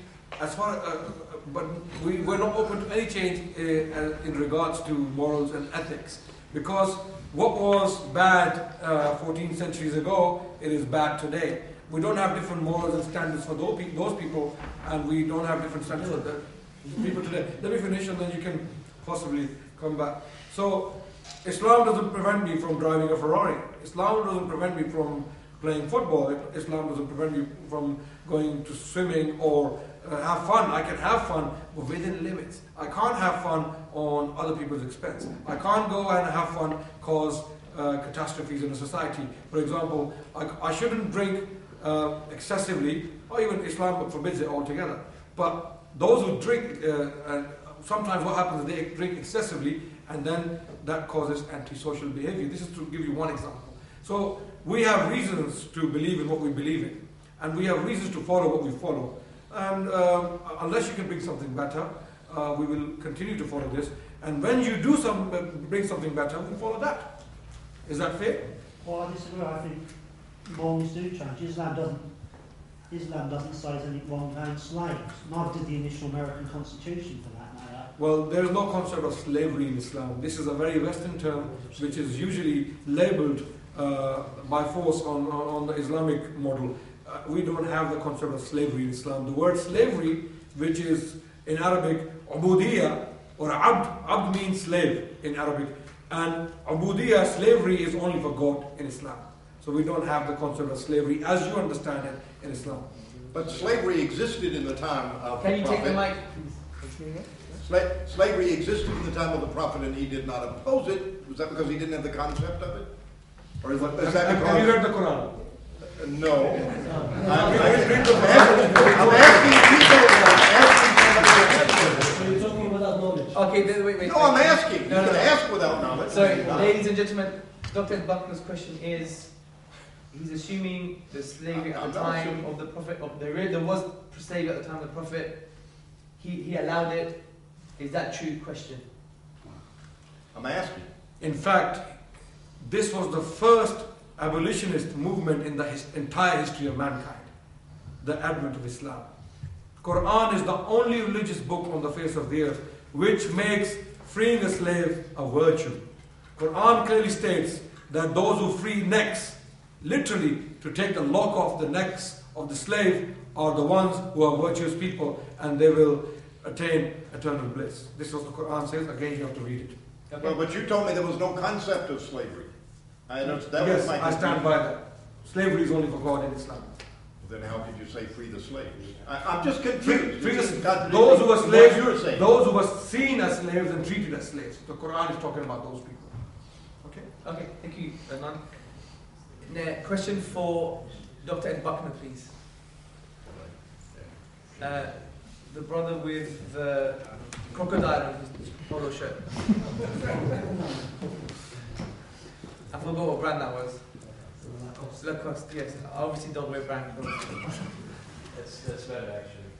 but we're not open to any change in regards to morals and ethics. Because what was bad 14 centuries ago, it is bad today. We don't have different morals and standards for those people, and we don't have different standards for the people today. Let me finish and then you can possibly come back. So, Islam doesn't prevent me from driving a Ferrari. Islam doesn't prevent me from playing football. Islam doesn't prevent me from going to swimming or have fun. I can have fun within limits. I can't have fun on other people's expense. I can't go and have fun cause catastrophes in a society. For example, I shouldn't drink excessively, or even Islam forbids it altogether. But those who drink, and sometimes what happens is they drink excessively, and then that causes antisocial behavior. This is to give you one example. So we have reasons to believe in what we believe in, and we have reasons to follow what we follow. And unless you can bring something better, we will continue to follow this. And when you do bring something better, we follow that. Is that fair? Well, I disagree. I think morals do change. Islam doesn't say there's anything wrong with owning slaves. Neither did the initial American Constitution, for that matter. Well, there is no concept of slavery in Islam. This is a very Western term which is usually labeled by force on the Islamic model. We don't have the concept of slavery in Islam. The word slavery, which is in Arabic, ubudiyya or abd means slave in Arabic. And ubudiyya, slavery, is only for God in Islam. So we don't have the concept of slavery as you understand it in Islam. But slavery existed in the time of Can you the take the Prophet. mic? Slavery existed in the time of the Prophet and he did not oppose it. Was that because he didn't have the concept of it? Or is that because... Have you read the Quran? No. I'm asking people... So you're talking without knowledge? Okay, then wait. No, I'm asking. No, You can ask without knowledge. Sorry, ladies and gentlemen, Dr. Buckner's question is, he's assuming the slavery at the time of the Prophet, there was slavery at the time of the Prophet, he allowed it. Is that true? Question. I'm asking. In fact, this was the first abolitionist movement in the entire history of mankind, the advent of Islam. Quran is the only religious book on the face of the earth which makes freeing a slave a virtue. Quran clearly states that those who free necks, literally to take the lock off the necks of the slave, are the ones who are virtuous people and they will attain eternal bliss. This is what the Quran says. Again, you have to read it. Okay. Well, but you told me there was no concept of slavery. Yes, I stand by that. Slavery is only for God in Islam. Then how could you say free the slaves? I'm just confused. Those who were slaves, those who were seen as slaves and treated as slaves. The Quran is talking about those people. Okay, thank you, Adnan. Question for Dr. Ed Buckner, please. The brother with the crocodile on his polo shirt. I forgot what brand that was. Lacoste, yes. I obviously don't wear brand. That's better, actually.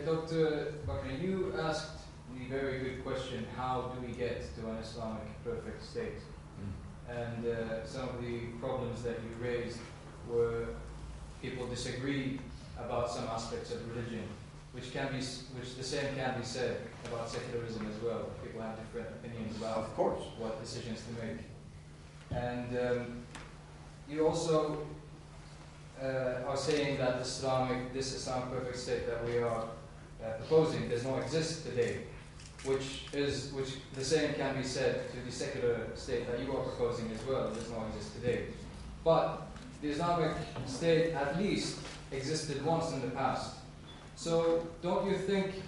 Dr. Buckner, you asked the very good question, how do we get to an Islamic perfect state? And some of the problems that you raised were people disagree about some aspects of religion, which the same can be said about secularism as well. People have different opinions about, of course, what decisions to make. And you also are saying that this Islamic perfect state that we are proposing does not exist today, which the same can be said to the secular state that you are proposing as well, does not exist today. But the Islamic state at least existed once in the past. So don't you think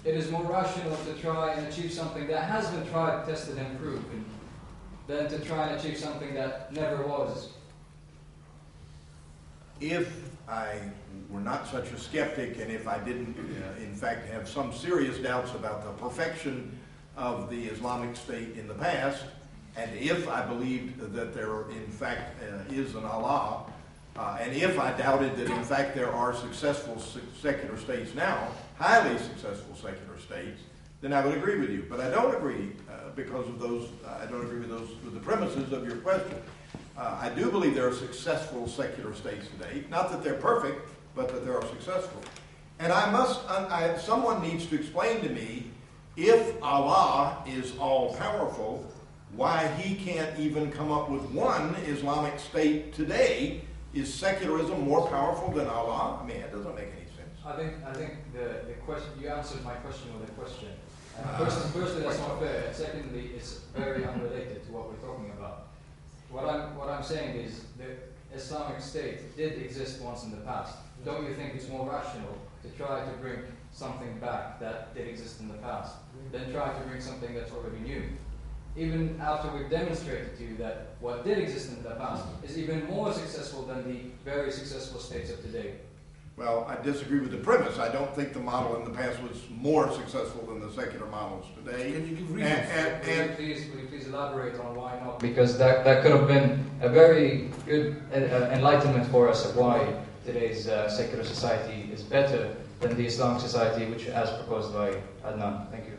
it is more rational to try and achieve something that has been tried, tested, and proven than to try and achieve something that never was? If I were not such a skeptic, and if I didn't, in fact, have some serious doubts about the perfection of the Islamic State in the past, and if I believed that there, in fact, is an Allah, and if I doubted that, in fact, there are successful secular states now, highly successful secular states, then I would agree with you. But I don't agree because of those. I don't agree with the premises of your question. I do believe there are successful secular states today. Not that they're perfect, but that there are successful. And someone needs to explain to me, if Allah is all-powerful, why he can't even come up with one Islamic state today. Is secularism more powerful than Allah? I mean, it doesn't make any sense. I think the question, you answered my question with a question. Firstly, that's not fair. And secondly, it's very unrelated to what we're talking about. What I'm saying is the Islamic State did exist once in the past. Don't you think it's more rational to try to bring something back that did exist in the past than try to bring something that's already new? Even after we've demonstrated to you that what did exist in the past is even more successful than the very successful states of today. Well, I disagree with the premise. I don't think the model in the past was more successful than the secular models today. Can you give reasons? Will you please elaborate on why not? Because that could have been a very good enlightenment for us of why today's secular society is better than the Islamic society, which as proposed by Adnan. Thank you.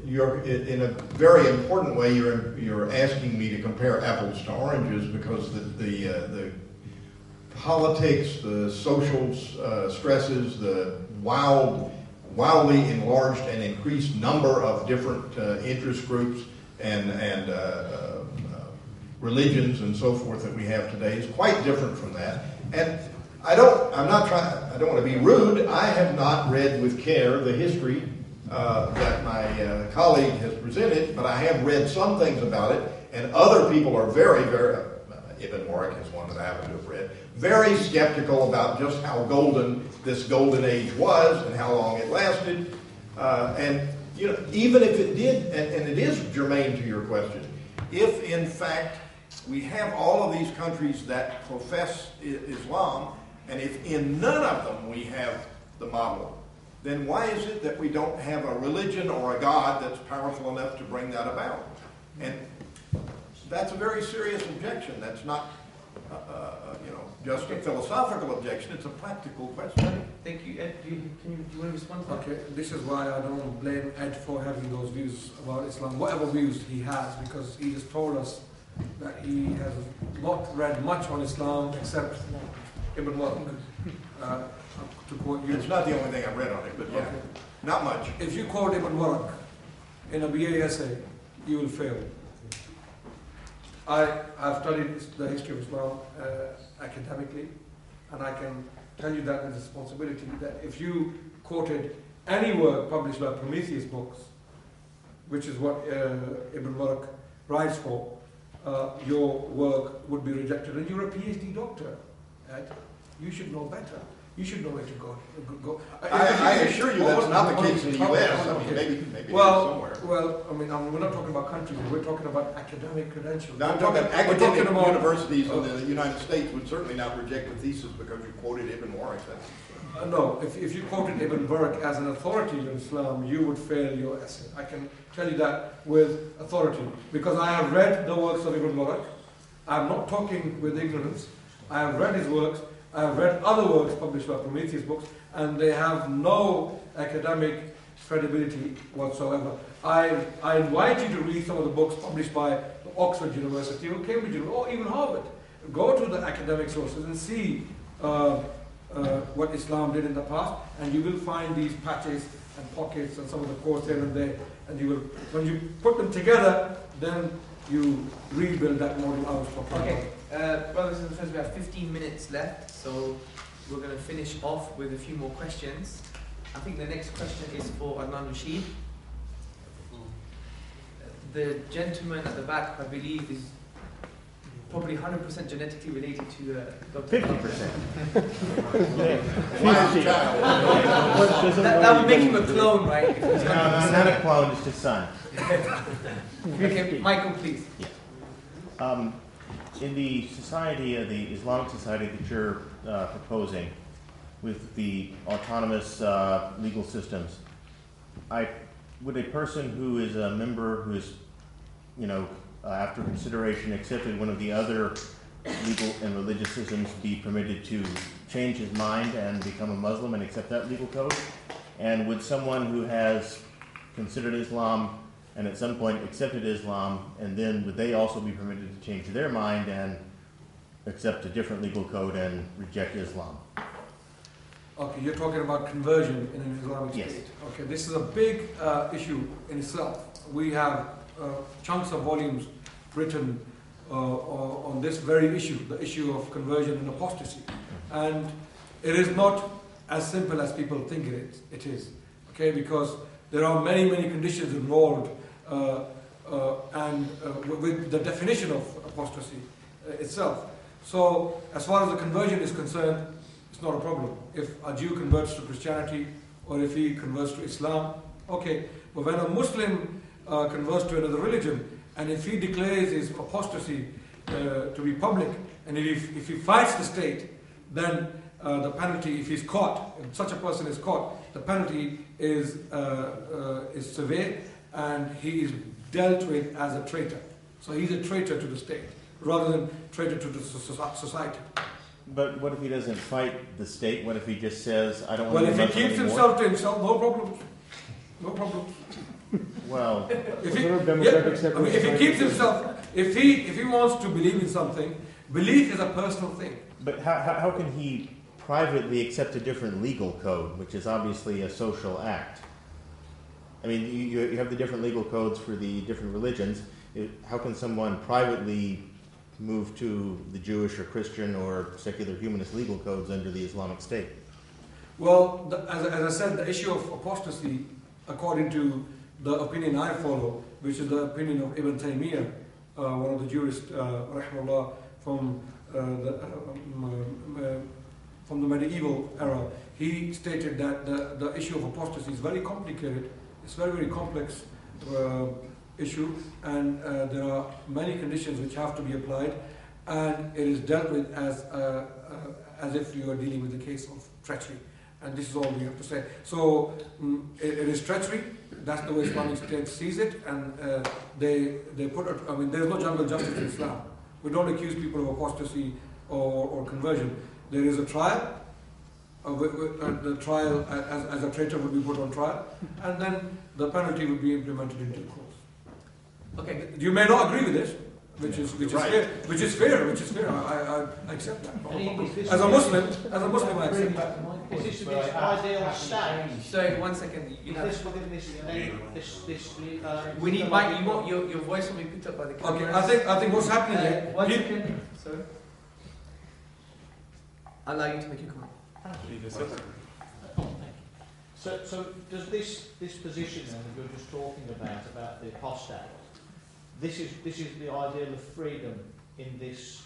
you're in a very important way. You're asking me to compare apples to oranges because the politics, the social stresses, the wildly enlarged and increased number of different interest groups and religions and so forth that we have today is quite different from that. And I don't want to be rude. I have not read with care the history that my colleague has presented, but I have read some things about it, and other people are very, very, Ibn Warwick is one that I happen to have read, very skeptical about just how golden this golden age was and how long it lasted. And even if it did, and it is germane to your question, if in fact we have all of these countries that profess Islam, and if in none of them we have the model, then why is it that we don't have a religion or a God that's powerful enough to bring that about? And that's a very serious objection. That's not, just a philosophical objection. It's a practical question. Thank you. Ed, do you want to respond to that? Okay, this is why I don't blame Ed for having those views about Islam, whatever views he has, because he just told us that he has not read much on Islam except Ibn Warwick. To quote you. It's not the only thing I've read on it, but yeah, okay. Not much. If you quote Ibn Warwick in a BA essay, you will fail. I've studied the history of Islam academically, and I can tell you that with responsibility that if you quoted any work published by Prometheus Books, which is what Ibn Warwick writes for, your work would be rejected. And you're a PhD doctor, Ed. You should know better. You should know where to go. I assure you that's not the case in the U.S. I mean, maybe somewhere. Well, I mean, we're not talking about countries. We're talking about academic credentials. Now, I'm talking academic universities in the United States would certainly not reject a thesis because you quoted Ibn Warwick. No, if you quoted Ibn Warwick as an authority in Islam, you would fail your essay. I can tell you that with authority because I have read the works of Ibn Warwick. I'm not talking with ignorance. I have read his works. I have read other works published by Prometheus Books, and they have no academic credibility whatsoever. I invite you to read some of the books published by Oxford University or Cambridge University or even Harvard. Go to the academic sources and see what Islam did in the past, and you will find these patches and pockets and some of the quotes here and there. And you will, when you put them together, then you rebuild that model I was talking about. Brothers and friends, we have 15 minutes left, so we're going to finish off with a few more questions. I think the next question is for Adnan Rashid. The gentleman at the back, I believe, is probably 100% genetically related to Dr. 50%. That would make him a clone, right? No, not a clone, it's his son. Okay, Michael, please. Yeah. In the society, the Islamic society that you're proposing, with the autonomous legal systems, would a person who is a member who is, after consideration accepted one of the other legal and religious systems be permitted to change his mind and become a Muslim and accept that legal code? And would someone who has considered Islam and at some point accepted Islam, and then would they also be permitted to change their mind and accept a different legal code and reject Islam? Okay, you're talking about conversion in an Islamic state. Yes. Okay, this is a big issue in itself. We have chunks of volumes written on this very issue, the issue of conversion and apostasy. And it is not as simple as people think it is. Okay, because there are many, many conditions involved and with the definition of apostasy itself. So, as far as the conversion is concerned, it's not a problem. If a Jew converts to Christianity or if he converts to Islam, okay. But when a Muslim converts to another religion, and if he declares his apostasy to be public, and if he fights the state, then the penalty, if he's caught, if such a person is caught, the penalty is severe, and he is dealt with as a traitor. So he's a traitor to the state, rather than traitor to the society. But what if he doesn't fight the state? What if he just says, I don't want to be Well, if he keeps anymore? himself to himself, no problem. No problem. Well, if he keeps himself, if he wants to believe in something, belief is a personal thing. But how can he privately accept a different legal code, which is obviously a social act? I mean, you have the different legal codes for the different religions. How can someone privately move to the Jewish or Christian or secular humanist legal codes under the Islamic State? Well, as I said, the issue of apostasy, according to the opinion I follow, which is the opinion of Ibn Taymiyyah, one of the jurists, rahimahullah, from the medieval era, he stated that the issue of apostasy is very complicated. It's a very, very complex issue, and there are many conditions which have to be applied, and it is dealt with as if you are dealing with a case of treachery. And this is all we have to say. So it is treachery. That's the way Islamic State sees it, and they put it. I mean, there is no general justice in Islam. We don't accuse people of apostasy or conversion. There is a trial. The trial as a traitor would be put on trial, and then the penalty would be implemented in due course. Okay. You may not agree with this, which is right. fair. I accept that. As a Muslim, I accept that. Is this within this ideal state? Sorry, 1 second. Is this within this we need Mike. Your voice will be picked up by the camera. Okay, I think what's happening here. 1 second. Sorry. I'll allow you to make your comment. So does this position then that you're just talking about the apostate, this is the ideal of freedom in this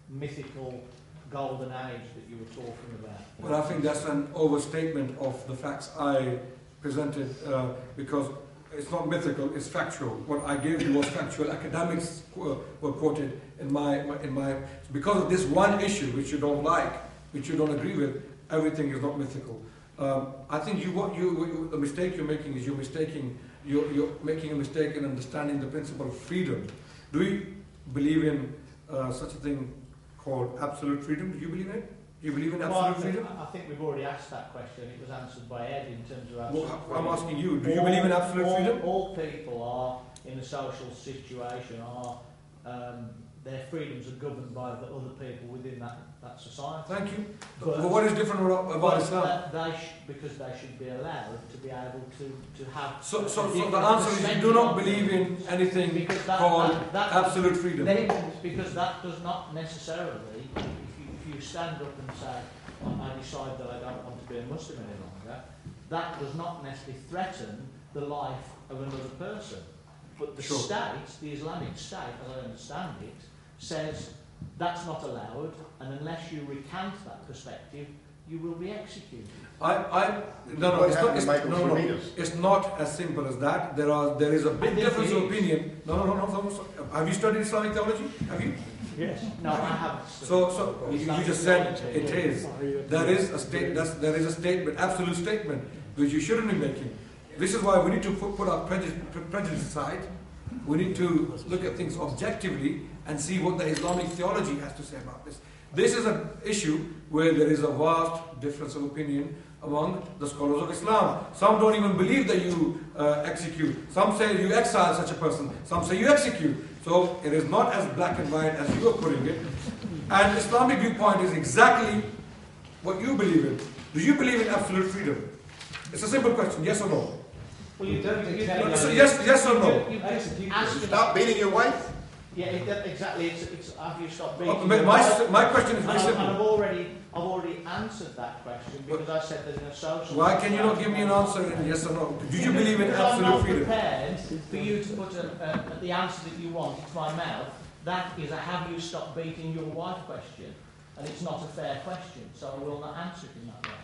mythical golden age that you were talking about? Well, I think that's an overstatement of the facts I presented, because it's not mythical, it's factual. What I gave you was factual. Academics were quoted in my because of this one issue which you don't like, which you don't agree with. Everything is not mythical. I think the mistake you're making is you're making a mistake in understanding the principle of freedom. Do you believe in such a thing called absolute freedom? Do you believe in it? Do you believe in absolute freedom? I think we've already asked that question. It was answered by Ed in terms of absolute freedom. I'm asking you, do you believe in absolute freedom? All people are in a social situation their freedoms are governed by the other people within that society. Thank you. But what is different about Islam? Because they should be allowed to be able to have... So the answer is you do not believe in anything called absolute freedom. Because that does not necessarily, if you stand up and say, I decide that I don't want to be a Muslim any longer, that does not necessarily threaten the life of another person. But the state, the Islamic State, as I understand it, says that's not allowed, and unless you recant that perspective, you will be executed. It's not as simple as that. There is a big difference of opinion. No. Have you studied Islamic theology? Have you? Yes. No, I haven't. So you just said it is. There is a statement, absolute statement, which you shouldn't be making. This is why we need to put our prejudice aside. We need to look at things objectively and see what the Islamic theology has to say about this. This is an issue where there is a vast difference of opinion among the scholars of Islam. Some don't even believe that you execute. Some say you exile such a person. Some say you execute. So it is not as black and white as you are putting it. And Islamic viewpoint is exactly what you believe in. Do you believe in absolute freedom? It's a simple question, yes or no? Well, you don't. Yes or no? Stop beating your wife? Yeah, exactly. It's have you stopped beating? My question is very simple. And I've already answered that question because I said there's no social. Why can you not give me an answer in yes or no? Do you believe in absolute freedom? I'm not prepared for you to put the answer that you want into my mouth. That is a have you stopped beating your wife question, and it's not a fair question, so I will not answer it in that way.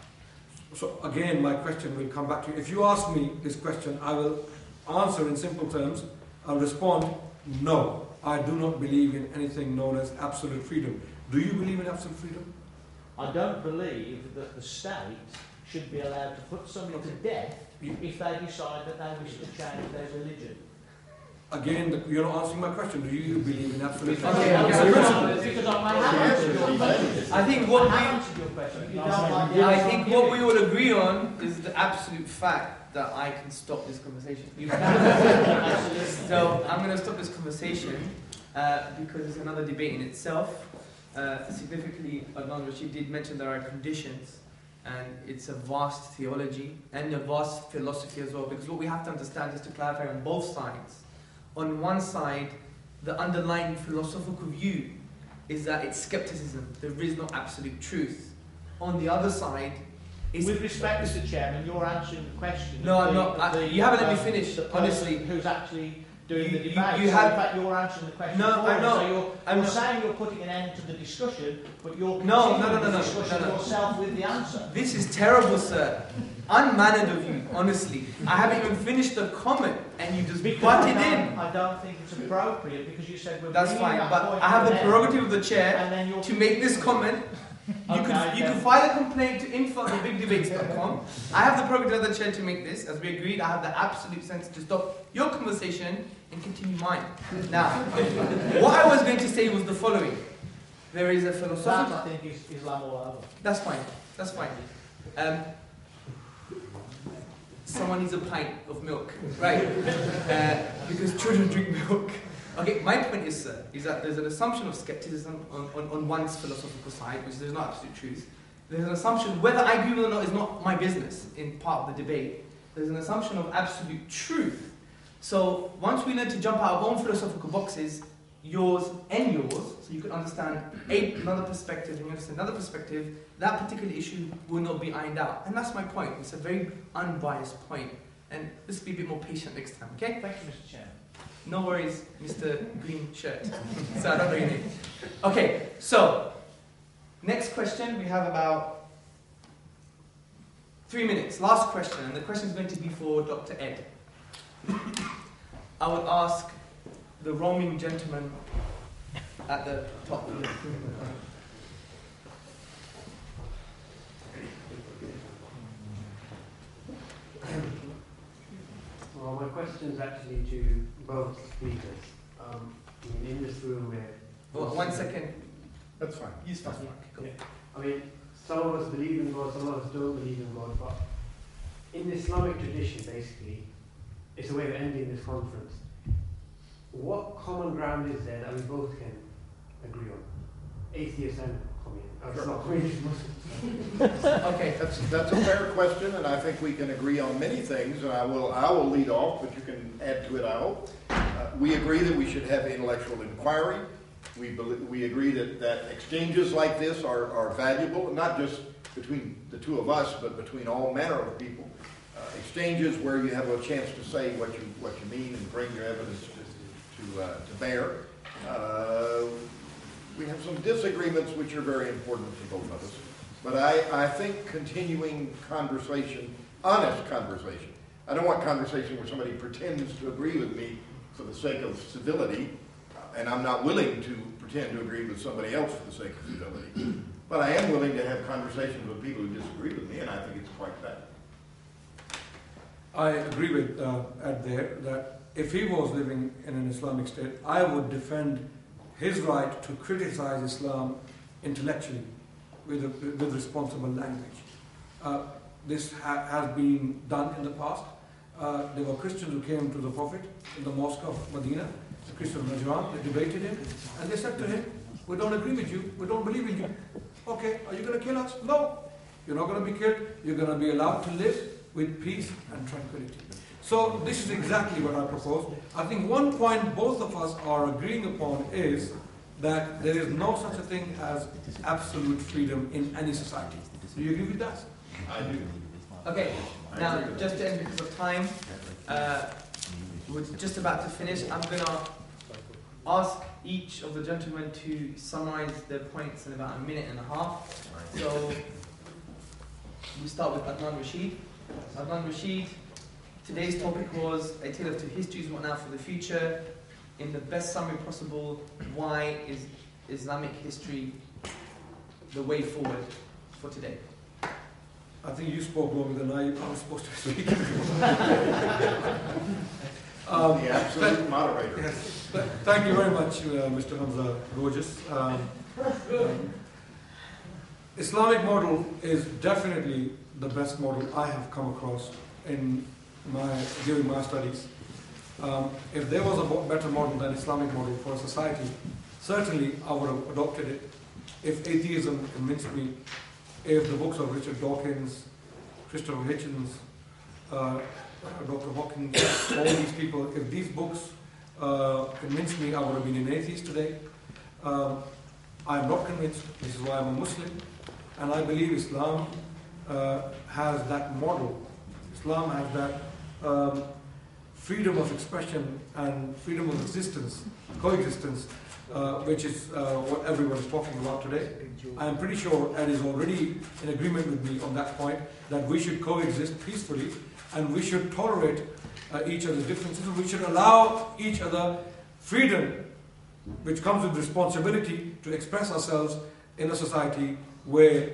So again, my question will come back to you. If you ask me this question, I will answer in simple terms. I'll respond, no, I do not believe in anything known as absolute freedom. Do you believe in absolute freedom? I don't believe that the state should be allowed to put somebody to death if they decide that they wish to change their religion. Again, you're not answering my question. Do you believe in absolute freedom? I think what we all agree on is the absolute fact that I can stop this conversation. So I'm going to stop this conversation because it's another debate in itself. Significantly, Adnan Rashid did mention there are conditions, and it's a vast theology and a vast philosophy as well, because what we have to understand is to clarify on both sides. On one side, the underlying philosophical view is that it's skepticism. There is no absolute truth. On the other side, is... With respect, Mr. Chairman, you're answering the question. No, I'm not. You haven't let me finish, honestly. Who's actually doing the debate. In fact, you're answering the question. No, I'm not. So you're saying you're putting an end to the discussion, but you're continuing the discussion yourself with the answer. This is terrible, sir. Unmannered of you, honestly. I haven't even finished the comment, and you just butted in. I don't think it's appropriate because you said we're. That's fine, but I have the prerogative of the chair to make this comment. You can file a complaint to info@bigdebates.com. I have the prerogative of the chair to make this. As we agreed, I have the absolute sense to stop your conversation and continue mine. Now, what I was going to say was the following. There is a philosophical... That, I think, is Islam all over. That's fine. That's fine. Someone needs a pint of milk, right? Because children drink milk. Okay, my point is, sir, is that there's an assumption of skepticism on one's philosophical side, which there's no absolute truth. There's an assumption, whether I agree with it or not is not my business in part of the debate. There's an assumption of absolute truth. So once we learn to jump out of our own philosophical boxes, yours and yours, so you can understand another perspective and you understand another perspective, that particular issue will not be ironed out. And that's my point. It's a very unbiased point. And let's be a bit more patient next time, okay? Thank you, Mr. Chairman. No worries, Mr. Green Shirt. So I don't know your name. Okay, so next question. We have about 3 minutes. Last question, and the question is going to be for Dr. Ed. I would ask the roaming gentleman at the top of the room. Well, my question is actually to both speakers. In this room where... Well, 1 second. That's fine. Use fast. Yeah. I mean, some of us believe in God, some of us don't believe in God, but in the Islamic tradition, basically, it's a way of ending this conference. What common ground is there that we both can agree on? Atheists and communists. Okay, that's a fair question, and I think we can agree on many things. And I will lead off, but you can add to it, I hope. We agree that we should have intellectual inquiry. We agree that exchanges like this are valuable, not just between the two of us, but between all manner of people. Exchanges where you have a chance to say what you mean and bring your evidence to bear. We have some disagreements which are very important to both of us. But I think continuing conversation, honest conversation. I don't want conversation where somebody pretends to agree with me for the sake of civility, and I'm not willing to pretend to agree with somebody else for the sake of civility. But I am willing to have conversations with people who disagree with me, and I think it's quite that. I agree with Ed there that if he was living in an Islamic state, I would defend his right to criticize Islam intellectually with responsible language. This has been done in the past. There were Christians who came to the Prophet in the mosque of Medina, the Christian of Najran. They debated him, and they said to him, "We don't agree with you. We don't believe in you." "Okay, are you going to kill us?" "No, you're not going to be killed. You're going to be allowed to live with peace and tranquility." So this is exactly what I propose. I think one point both of us are agreeing upon is that there is no such a thing as absolute freedom in any society. Do you agree with that? I do. Okay, now just to end because of time, we're just about to finish. I'm going to ask each of the gentlemen to summarize their points in about 1.5 minutes. So we start with Adnan Rashid. Adnan Rashid, today's topic was A Tale of Two Histories, What Now for the Future. In the best summary possible, why is Islamic history the way forward for today? I think you spoke longer than I was supposed to speak. The absolute moderator. Yes. Thank you very much, Mr. Hamza. Gorgeous. Islamic model is definitely the best model I have come across during my studies. If there was a better model than Islamic model for a society, certainly I would have adopted it. If atheism convinced me, if the books of Richard Dawkins, Christopher Hitchens, Dr. Hawkins, all these people, if these books convinced me, I would have been an atheist today. I am not convinced. This is why I'm a Muslim. And I believe Islam has that model. Islam has that freedom of expression and freedom of existence, coexistence, which is what everyone is talking about today. I am pretty sure Ed is already in agreement with me on that point, that we should coexist peacefully and we should tolerate each other's differences. We should allow each other freedom, which comes with responsibility to express ourselves in a society where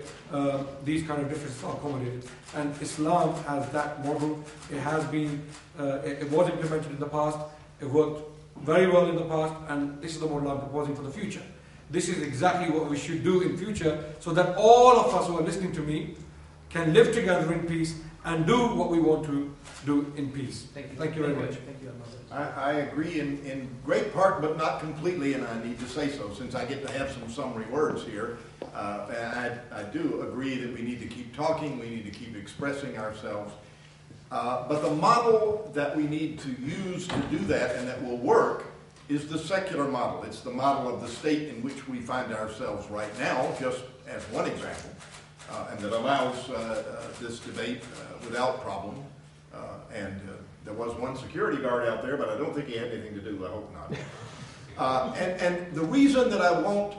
these kind of differences are accommodated. And Islam has that model. It has been, it was implemented in the past, it worked very well in the past, and this is the model I'm proposing for the future. This is exactly what we should do in future, so that all of us who are listening to me can live together in peace and do what we want to do in peace. Thank you very much. Thank you. I agree in great part, but not completely, and I need to say so, since I get to have some summary words here. I do agree that we need to keep talking, we need to keep expressing ourselves. But the model that we need to use to do that, and that will work, is the secular model. It's the model of the state in which we find ourselves right now, just as one example, and that allows this debate without problem. There was one security guard out there, but I don't think he had anything to do. I hope not. And the reason that I won't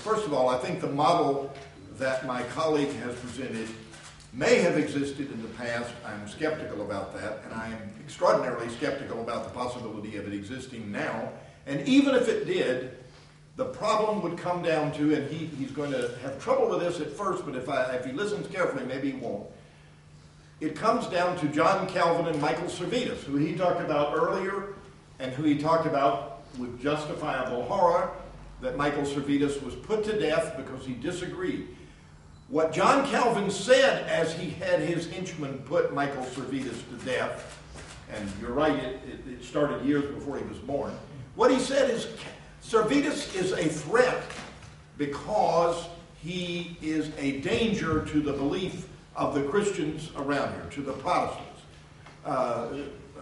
first of all, I think the model that my colleague has presented may have existed in the past. I'm skeptical about that, and I am extraordinarily skeptical about the possibility of it existing now. And even if it did, the problem would come down to, and he's going to have trouble with this at first, but if he listens carefully, maybe he won't. It comes down to John Calvin and Michael Servetus, who he talked about earlier, and who he talked about with justifiable horror, that Michael Servetus was put to death because he disagreed. What John Calvin said as he had his henchmen put Michael Servetus to death, and you're right, it started years before he was born, what he said is Servetus is a threat because he is a danger to the belief of the Christians around here, to the Protestants.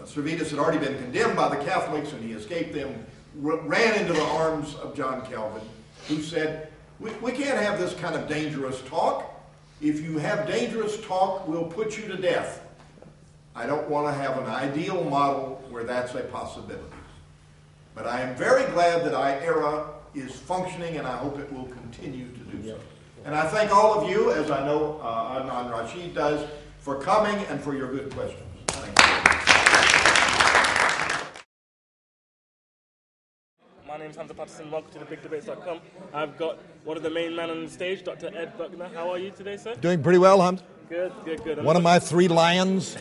Servetus had already been condemned by the Catholics, and he escaped them, ran into the arms of John Calvin, who said, we can't have this kind of dangerous talk. If you have dangerous talk, we'll put you to death. I don't want to have an ideal model where that's a possibility. But I am very glad that IERA is functioning, and I hope it will continue to do so. And I thank all of you, as I know Adnan Rashid does, for coming and for your good questions. Thank you. My name is Hamza. Welcome to thebigdebates.com. I've got one of the main men on the stage, Dr. Ed Buckner. How are you today, sir? Doing pretty well, Hamza. Good. One of my three lions.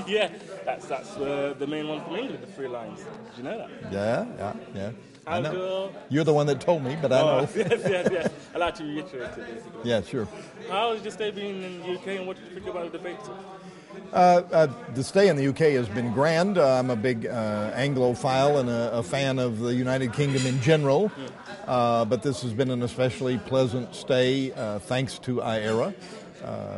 Yeah, that's the main one from England, the three lions. Did you know that? Yeah. I know. You're the one that told me, but I know. Yes. I'd like to reiterate it, basically. Yeah, sure. How has your stay been in the UK, and what did you think about the debate? The stay in the UK has been grand. I'm a big Anglophile and a fan of the United Kingdom in general, but this has been an especially pleasant stay thanks to IERA.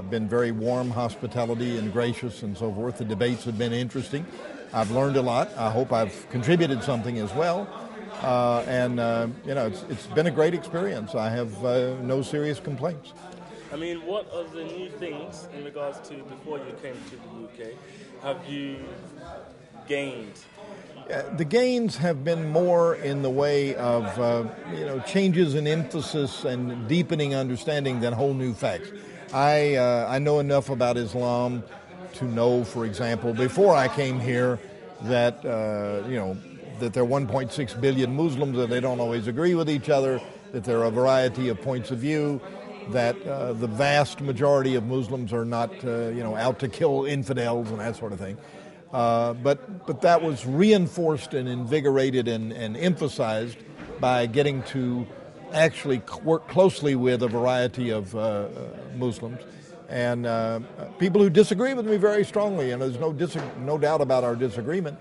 Been very warm hospitality and gracious and so forth. The debates have been interesting. I've learned a lot. I hope I've contributed something as well. It's been a great experience. I have no serious complaints. I mean, what are the new things in regards to before you came to the UK have you gained? The gains have been more in the way of changes in emphasis and deepening understanding than whole new facts. I know enough about Islam to know, for example, before I came here, that that there are 1.6 billion Muslims, that they don't always agree with each other, that there are a variety of points of view, that the vast majority of Muslims are not, out to kill infidels and that sort of thing. But that was reinforced and invigorated and emphasized by getting to actually work closely with a variety of Muslims and people who disagree with me very strongly. And there's no doubt about our disagreement.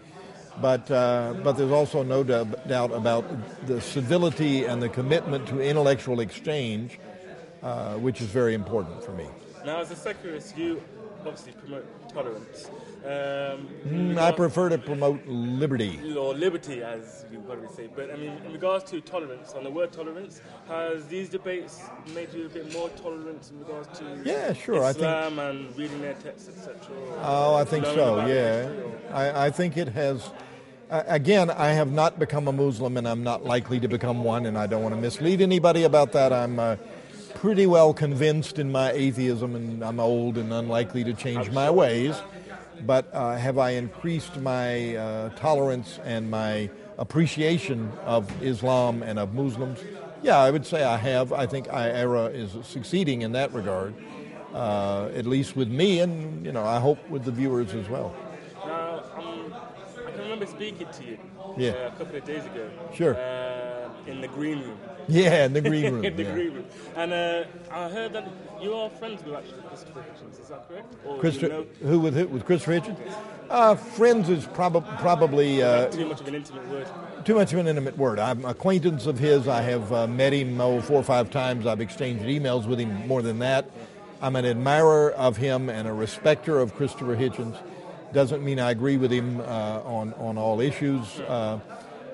But there's also no doubt about the civility and the commitment to intellectual exchange, which is very important for me. Now, as a secularist, you obviously promote tolerance. I prefer to promote liberty. Or liberty, as you probably say. But I mean, in regards to tolerance, on the word tolerance, has these debates made you a bit more tolerant in regards to Islam and reading their texts, etc.? Oh, I think so, yeah. I think it has. Again, I have not become a Muslim, and I'm not likely to become one, and I don't want to mislead anybody about that. I'm pretty well convinced in my atheism, and I'm old and unlikely to change my ways. But have I increased my tolerance and my appreciation of Islam and of Muslims? Yeah, I would say I have. I think IERA is succeeding in that regard, at least with me, and I hope with the viewers as well. Now, I can remember speaking to you a couple of days ago. Sure. In the green room. Yeah, in the green room. In the green room. And I heard that you are friends with actually Christopher Hitchens, is that correct? Or Who with Christopher Hitchens? Friends is probably... too much of an intimate word. Too much of an intimate word. I'm an acquaintance of his. I have met him 4 or 5 times. I've exchanged emails with him more than that. I'm an admirer of him and a respecter of Christopher Hitchens. Doesn't mean I agree with him on all issues.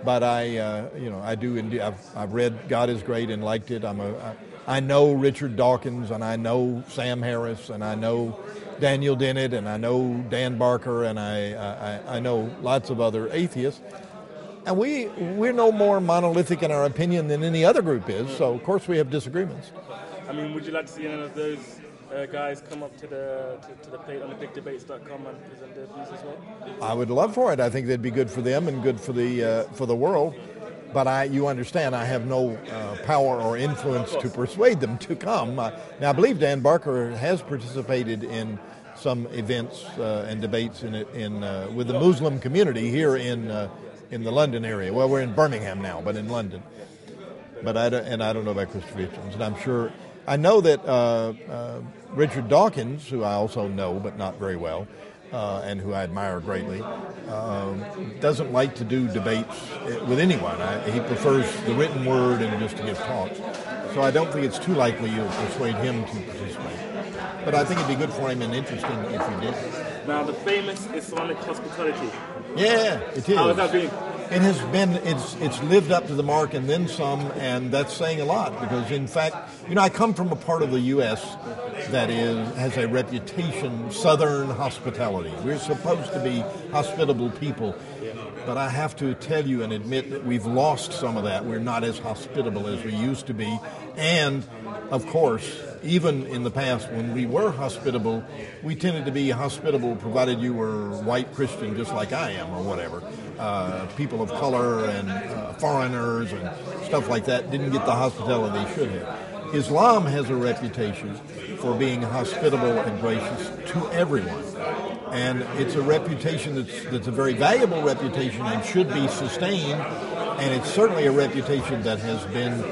But I do indeed. I've read God is Great and liked it. I know Richard Dawkins, and I know Sam Harris, and I know Daniel Dennett, and I know Dan Barker, and I know lots of other atheists. And we're no more monolithic in our opinion than any other group is. So of course we have disagreements. I mean, would you like to see any of those guys come up to the plate on thebigdebates.com and present their views as well? I would love for it. I think that'd be good for them and good for the world. But you understand, I have no power or influence to persuade them to come. Now, I believe Dan Barker has participated in some events and debates with the Muslim community here in the London area. Well, we're in Birmingham now, but in London. But I don't know about Christopher Hitchens, and I'm sure. I know that Richard Dawkins, who I also know but not very well, and who I admire greatly, doesn't like to do debates with anyone. He prefers the written word and just to give talks. So I don't think it's too likely you'll persuade him to participate. But I think it'd be good for him and interesting if he did. Now, the famous Islamic hospitality. Yeah, it is. How has that been? It has been, it's lived up to the mark and then some, and that's saying a lot because, in fact, I come from a part of the U.S. that has a reputation, Southern hospitality. We're supposed to be hospitable people, but I have to tell you and admit that we've lost some of that. We're not as hospitable as we used to be, and, of course, even in the past when we were hospitable, we tended to be hospitable provided you were white Christian just like I am or whatever. People of color and foreigners and stuff like that didn't get the hospitality they should have. Islam has a reputation for being hospitable and gracious to everyone. And it's a reputation that's a very valuable reputation and should be sustained. And it's certainly a reputation that has been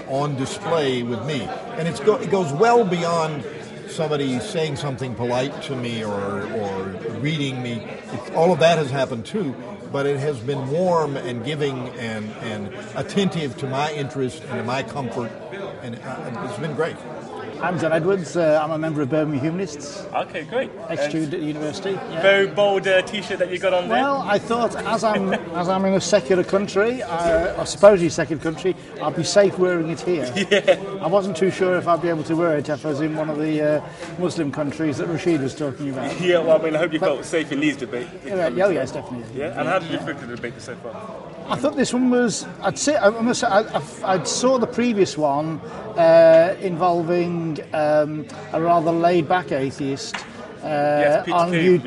on display with me. And it goes well beyond somebody saying something polite to me or reading me. All of that has happened too, but it has been warm and giving and attentive to my interest and to my comfort, and it's been great. I'm John Edwards. I'm a member of Birmingham Humanists. Okay, great. Ex-student at the university. Yeah. Very bold T-shirt that you got on there. Well, I thought as I'm in a secular country, a supposedly secular country, I'll be safe wearing it here. Yeah. I wasn't too sure if I'd be able to wear it if I was in one of the Muslim countries that Rashid was talking about. Yeah, well, I mean, I hope you felt safe in these debates. Yes, definitely. Yeah, and how did you think of the debate so far? I thought this one was. I saw the previous one involving a rather laid-back atheist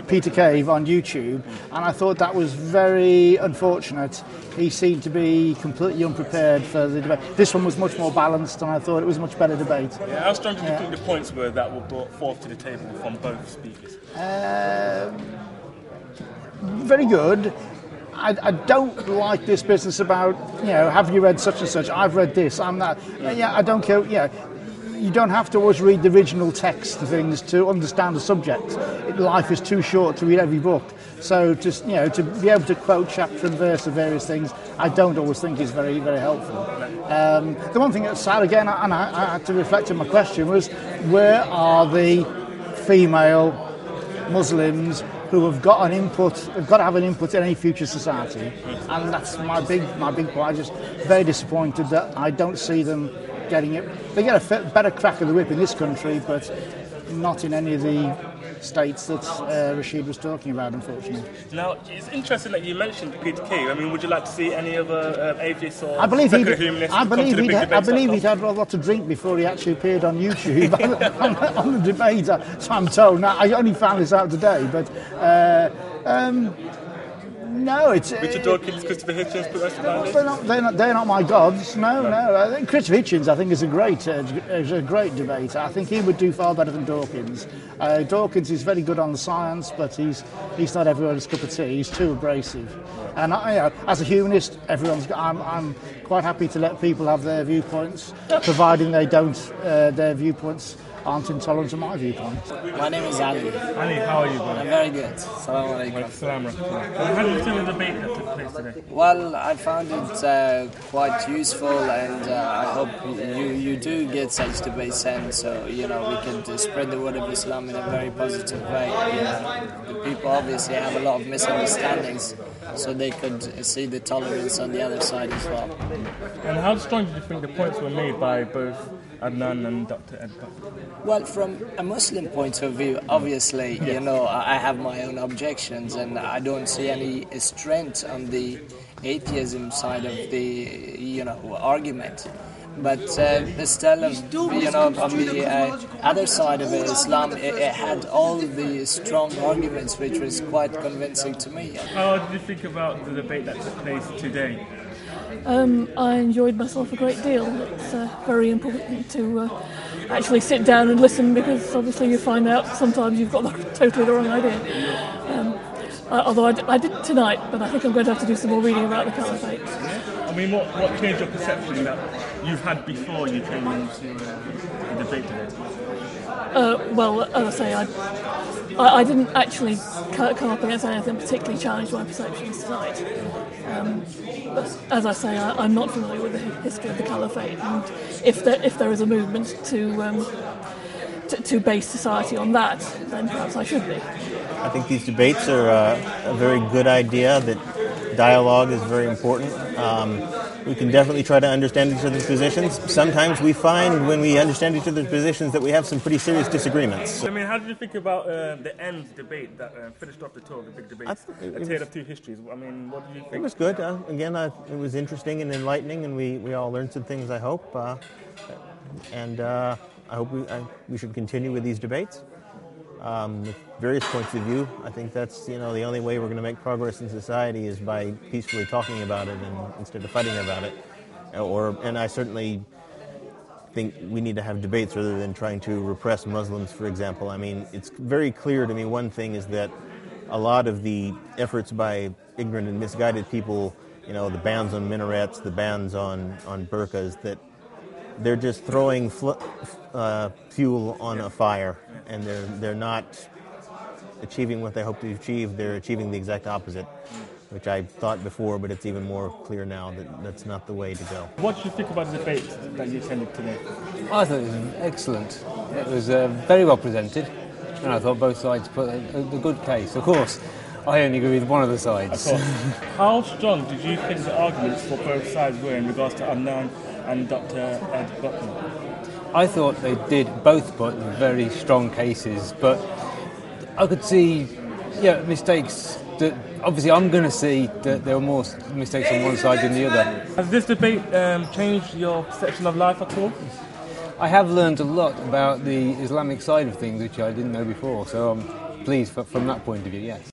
Peter Cave on YouTube, and I thought that was very unfortunate. He seemed to be completely unprepared for the debate. This one was much more balanced, and I thought it was a much better debate. Yeah, how strong do you think the points were that were brought forth to the table from both speakers? Very good. I don't like this business about, have you read such and such? I've read this, I'm that. Yeah, I don't care, you don't have to always read the original text of things to understand the subject. Life is too short to read every book. So just, to be able to quote chapter and verse of various things, I don't always think is very, very helpful. The one thing that's sad again, and I had to reflect on my question, was where are the female Muslims who have got to have an input in any future society? And that's my big point. I'm just very disappointed that I don't see them getting it. They get a better crack of the whip in this country, but not in any of the states that Rashid was talking about, unfortunately. Now, it's interesting that you mentioned Peter Cave. I mean, would you like to see any other atheists or I believe he'd had a lot to drink before he actually appeared on YouTube on the debate, so I'm told. Now, I only found this out today, but no, it's Richard Dawkins, Christopher Hitchens, they're not my gods. No. I think Christopher Hitchens, I think, is a great debater. I think he would do far better than Dawkins. Dawkins is very good on the science, but he's not everyone's cup of tea. He's too abrasive. And as a humanist, I'm quite happy to let people have their viewpoints, providing their viewpoints aren't intolerant of my viewpoints. My name is Ali. Ali, how are you, brother? I'm very good. Assalamu alaikum. How did you feel the debate that took place today? Well, I found it quite useful, and I hope you do get such debates, and so we could spread the word of Islam in a very positive way. The people obviously have a lot of misunderstandings, so they could see the tolerance on the other side as well. And how strong do you think the points were made by both Adnan and Dr. Ed Buckner? Well, from a Muslim point of view, obviously, I have my own objections, and I don't see any strength on the atheism side of the, argument. But still, on the other side of Islam, it had all the strong arguments, which was quite convincing to me. How did you think about the debate that took place today? I enjoyed myself a great deal. It's very important to actually sit down and listen, because obviously you find out sometimes you've got totally the wrong idea. Although I did tonight, but I think I'm going to have to do some more reading about the caliphate. I mean, what changed your perception that you've had before you came into the debate today? Well, as I say, I didn't actually come up against anything particularly challenged my perceptions tonight. But as I say, I'm not familiar with the history of the caliphate, and if there is a movement to base society on that, then perhaps I should be. I think these debates are a very good idea, that dialogue is very important. We can definitely try to understand each other's positions. Sometimes we find when we understand each other's positions that we have some pretty serious disagreements. I mean, how did you think about the end debate that finished off the tour, the big debate, A Tale of Two Histories? I mean, what did you think? It was good. Again, it was interesting and enlightening, and we all learned some things, I hope. And I hope we should continue with these debates. With various points of view. I think that's the only way we're going to make progress in society is by peacefully talking about it and instead of fighting about it. And I certainly think we need to have debates rather than trying to repress Muslims, for example. I mean, it's very clear to me one thing is that a lot of the efforts by ignorant and misguided people, the bans on minarets, the bans on burqas, that they're just throwing fuel on a fire, and they're not achieving what they hope to achieve. They're achieving the exact opposite, which I thought before, but it's even more clear now that that's not the way to go. What did you think about the debate that you attended today? I thought it was excellent. It was very well presented, and I thought both sides put a good case. Of course, I only agree with one of the sides. Of course. How strong did you think the arguments for both sides were in regards to Adnan and Dr. Ed Buckner? I thought they did both put very strong cases, but I could see mistakes that obviously I'm going to see that there were more mistakes on one side than the other. Has this debate changed your perception of life at all? I have learned a lot about the Islamic side of things, which I didn't know before. So I'm pleased from that point of view. Yes.